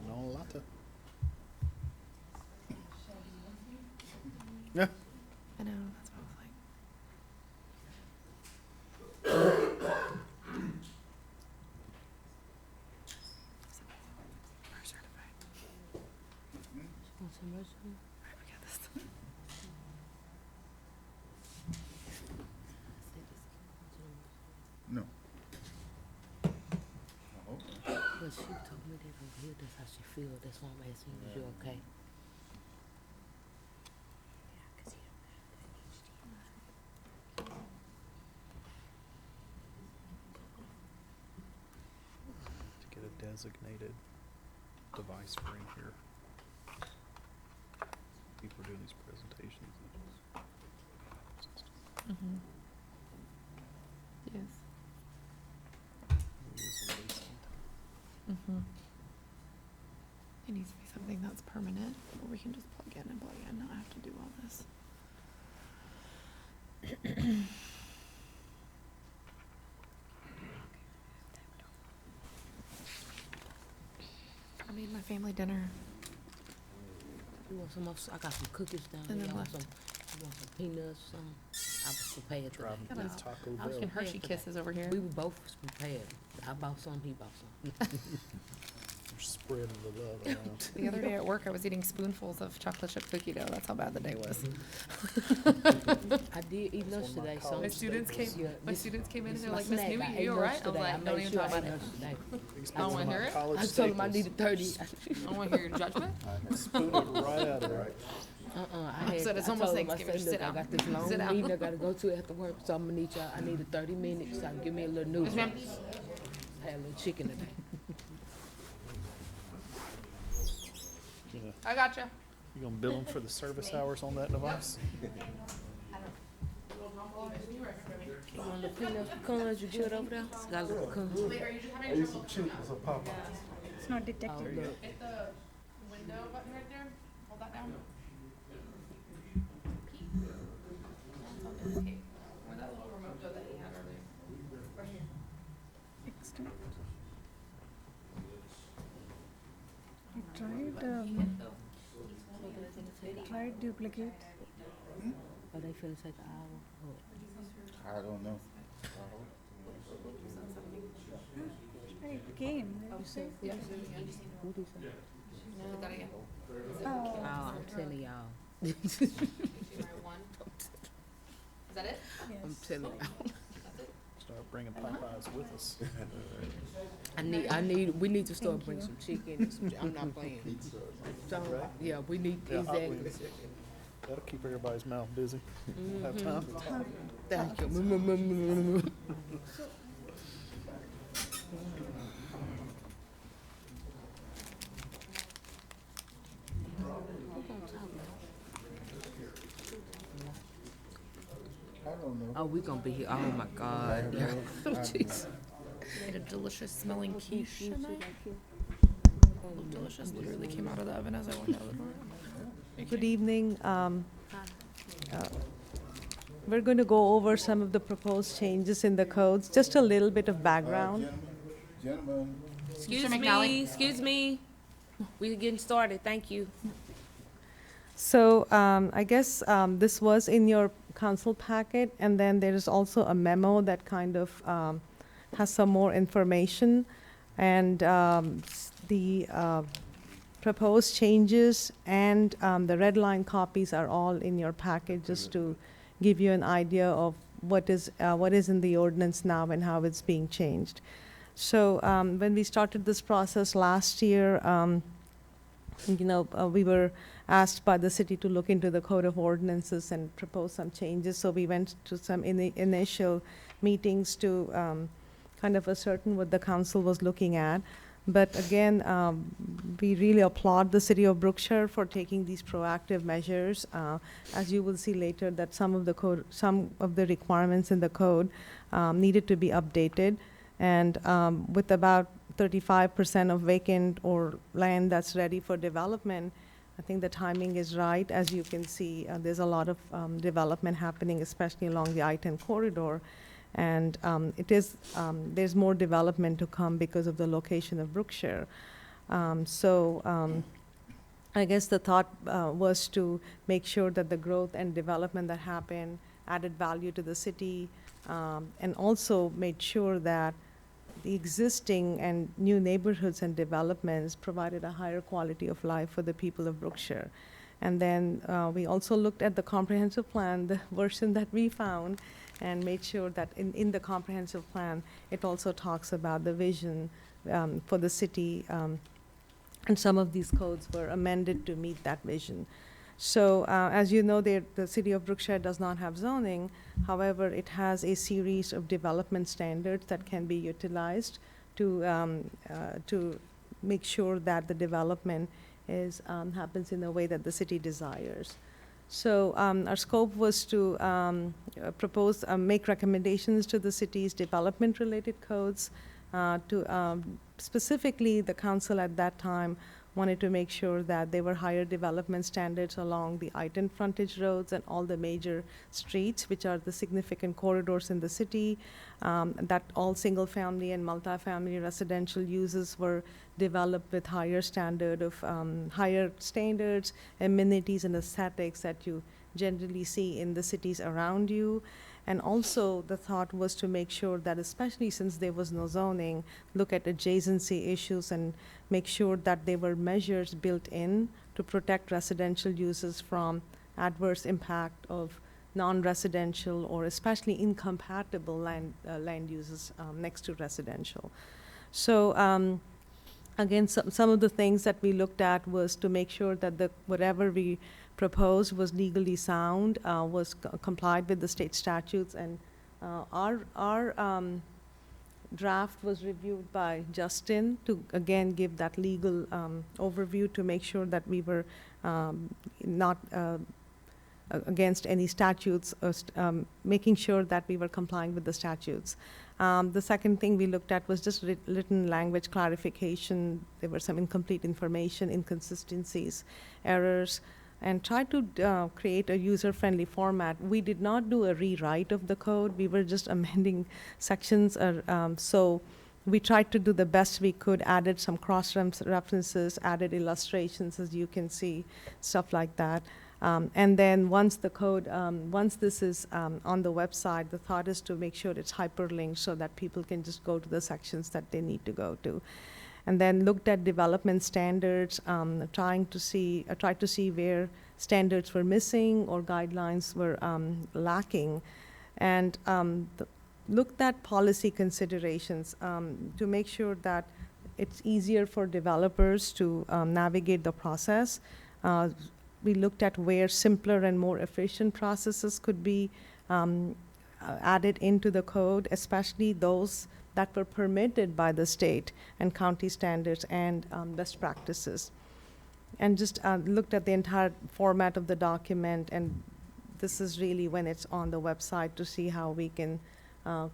No Lotta. Yeah. I know, that's what I was like. We're certified. Alright, we got this. No. But she told me that from here, that's how she feels. That's why I'm asking you, is you okay? To get a designated device for in here. People are doing these presentations. Mm-hmm. Yes. Mm-hmm. It needs to be something that's permanent, where we can just plug in and plug in, not have to do all this. I made my family dinner. You want some more? I got some cookies down And there. then You want left. you want some peanuts, some? I was prepared today. Driving through Taco I was Bell. Fucking Hershey prepared today. Kisses over here. We were both prepared. I bought some, he bought some. They're spreading the love around. The other day at work, I was eating spoonfuls of chocolate chip cookie dough. That's how bad the day was. I did eat lunch today, so. My students came. Yeah, My this- students came in this and they're my like, Miss snack. Newby, I ate you lunch alright? I was today. like, made don't even sure talk I about ate it. lunch today. These I don't wanna are hear it. college I told him I staples. needed 30. I don't want to hear your judgment. Spoon it right out of there. I said it's almost told him, I Thanksgiving. said, Sit look, I down. got this long Sit down. meeting I gotta go to after work, so I'm gonna need y'all, I needed 30 minutes, so give me a little noodle. Yes, ma'am. I had a little chicken today. I gotcha. You gonna bill them for the service hours on that device? You want the peanuts, pecans, you good over there? Got a little pecan. Wait, are you just having trouble? Some Popeyes. It's not Oh, detected. look. Hit the window button right there. Hold that down. Pete. Okay. Where's that little remote though that he had earlier? Right here. Extend. Try duplicate. Oh, they finna take an hour. I don't know. It came. You say? Yeah. What do you say? Hit that again. Oh. Oh, I'm telling y'all. Is that it? I'm telling y'all. Start bringing Popeyes with us. We need to start bringing some chicken and some, I'm not playing. So, yeah, we need, Yeah, exactly. That'll keep everybody's mouth busy. Have time. Thank you. I don't know. Oh, we gonna be here, oh my God. Oh, jeez. Made a delicious smelling quiche tonight. Looked delicious. Literally came out of the oven as I walked out the door. Good evening. We're going to go over some of the proposed changes in the codes, just a little bit of background. Gentlemen, Excuse Mr. McNally. me, excuse me. We're getting started, thank you. So I guess this was in your council packet, and then there is also a memo that kind of has some more information. And the proposed changes and the red line copies are all in your packet, just to give you an idea of what is in the ordinance now and how it's being changed. So when we started this process last year, we were asked by the city to look into the code of ordinances and propose some changes. So we went to some initial meetings to kind of ascertain what the council was looking at. But again, we really applaud the city of Brookshire for taking these proactive measures. As you will see later, that some of the requirements in the code needed to be updated. And with about 35% of vacant or land that's ready for development, I think the timing is right. As you can see, there's a lot of development happening, especially along the I-10 corridor. And there's more development to come because of the location of Brookshire. I guess the thought was to make sure that the growth and development that happened added value to the city, and also made sure that the existing and new neighborhoods and developments provided a higher quality of life for the people of Brookshire. And then we also looked at the comprehensive plan, the version that we found, and made sure that in the comprehensive plan, it also talks about the vision for the city, and some of these codes were amended to meet that vision. So as you know, the city of Brookshire does not have zoning. However, it has a series of development standards that can be utilized to make sure that the development happens in a way that the city desires. So our scope was to make recommendations to the city's development-related codes. Specifically, the council at that time wanted to make sure that there were higher development standards along the I-10 frontage roads and all the major streets, which are the significant corridors in the city, that all single-family and multifamily residential uses were developed with higher standards, amenities, and aesthetics that you generally see in the cities around you. And also, the thought was to make sure that, especially since there was no zoning, look at adjacency issues and make sure that there were measures built in to protect residential uses from adverse impact of non-residential or especially incompatible land uses next to residential. So again, some of the things that we looked at was to make sure that whatever we proposed was legally sound, was complied with the state statutes, and our draft was reviewed by Justin to again give that legal overview to make sure that we were not against any statutes, or making sure that we were complying with the statutes. The second thing we looked at was just written language clarification. There were some incomplete information, inconsistencies, errors, and tried to create a user-friendly format. We did not do a rewrite of the code. We were just amending sections. So we tried to do the best we could, added some cross-references, added illustrations, as you can see, stuff like that. And then once the code, once this is on the website, the thought is to make sure it's hyperlinked so that people can just go to the sections that they need to go to. And then looked at development standards, tried to see where standards were missing or guidelines were lacking, and looked at policy considerations to make sure that it's easier for developers to navigate the process. We looked at where simpler and more efficient processes could be added into the code, especially those that were permitted by the state and county standards and best practices. And just looked at the entire format of the document, and this is really when it's on the website to see how we can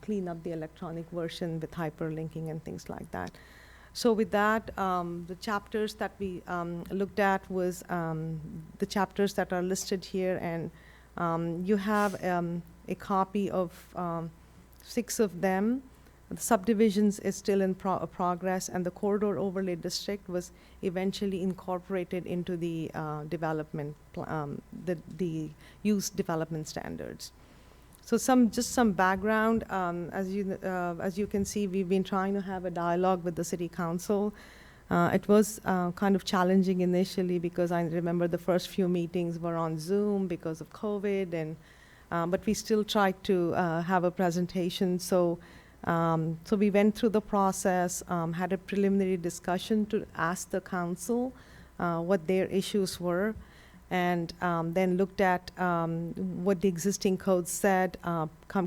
clean up the electronic version with hyperlinking and things like that. So with that, the chapters that we looked at was the chapters that are listed here, and you have a copy of 6 of them. The subdivisions is still in progress, and the corridor overlay district was eventually incorporated into the development, the use development standards. So just some background, as you can see, we've been trying to have a dialogue with the city council. It was kind of challenging initially because I remember the first few meetings were on Zoom because of COVID, and but we still tried to have a presentation. So we went through the process, had a preliminary discussion to ask the council what their issues were, and then looked at what the existing code said,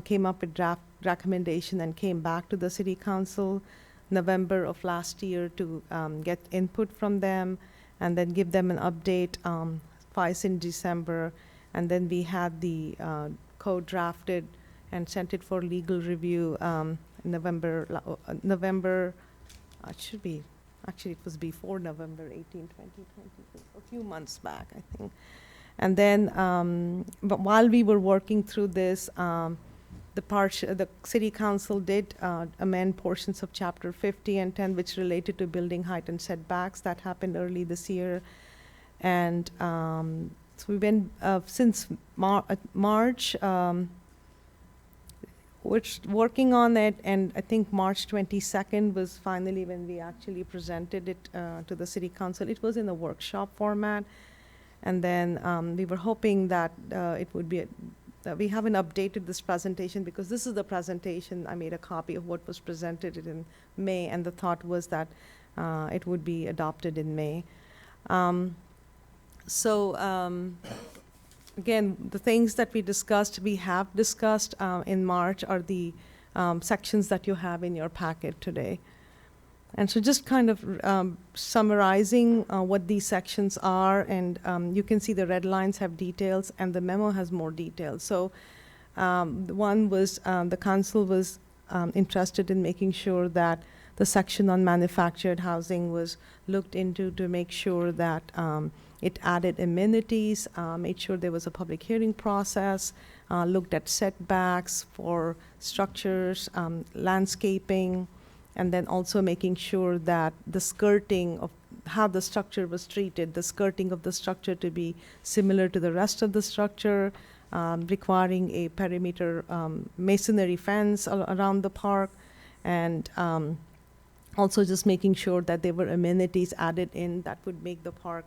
came up with draft recommendation, and came back to the city council November of last year to get input from them, and then give them an update twice in December, and then we had the code drafted and sent it for legal review November, it should be, actually it was before November 18, 2020, a few months back, I think. And then, but while we were working through this, the city council did amend portions of chapter 50 and 10, which related to building height and setbacks. That happened early this year. And so we've been, since March, we're working on it, and I think March 22nd was finally when we actually presented it to the city council. It was in a workshop format, and then we were hoping that it would be, we haven't updated this presentation because this is the presentation. I made a copy of what was presented in May, and the thought was that it would be adopted in May. Again, the things that we have discussed in March are the sections that you have in your packet today. And so just kind of summarizing what these sections are, and you can see the red lines have details and the memo has more details. So the one was the council was interested in making sure that the section on manufactured housing was looked into to make sure that it added amenities, made sure there was a public hearing process, looked at setbacks for structures, landscaping, and then also making sure that the skirting of how the structure was treated, the skirting of the structure to be similar to the rest of the structure, requiring a perimeter masonry fence around the park, and also just making sure that there were amenities added in that would make the park,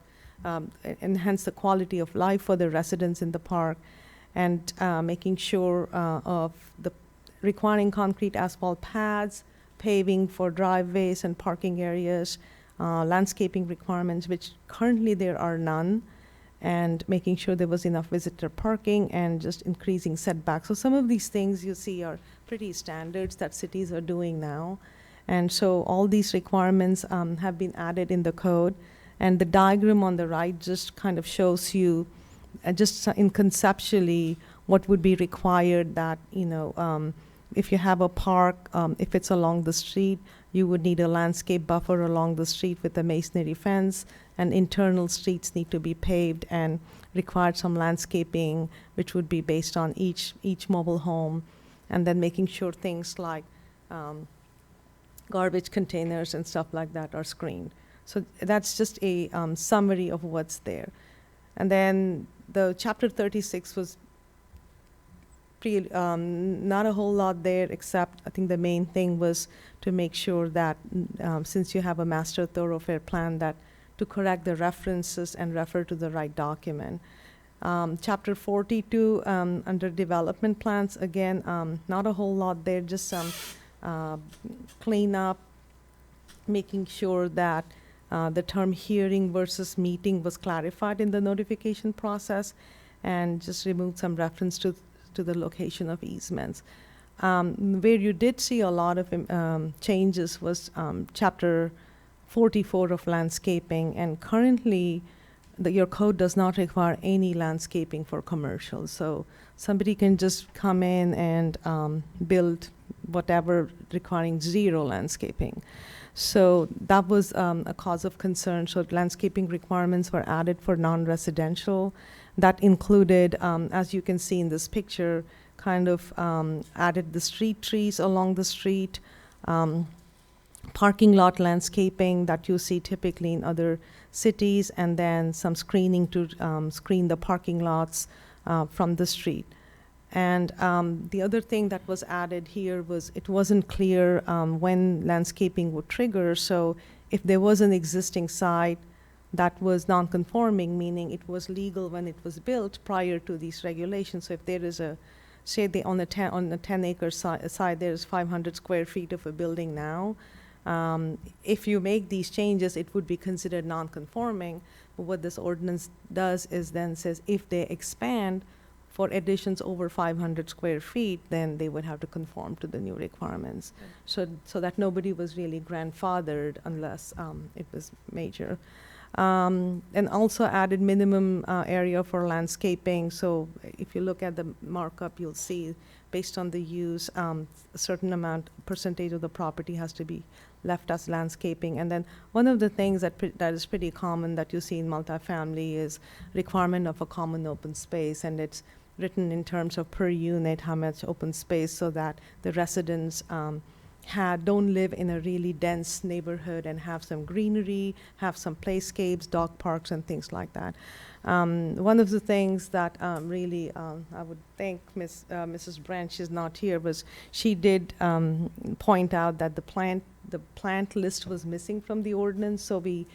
enhance the quality of life for the residents in the park, and making sure of the requiring concrete asphalt pads, paving for driveways and parking areas, landscaping requirements, which currently there are none, and making sure there was enough visitor parking, and just increasing setbacks. So some of these things you see are pretty standards that cities are doing now. And so all these requirements have been added in the code. And the diagram on the right just kind of shows you, just in conceptually, what would be required that, if you have a park, if it's along the street, you would need a landscape buffer along the street with a masonry fence, and internal streets need to be paved and require some landscaping, which would be based on each mobile home, and then making sure things like garbage containers and stuff like that are screened. So that's just a summary of what's there. And then the chapter 36 was not a whole lot there, except I think the main thing was to make sure that since you have a master thoroughfare plan, that to correct the references and refer to the right document. Chapter 42 under development plans, again, not a whole lot there, just some cleanup, making sure that the term hearing versus meeting was clarified in the notification process, and just remove some reference to the location of easements. Where you did see a lot of changes was chapter 44 of landscaping, and currently your code does not require any landscaping for commercial. So somebody can just come in and build whatever requiring zero landscaping. So that was a cause of concern. So landscaping requirements were added for non-residential. That included, as you can see in this picture, kind of added the street trees along the street, parking lot landscaping that you see typically in other cities, and then some screening to screen the parking lots from the street. And the other thing that was added here was it wasn't clear when landscaping would trigger. So if there was an existing site that was non-conforming, meaning it was legal when it was built prior to these regulations. So if there is a, say they on a 10-acre side, there's 500 square feet of a building now. If you make these changes, it would be considered non-conforming. But what this ordinance does is then says if they expand for additions over 500 square feet, then they would have to conform to the new requirements. So that nobody was really grandfathered unless it was major. And also added minimum area for landscaping. So if you look at the markup, you'll see based on the use, a certain percentage of the property has to be left as landscaping. And then one of the things that is pretty common that you see in multifamily is requirement of a common open space, and it's written in terms of per unit how much open space, so that the residents don't live in a really dense neighborhood and have some greenery, have some playscapes, dog parks, and things like that. One of the things that really I would thank Mrs. Branch, she's not here, was she did point out that the plant list was missing from the ordinance. So we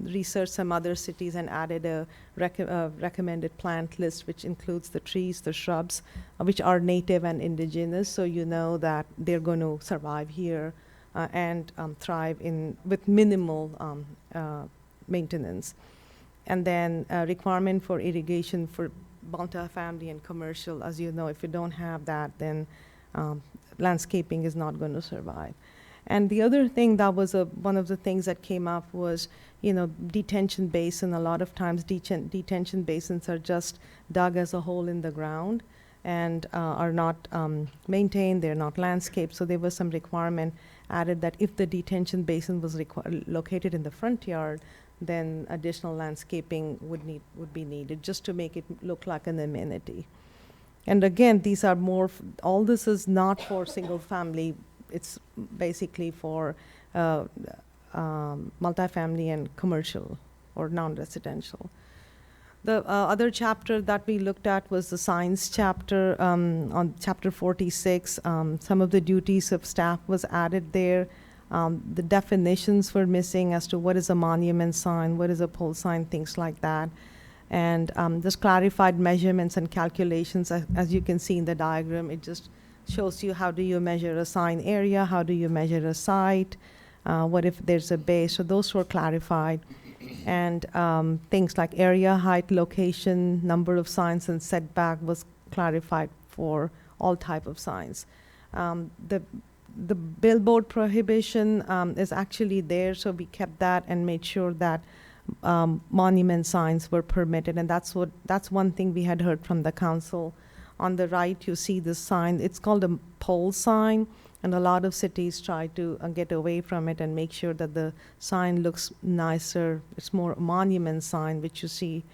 researched some other cities and added a recommended plant list, which includes the trees, the shrubs, which are native and indigenous. So you know that they're going to survive here and thrive with minimal maintenance. And then requirement for irrigation for multifamily and commercial. As you know, if you don't have that, then landscaping is not going to survive. And the other thing that was one of the things that came up was, detention basin. A lot of times detention basins are just dug as a hole in the ground and are not maintained, they're not landscaped. So there was some requirement added that if the detention basin was located in the front yard, then additional landscaping would be needed just to make it look like an amenity. And again, these are all this is not for single family. It's basically for multifamily and commercial or non-residential. The other chapter that we looked at was the signs chapter. On chapter 46, some of the duties of staff was added there. The definitions were missing as to what is a monument sign, what is a pole sign, things like that. And just clarified measurements and calculations. As you can see in the diagram, it just shows you how do you measure a sign area, how do you measure a site, what if there's a base. So those were clarified. And things like area, height, location, number of signs, and setback was clarified for all type of signs. The billboard prohibition is actually there, so we kept that and made sure that monument signs were permitted, and that's one thing we had heard from the council. On the right, you see this sign. It's called a pole sign, and a lot of cities try to get away from it and make sure that the sign looks nicer. It's more a monument sign, which you see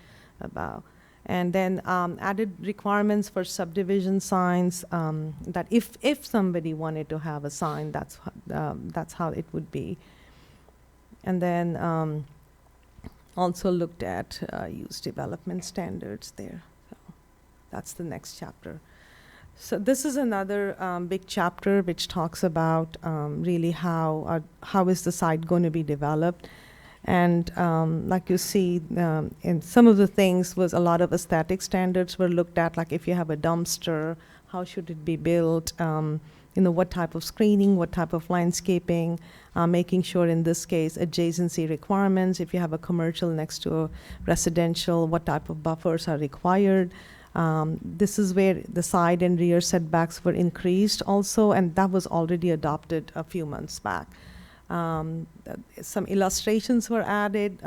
about. And then added requirements for subdivision signs, that if somebody wanted to have a sign, that's how it would be. And then also looked at use development standards there. So that's the next chapter. So this is another big chapter which talks about really how is the site going to be developed. And like you see, in some of the things was a lot of aesthetic standards were looked at, like if you have a dumpster, how should it be built, what type of screening, what type of landscaping, making sure in this case adjacency requirements, if you have a commercial next to a residential, what type of buffers are required. This is where the side and rear setbacks were increased also, and that was already adopted a few months back. Some illustrations were added,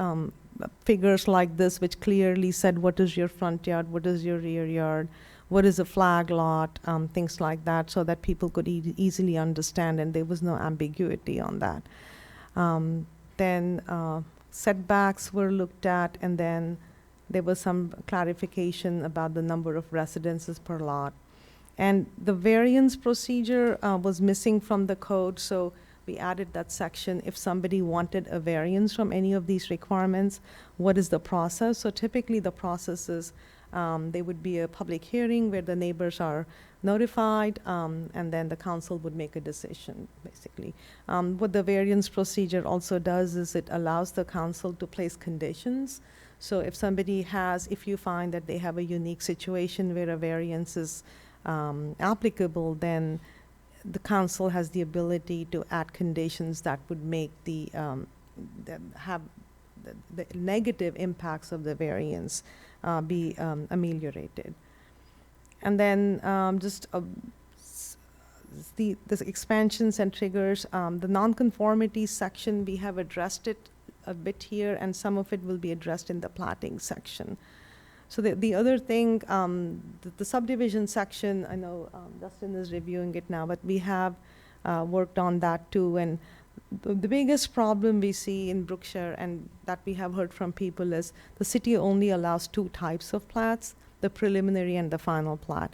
figures like this which clearly said what is your front yard, what is your rear yard, what is a flag lot, things like that, so that people could easily understand and there was no ambiguity on that. Then setbacks were looked at, and then there was some clarification about the number of residences per lot. And the variance procedure was missing from the code, so we added that section. If somebody wanted a variance from any of these requirements, what is the process? So typically the process is there would be a public hearing where the neighbors are notified, and then the council would make a decision, basically. What the variance procedure also does is it allows the council to place conditions. So if if you find that they have a unique situation where a variance is applicable, then the council has the ability to add conditions that would make that have the negative impacts of the variance be ameliorated. And then the expansions and triggers, the nonconformity section, we have addressed it a bit here, and some of it will be addressed in the platting section. So the other thing, the subdivision section, I know Dustin is reviewing it now, but we have worked on that too. And the biggest problem we see in Brookshire, and that we have heard from people, is the city only allows two types of plats, the preliminary and the final plat.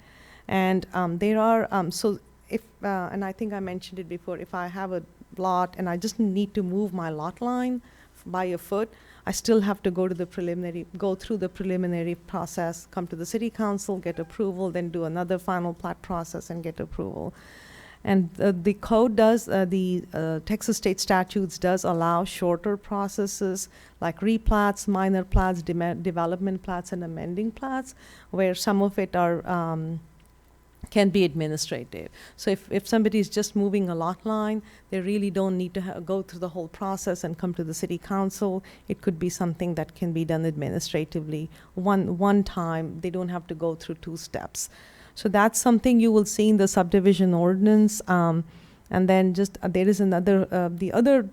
And there are, and I think I mentioned it before, if I have a lot and I just need to move my lot line by a foot, I still have to go through the preliminary process, come to the city council, get approval, then do another final plat process and get approval. And the code does, the Texas state statutes does allow shorter processes like replats, minor plats, development plats, and amending plats, where some of it are can be administrative. So if somebody is just moving a lot line, they really don't need to go through the whole process and come to the city council. It could be something that can be done administratively. One time, they don't have to go through two steps. So that's something you will see in the subdivision ordinance. And then just there is another, the other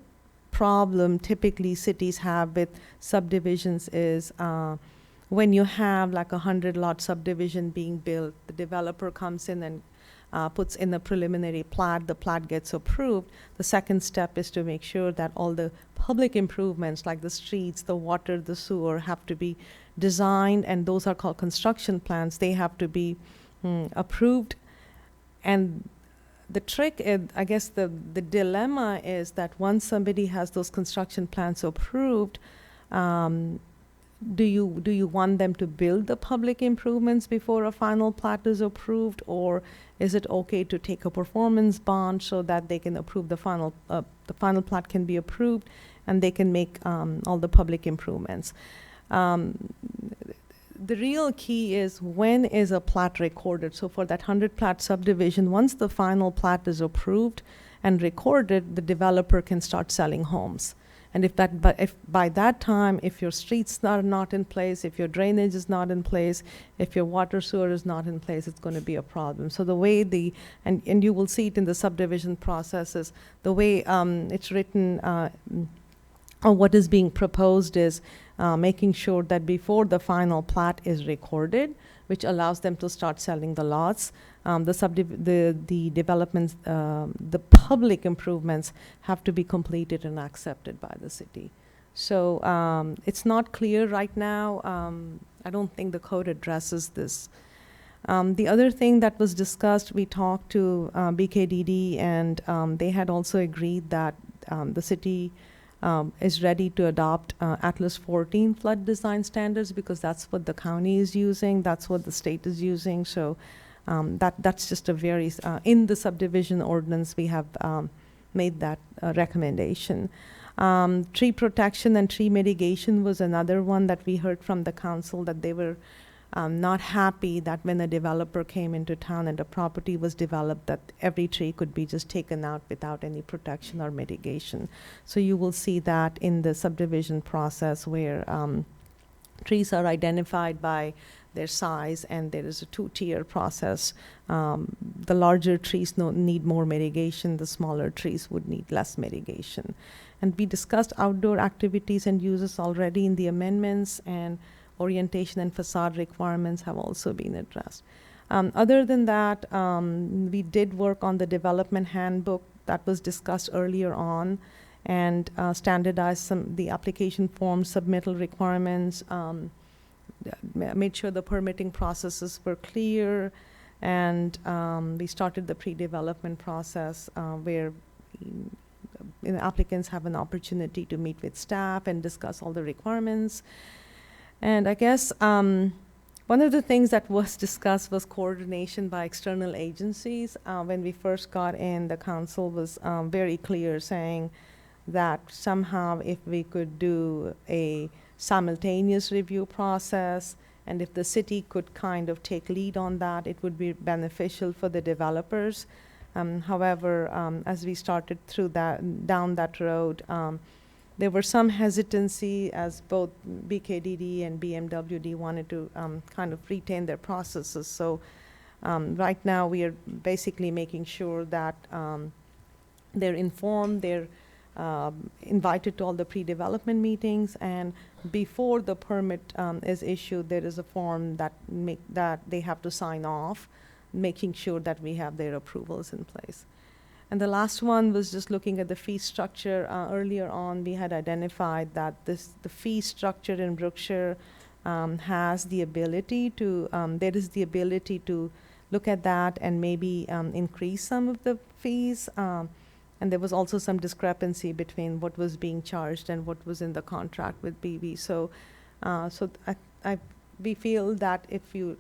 problem typically cities have with subdivisions is when you have like 100-lot subdivision being built, the developer comes in and puts in a preliminary plat, the plat gets approved. The second step is to make sure that all the public improvements like the streets, the water, the sewer have to be designed, and those are called construction plans. They have to be approved. And the trick, I guess the dilemma is that once somebody has those construction plans approved, do you want them to build the public improvements before a final plat is approved, or is it okay to take a performance bond so that they can approve the final plat can be approved and they can make all the public improvements? The real key is when is a plat recorded. So for that 100 plat subdivision, once the final plat is approved and recorded, the developer can start selling homes. And if by that time, if your streets are not in place, if your drainage is not in place, if your water sewer is not in place, it's going to be a problem. So the way and you will see it in the subdivision processes, the way it's written, or what is being proposed is making sure that before the final plat is recorded, which allows them to start selling the lots, the developments, the public improvements have to be completed and accepted by the city. So it's not clear right now. I don't think the code addresses this. The other thing that was discussed, we talked to BKDD, and they had also agreed that the city is ready to adopt Atlas 14 flood design standards, because that's what the county is using, that's what the state is using. So that's just a very, in the subdivision ordinance, we have made that recommendation. Tree protection and tree mitigation was another one that we heard from the council, that they were not happy that when a developer came into town and a property was developed, that every tree could be just taken out without any protection or mitigation. So you will see that in the subdivision process, where trees are identified by their size, and there is a two-tier process. The larger trees need more mitigation, the smaller trees would need less mitigation. And we discussed outdoor activities and uses already in the amendments, and orientation and facade requirements have also been addressed. Other than that, we did work on the development handbook that was discussed earlier on, and standardized the application form submittal requirements, made sure the permitting processes were clear, and we started the pre-development process where applicants have an opportunity to meet with staff and discuss all the requirements. And I guess one of the things that was discussed was coordination by external agencies. When we first got in, the council was very clear, saying that somehow if we could do a simultaneous review process, and if the city could kind of take lead on that, it would be beneficial for the developers. However, as we started down that road, there were some hesitancy, as both BKDD and BMWD wanted to kind of retain their processes. So right now we are basically making sure that they're informed, they're invited to all the pre-development meetings, and before the permit is issued, there is a form that they have to sign off, making sure that we have their approvals in place. And the last one was just looking at the fee structure. Earlier on, we had identified that the fee structure in Brookshire has the ability to, there is the ability to look at that and maybe increase some of the fees. And there was also some discrepancy between what was being charged and what was in the contract with BV. So, we feel that if you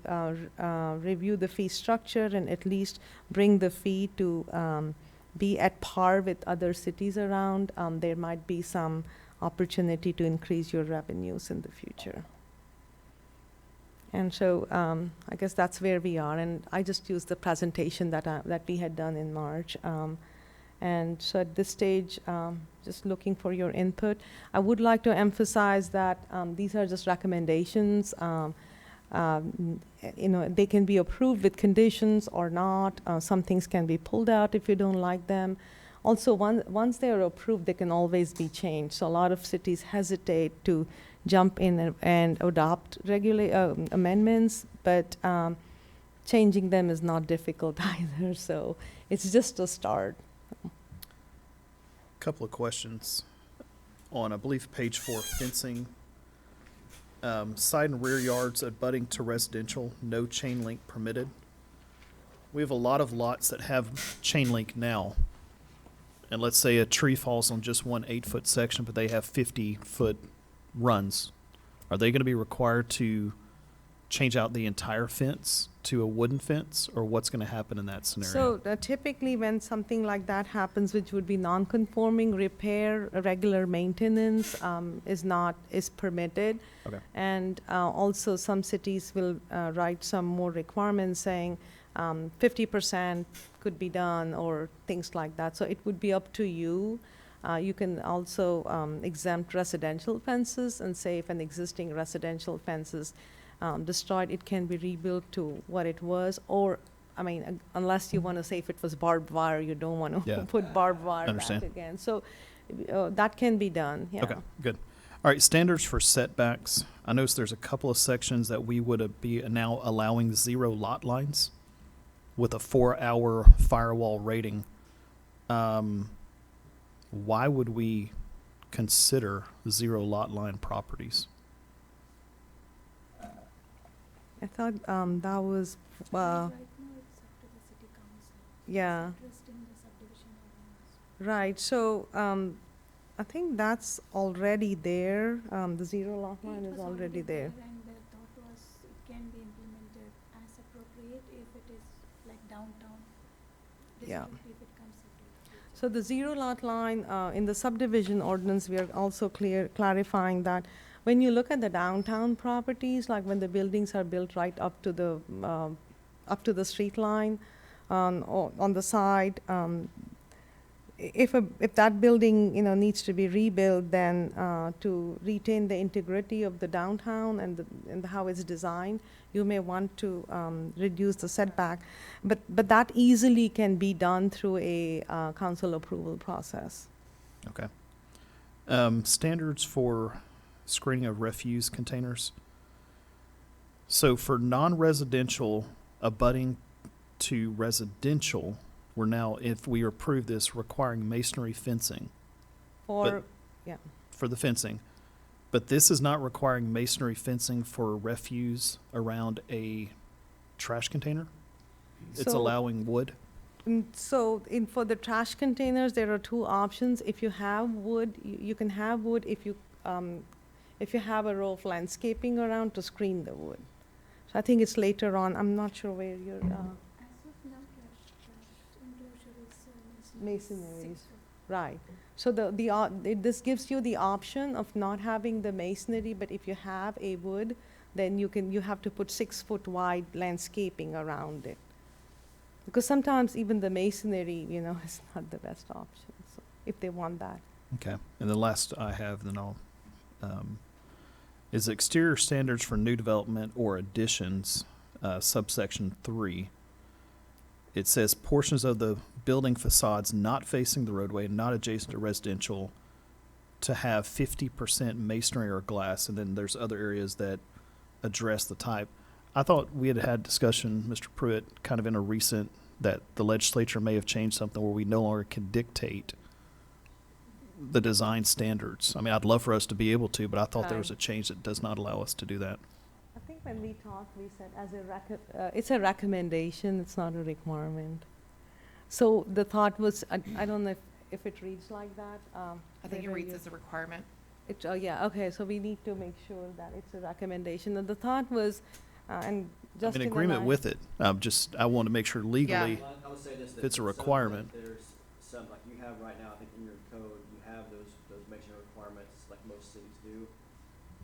review the fee structure and at least bring the fee to be at par with other cities around, there might be some opportunity to increase your revenues in the future. And so I guess that's where we are. And I just used the presentation that we had done in March. And so at this stage, just looking for your input. I would like to emphasize that these are just recommendations. They can be approved with conditions or not. Some things can be pulled out if you don't like them. Also, once they are approved, they can always be changed. So a lot of cities hesitate to jump in and adopt amendments, but changing them is not difficult either. So it's just a start. Couple of questions on, I believe, page 4, fencing. Side and rear yards abutting to residential, no chain link permitted. We have a lot of lots that have chain link now. And let's say a tree falls on just one 8-foot section, but they have 50-foot runs. Are they going to be required to change out the entire fence to a wooden fence, or what's going to happen in that scenario? So typically when something like that happens, which would be non-conforming, repair, regular maintenance is permitted. Okay. And also some cities will write some more requirements saying 50% could be done or things like that. So it would be up to you. You can also exempt residential fences and say if an existing residential fence is destroyed, it can be rebuilt to what it was. Or, I mean, unless you want to say if it was barbed wire, you don't want to put barbed wire back again. So that can be done, yeah. Okay, good. All right, standards for setbacks. I noticed there's a couple of sections that we would be now allowing 0 lot lines with a 4-hour firewall rating. Why would we consider 0 lot line properties? I thought that was, yeah. Right, so I think that's already there. The 0 lot line is already there. And the thought was it can be implemented as appropriate if it is like downtown district, if it comes into. So the 0 lot line, in the subdivision ordinance, we are also clarifying that when you look at the downtown properties, like when the buildings are built right up to the street line, on the side, if that building needs to be rebuilt, then to retain the integrity of the downtown and how it's designed, you may want to reduce the setback, but that easily can be done through a council approval process. Okay. Standards for screening of refuse containers. So for non-residential abutting to residential, we're now, if we approve this, requiring masonry fencing. For the fencing. But this is not requiring masonry fencing for refuse around a trash container? It's allowing wood? So for the trash containers, there are 2 options. If you have wood, you can have wood if you have a row of landscaping around to screen the wood. So I think it's later on. I'm not sure where you're. As of now, trash enclosure is masonry, right? So this gives you the option of not having the masonry, but if you have a wood, then you have to put 6-foot wide landscaping around it. Because sometimes even the masonry, is not the best option. So if they want that. Okay, and the last I have, then I'll. Is exterior standards for new development or additions, subsection 3. It says portions of the building facades not facing the roadway, not adjacent to residential, to have 50% masonry or glass, and then there's other areas that address the type. I thought we had discussion, Mr. Pruitt, kind of in a recent, that the legislature may have changed something where we no longer can dictate the design standards. I mean, I'd love for us to be able to, but I thought there was a change that does not allow us to do that. I think when we talked, we said it's a recommendation, it's not a requirement. So the thought was, I don't know if it reads like that. I think it reads as a requirement. Yeah, okay, so we need to make sure that it's a recommendation. And the thought was, and Justin I'm in agreement with it. I want to make sure legally Well, I would say this, if it's a some, requirement. There's some, like you have right now, I think in your code, you have those masonry requirements like most cities do.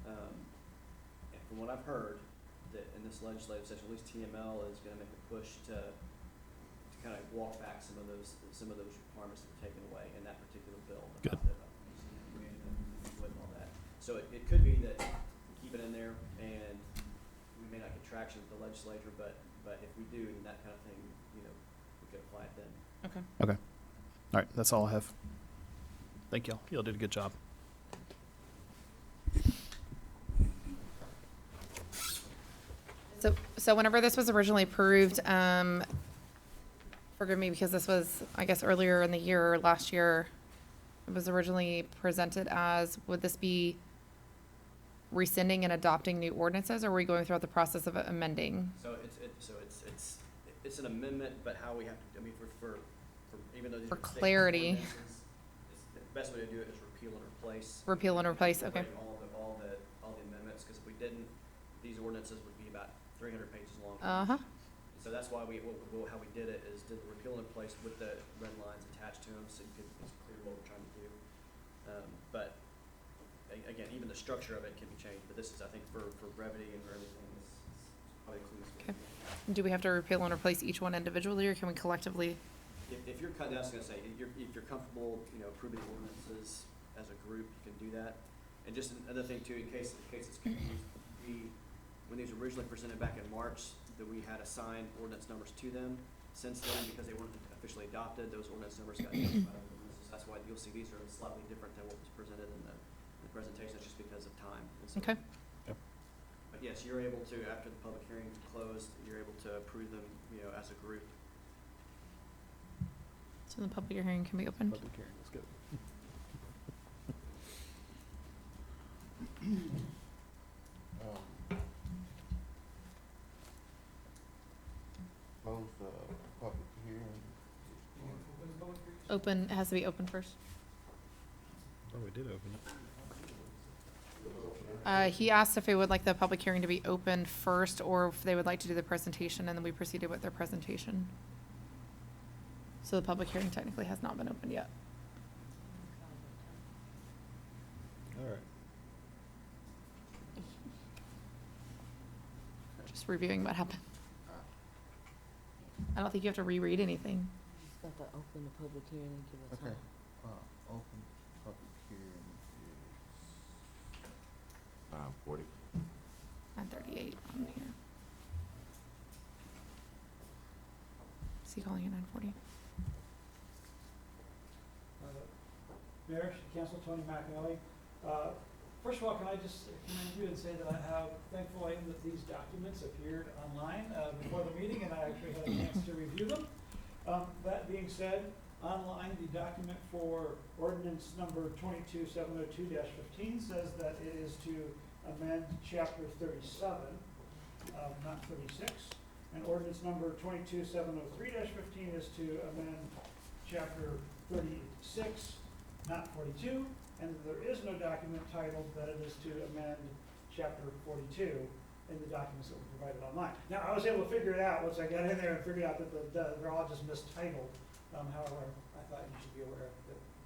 And from what I've heard, that in this legislative session, at least TML is going to make a push to kind of walk back some of those requirements that were taken away in that particular bill. Good. All that. So it could be that we keep it in there and we may not get traction with the legislature, but if we do, and that kind of thing, you know, we could apply it then. Okay. Okay. All right, that's all I have. Thank y'all. Y'all did a good job. So whenever this was originally approved, forgive me because this was, I guess, earlier in the year or last year, it was originally presented as, would this be rescinding and adopting new ordinances, or are we going throughout the process of amending? So it's an amendment, but how we have to, I mean, for even though these For are state clarity. ordinances, the best way to do it is repeal and replace. Repeal and replace, okay. Incorporating all the amendments, because if we didn't, these ordinances would be about 300 pages long. Uh-huh. So that's why how we did it is did the repeal and replace with the red lines attached to them, so it's clear what we're trying to do. But again, even the structure of it can be changed, but this is, I think, for brevity and for everything, this is probably the cleanest way to do it. Do we have to repeal and replace each one individually, or can we collectively? If you're, that's gonna say, if you're comfortable, you know, approving ordinances as a group, you can do that. And just another thing too, in case it's confused, when these were originally presented back in March, that we had assigned ordinance numbers to them. Since then, because they weren't officially adopted, those ordinance numbers got changed by other ordinances. That's why you'll see these are slightly different than what was presented in the presentation, it's just because of time. And so, Okay. but yes, you're able to, after the public hearing closed, you're able to approve them, you know, as a group. So the public hearing can be opened? Public hearing, let's go. Close the public hearing. Open, it has to be open first. Oh, we did open it. He asked if they would like the public hearing to be opened first, or if they would like to do the presentation, and then we proceeded with their presentation. So the public hearing technically has not been opened yet. All right. Just reviewing what happened. I don't think you have to reread anything. Just got to open the public hearing and give it Okay. time. Open public hearing is 9:40. 9:38 on here. Is he calling it 9:40? Mayor, Council, Tony McAnally. First of all, can I just commend you and say that how thankful I am that these documents appeared online before the meeting, and I actually had a chance to review them. That being said, online, the document for ordinance number 22702-15 says that it is to amend chapter 37, not 36. And ordinance number 22703-15 is to amend chapter 36, not 42. And there is no document titled that it is to amend chapter 42 in the documents that were provided online. Now, I was able to figure it out once I got in there and figured out that they're all just mistitled. However, I thought you should be aware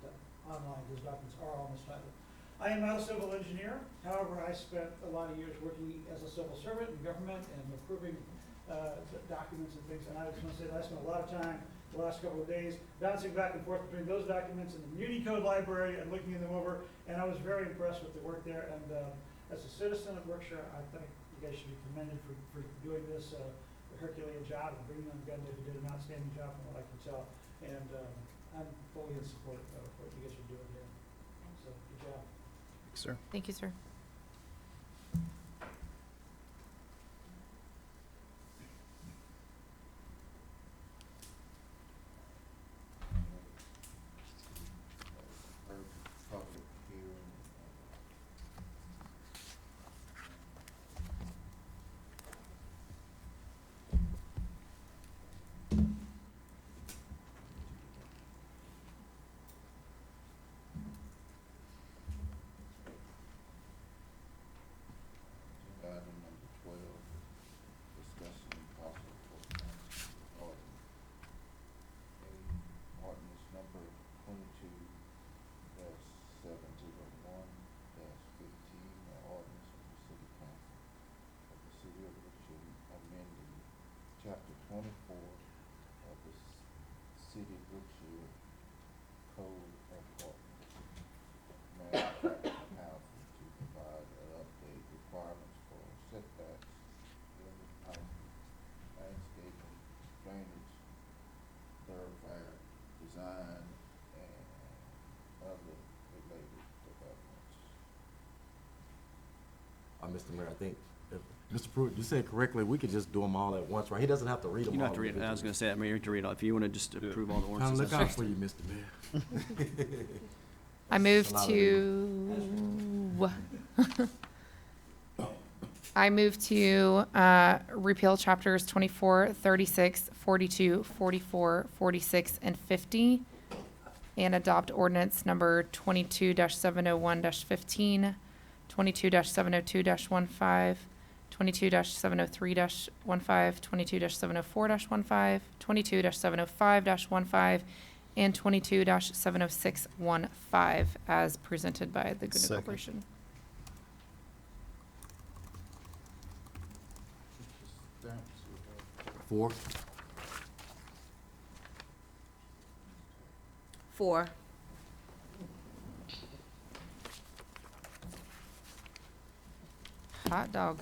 that online, those documents are all mistitled. I am not a civil engineer. However, I spent a lot of years working as a civil servant in government and approving documents and things. And I just want to say that I spent a lot of time the last couple of days bouncing back and forth between those documents and the Muni Code Library and looking them over. And I was very impressed with the work there. And as a citizen of Brookshire, I think you guys should be commended for doing this Herculean job and bringing on Gunda, who did an outstanding job from what I can tell. And I'm fully in support of what you guys are doing here. So good job. Thanks, sir. Thank you, sir. public hearing. Item number 12, discussion and possible ordinance. Ordinance number 22-701-15, an ordinance of the City Council of the City of Brookshire amending Chapter 24 of the City of Brookshire Code of Ordinance. Council to provide and update requirements for setbacks, other related developments. Mr. Mayor, I think, Mr. Pruitt, you said correctly, we could just do them all at once, right? He doesn't have to read them You all. don't have to read it. I was gonna say, I mean, you have to read it all. If you wanna just approve all the Kind of ordinances. look that's out fine. for you, Mr. Mayor. I move That's a lot of to, I move to repeal chapters 24, 36, 42, 44, 46, and 50, and adopt ordinance number 22-701-15, 22-702-15, 22-703-15, 22-704-15, 22-705-15, and 22-706-15 as presented by the Good Second. Corporation. Stamps or 4. 4. Hot dog.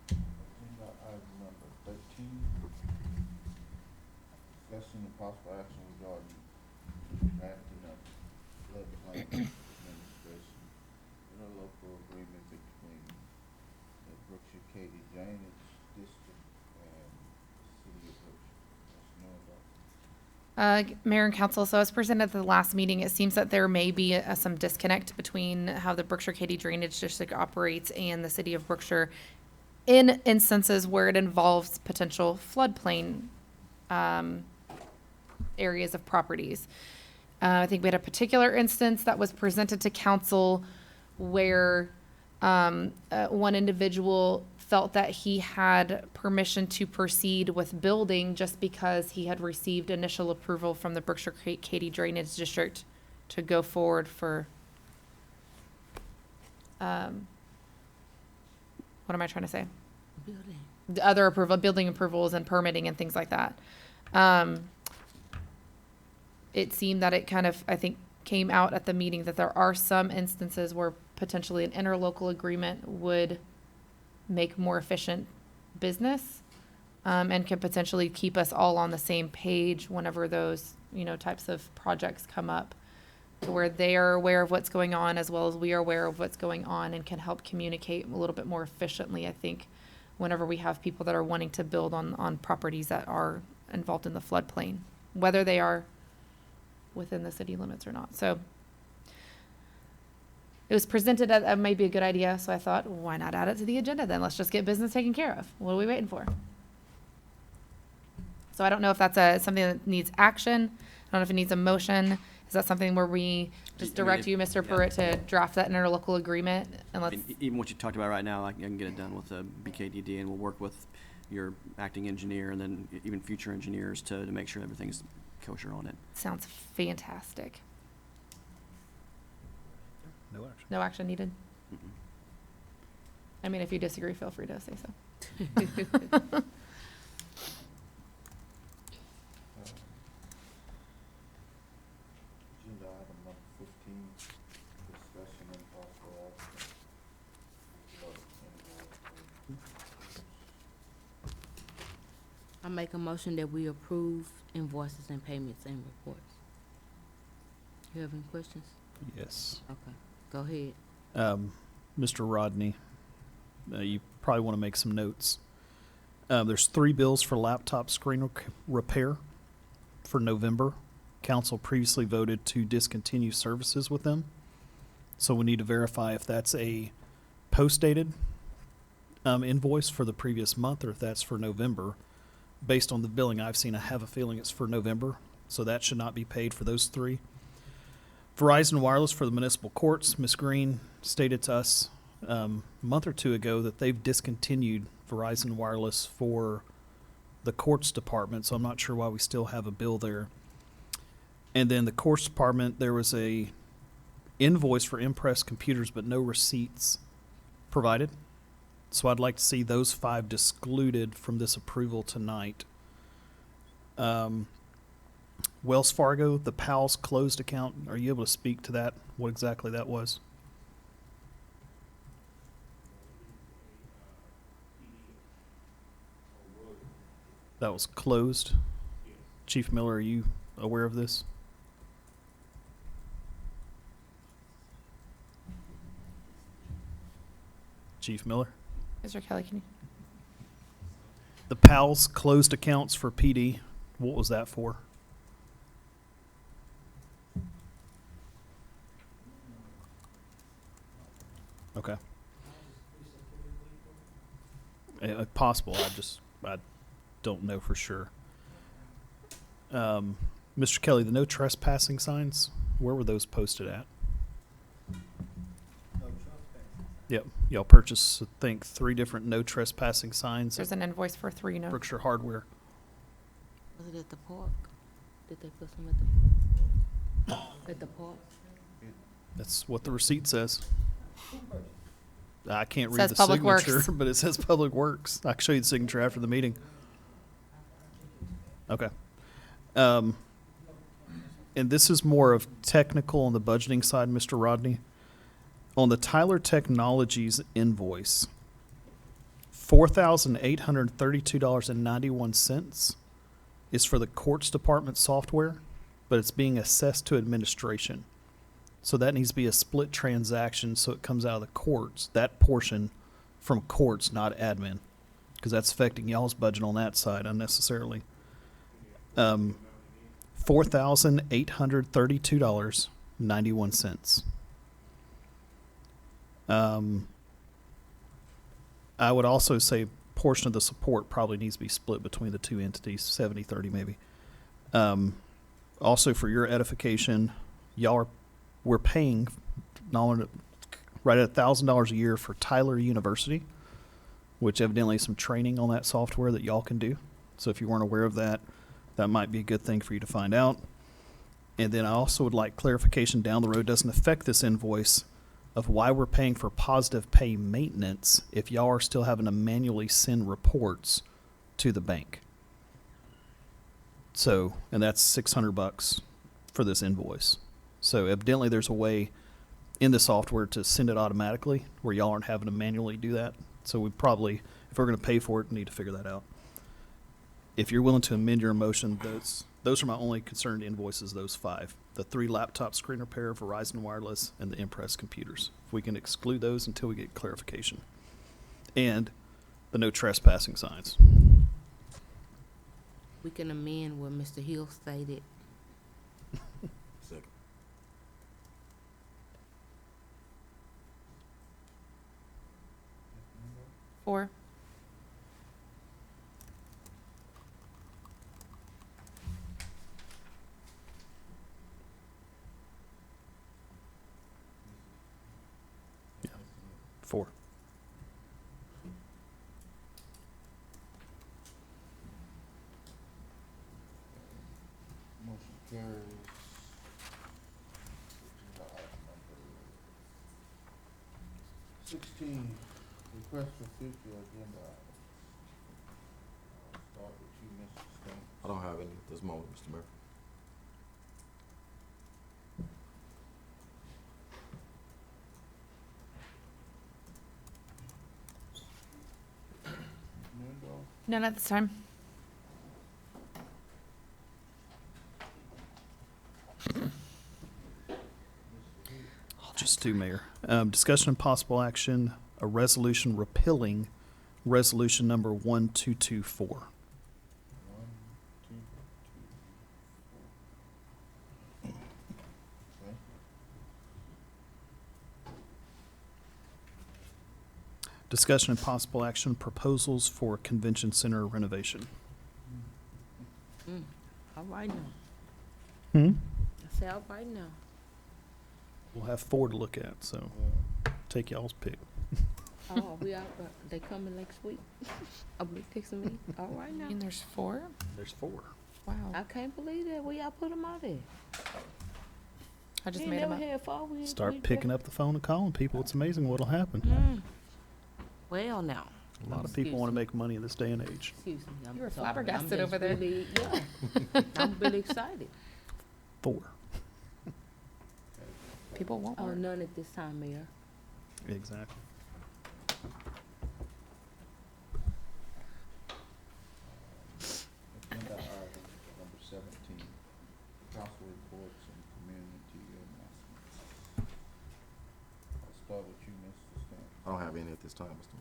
Agenda item number 13. Discussion and possible action regarding drafting of floodplain administration and a local agreement between the Brookshire Katy Drainage District and the City of Brookshire. Let's know about Mayor and Council, so as presented at the last meeting, it seems that there may be some disconnect between how the Brookshire Katy Drainage District operates and the City of Brookshire in instances where it involves potential floodplain areas of properties. I think we had a particular instance that was presented to council where one individual felt that he had permission to proceed with building just because he had received initial approval from the Brookshire Katy Drainage District to go forward for, what am I trying to say? Building. The other approval, building approvals and permitting and things like that. It seemed that it kind of, I think, came out at the meeting that there are some instances where potentially an interlocal agreement would make more efficient business, and could potentially keep us all on the same page whenever those, types of projects come up, to where they are aware of what's going on as well as we are aware of what's going on and can help communicate a little bit more efficiently, I think, whenever we have people that are wanting to build on properties that are involved in the floodplain, whether they are within the city limits or not. So it was presented as maybe be a good idea, so I thought, why not add it to the agenda then? Let's just get business taken care of. What are we waiting for? So I don't know if that's something that needs action. I don't know if it needs a motion. Is that something where we just direct you, Mr. Pruitt, to draft that interlocal agreement? And let's, Even what you talked about right now, I can get it done with the BKDD, and we'll work with your acting engineer and then even future engineers to make sure everything's kosher on it. sounds fantastic. No action. No action needed? Mm-mm. I mean, if you disagree, feel free to say so. agenda item number 15. Discussion and possible action regarding invoice. I make a motion that we approve invoices and payments and reports. You have any questions? Yes. Okay, go ahead. Mr. Rodney, you probably want to make some notes. There's 3 bills for laptop screen repair for November. Council previously voted to discontinue services with them. So we need to verify if that's a post-dated invoice for the previous month or if that's for November. Based on the billing I've seen, I have a feeling it's for November, so that should not be paid for those 3. Verizon Wireless for the municipal courts. Ms. Green stated to us a month or 2 ago that they've discontinued Verizon Wireless for the courts department, so I'm not sure why we still have a bill there. And then the courts department, there was a invoice for Impress computers, but no receipts provided. So I'd like to see those 5 excluded from this approval tonight. Wells Fargo, the PALS closed account, are you able to speak to that, what exactly that was? That was closed. Chief Miller, are you aware of this? Chief Miller? Mr. Kelly, can you? The PALS closed accounts for PD. What was that for? Okay. Possible. I don't know for sure. Mr. Kelly, the no trespassing signs, where were those posted at? Yep. Y'all purchased, I think, 3 different no trespassing signs. There's an invoice for 3 no. Brookshire Hardware. Was it at the park? Did they put some at the park? That's what the receipt says. I can't read Says the Public signature, Works. but it says Public Works. I can show you the signature after the meeting. Okay. And this is more of technical on the budgeting side, Mr. Rodney. On the Tyler Technologies invoice, $4,832.91 is for the courts department software, but it's being assessed to administration. So that needs to be a split transaction, so it comes out of the courts, that portion from courts, not admin, because that's affecting y'all's budget on that side unnecessarily. $4,832.91. I would also say portion of the support probably needs to be split between the 2 entities, 70-30 maybe. Also for your edification, we're paying right at $1,000 a year for Tyler University, which evidently is some training on that software that y'all can do. So if you weren't aware of that, that might be a good thing for you to find out. And then I also would like clarification down the road, doesn't affect this invoice, of why we're paying for positive pay maintenance if y'all are still having to manually send reports to the bank. So, and that's $600 for this invoice. So evidently there's a way in the software to send it automatically where y'all aren't having to manually do that. So we probably, if we're going to pay for it, need to figure that out. If you're willing to amend your motion, those are my only concerned invoices, those 5. The 3 laptop screen repair, Verizon Wireless, and the Impress computers. If we can exclude those until we get clarification. And the no trespassing signs. We can amend what Mr. Hill stated. Second. Four. Four. Motion carries. Sixteen, request for future agenda items. I'll start with you, Mr. Stamp. I don't have any at this moment, Mr. Mayor. Mundo? None at this time. Just 2, Mayor. Discussion and possible action, a resolution repealing resolution number 1224. 1, 2, 3, 4. Okay. Discussion and possible action, proposals for convention center renovation. All right now. Hmm? I said, all right now. We'll have 4 to look at, so take y'all's pick. Oh, we out, they coming next week. Are we texting me? All right now. And there's 4? There's 4. Wow. I can't believe that. We all put them out there. I just We made them never up. had 4. Start picking up the phone and calling people. It's amazing what'll happen. Well, now. A lot of people want to make money in this day and age. Excuse me. I'm You were sorry. flabbergasted I'm just over there. Really, I'm really excited. 4. People won't Oh, work. none at this time, Mayor. Exactly. I don't have any at this time, Mr.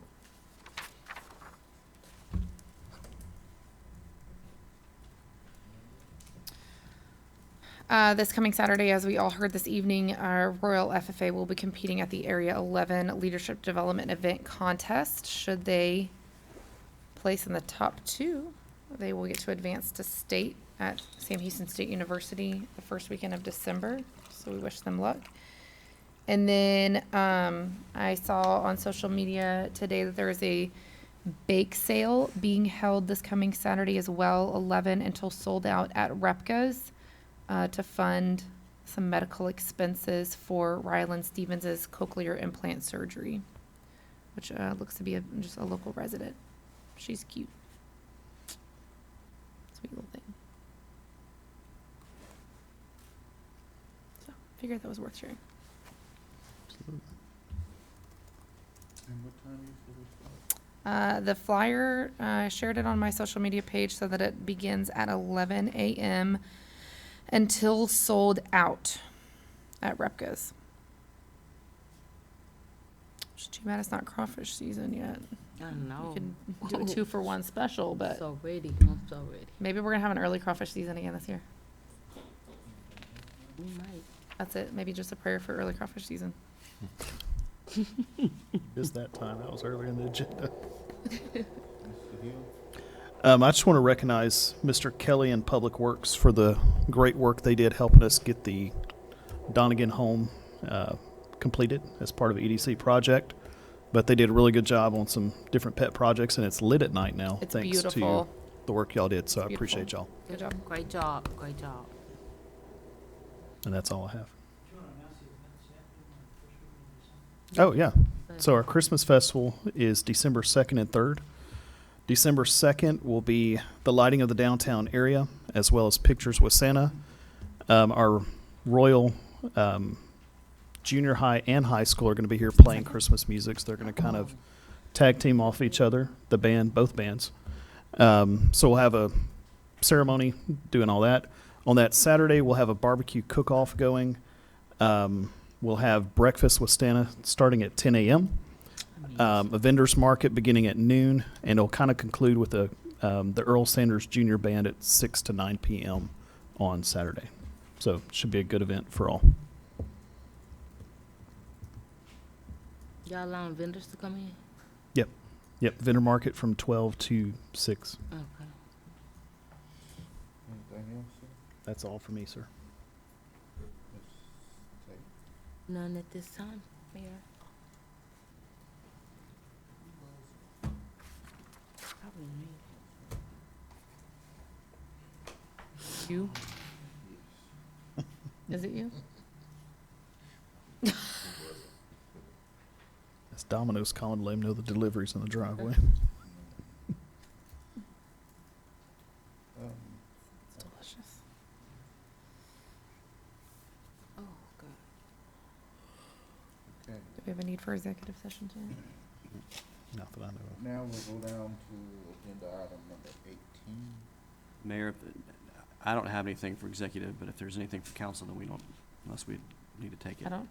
Mayor. This coming Saturday, as we all heard this evening, our Royal FFA will be competing at the Area 11 Leadership Development Event Contest. Should they place in the top 2, they will get to advance to state at Sam Houston State University the first weekend of December. So we wish them luck. And then I saw on social media today that there is a bake sale being held this coming Saturday as well, 11 until sold out at Repka's. To fund some medical expenses for Rylan Stevens's cochlear implant surgery, which looks to be just a local resident. She's cute. Sweet little thing. So, figured that was worth sharing. And what time is it? The flyer, I shared it on my social media page so that it begins at 11 a.m. until sold out at Repka's. It's too bad it's not crawfish season yet. I know. You could do a 2-for-1 special, but So ready, I'm so ready. maybe we're gonna have an early crawfish season again this year. We might. That's it. Maybe just a prayer for early crawfish season. Is that time? That was earlier in the agenda. Mr. Hill? I just want to recognize Mr. Kelly and Public Works for the great work they did helping us get the Donegan home completed as part of the EDC project. But they did a really good job on some different pet projects, and it's lit at night now. It's thanks beautiful. to the work y'all did. So I Beautiful. appreciate y'all. Good job. Great job, great job. And that's all I have. Do you want to announce the events happening on the first weekend of December? Oh, yeah. So our Christmas festival is December 2nd and 3rd. December 2nd will be the lighting of the downtown area, as well as Pictures with Santa. Our Royal junior high and high school are going to be here playing Christmas music. So they're going to kind of tag team off each other, the band, both bands. So we'll have a ceremony doing all that. On that Saturday, we'll have a barbecue cook-off going. We'll have breakfast with Santa starting at 10 a.m. A vendor's market beginning at noon, and it'll kind of conclude with the Earl Sanders Junior Band at 6 to 9 p.m. on Saturday. So it should be a good event for all. Y'all allowing vendors to come in? Yep, vendor market from 12 to 6. Okay. Anything else, sir? That's all for me, sir. Ms. Tate? None at this time, Mayor. Probably me. You? Is it you? That's Domino's calling to let him know the delivery's in the driveway. It's delicious. Oh, God. Okay, Do we have a need for executive session tonight? Not that I know of. now we'll go down to agenda item number 18. Mayor, I don't have anything for executive, but if there's anything for council, then we don't, unless we need to take it. I don't.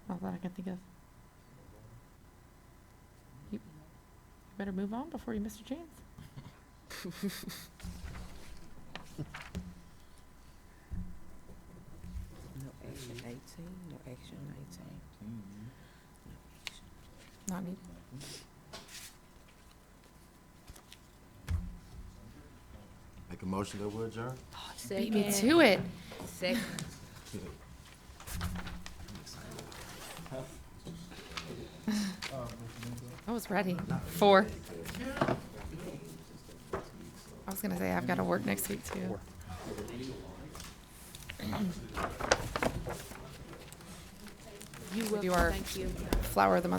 Not that I can think of. You better move on before you miss your chance. No action 18, no action 19. Not needed. Make a motion that we adjourn? Beat me to it. Second. I was ready. 4. I was gonna say I've got to work next week too. You We do our thank you. flower of the month.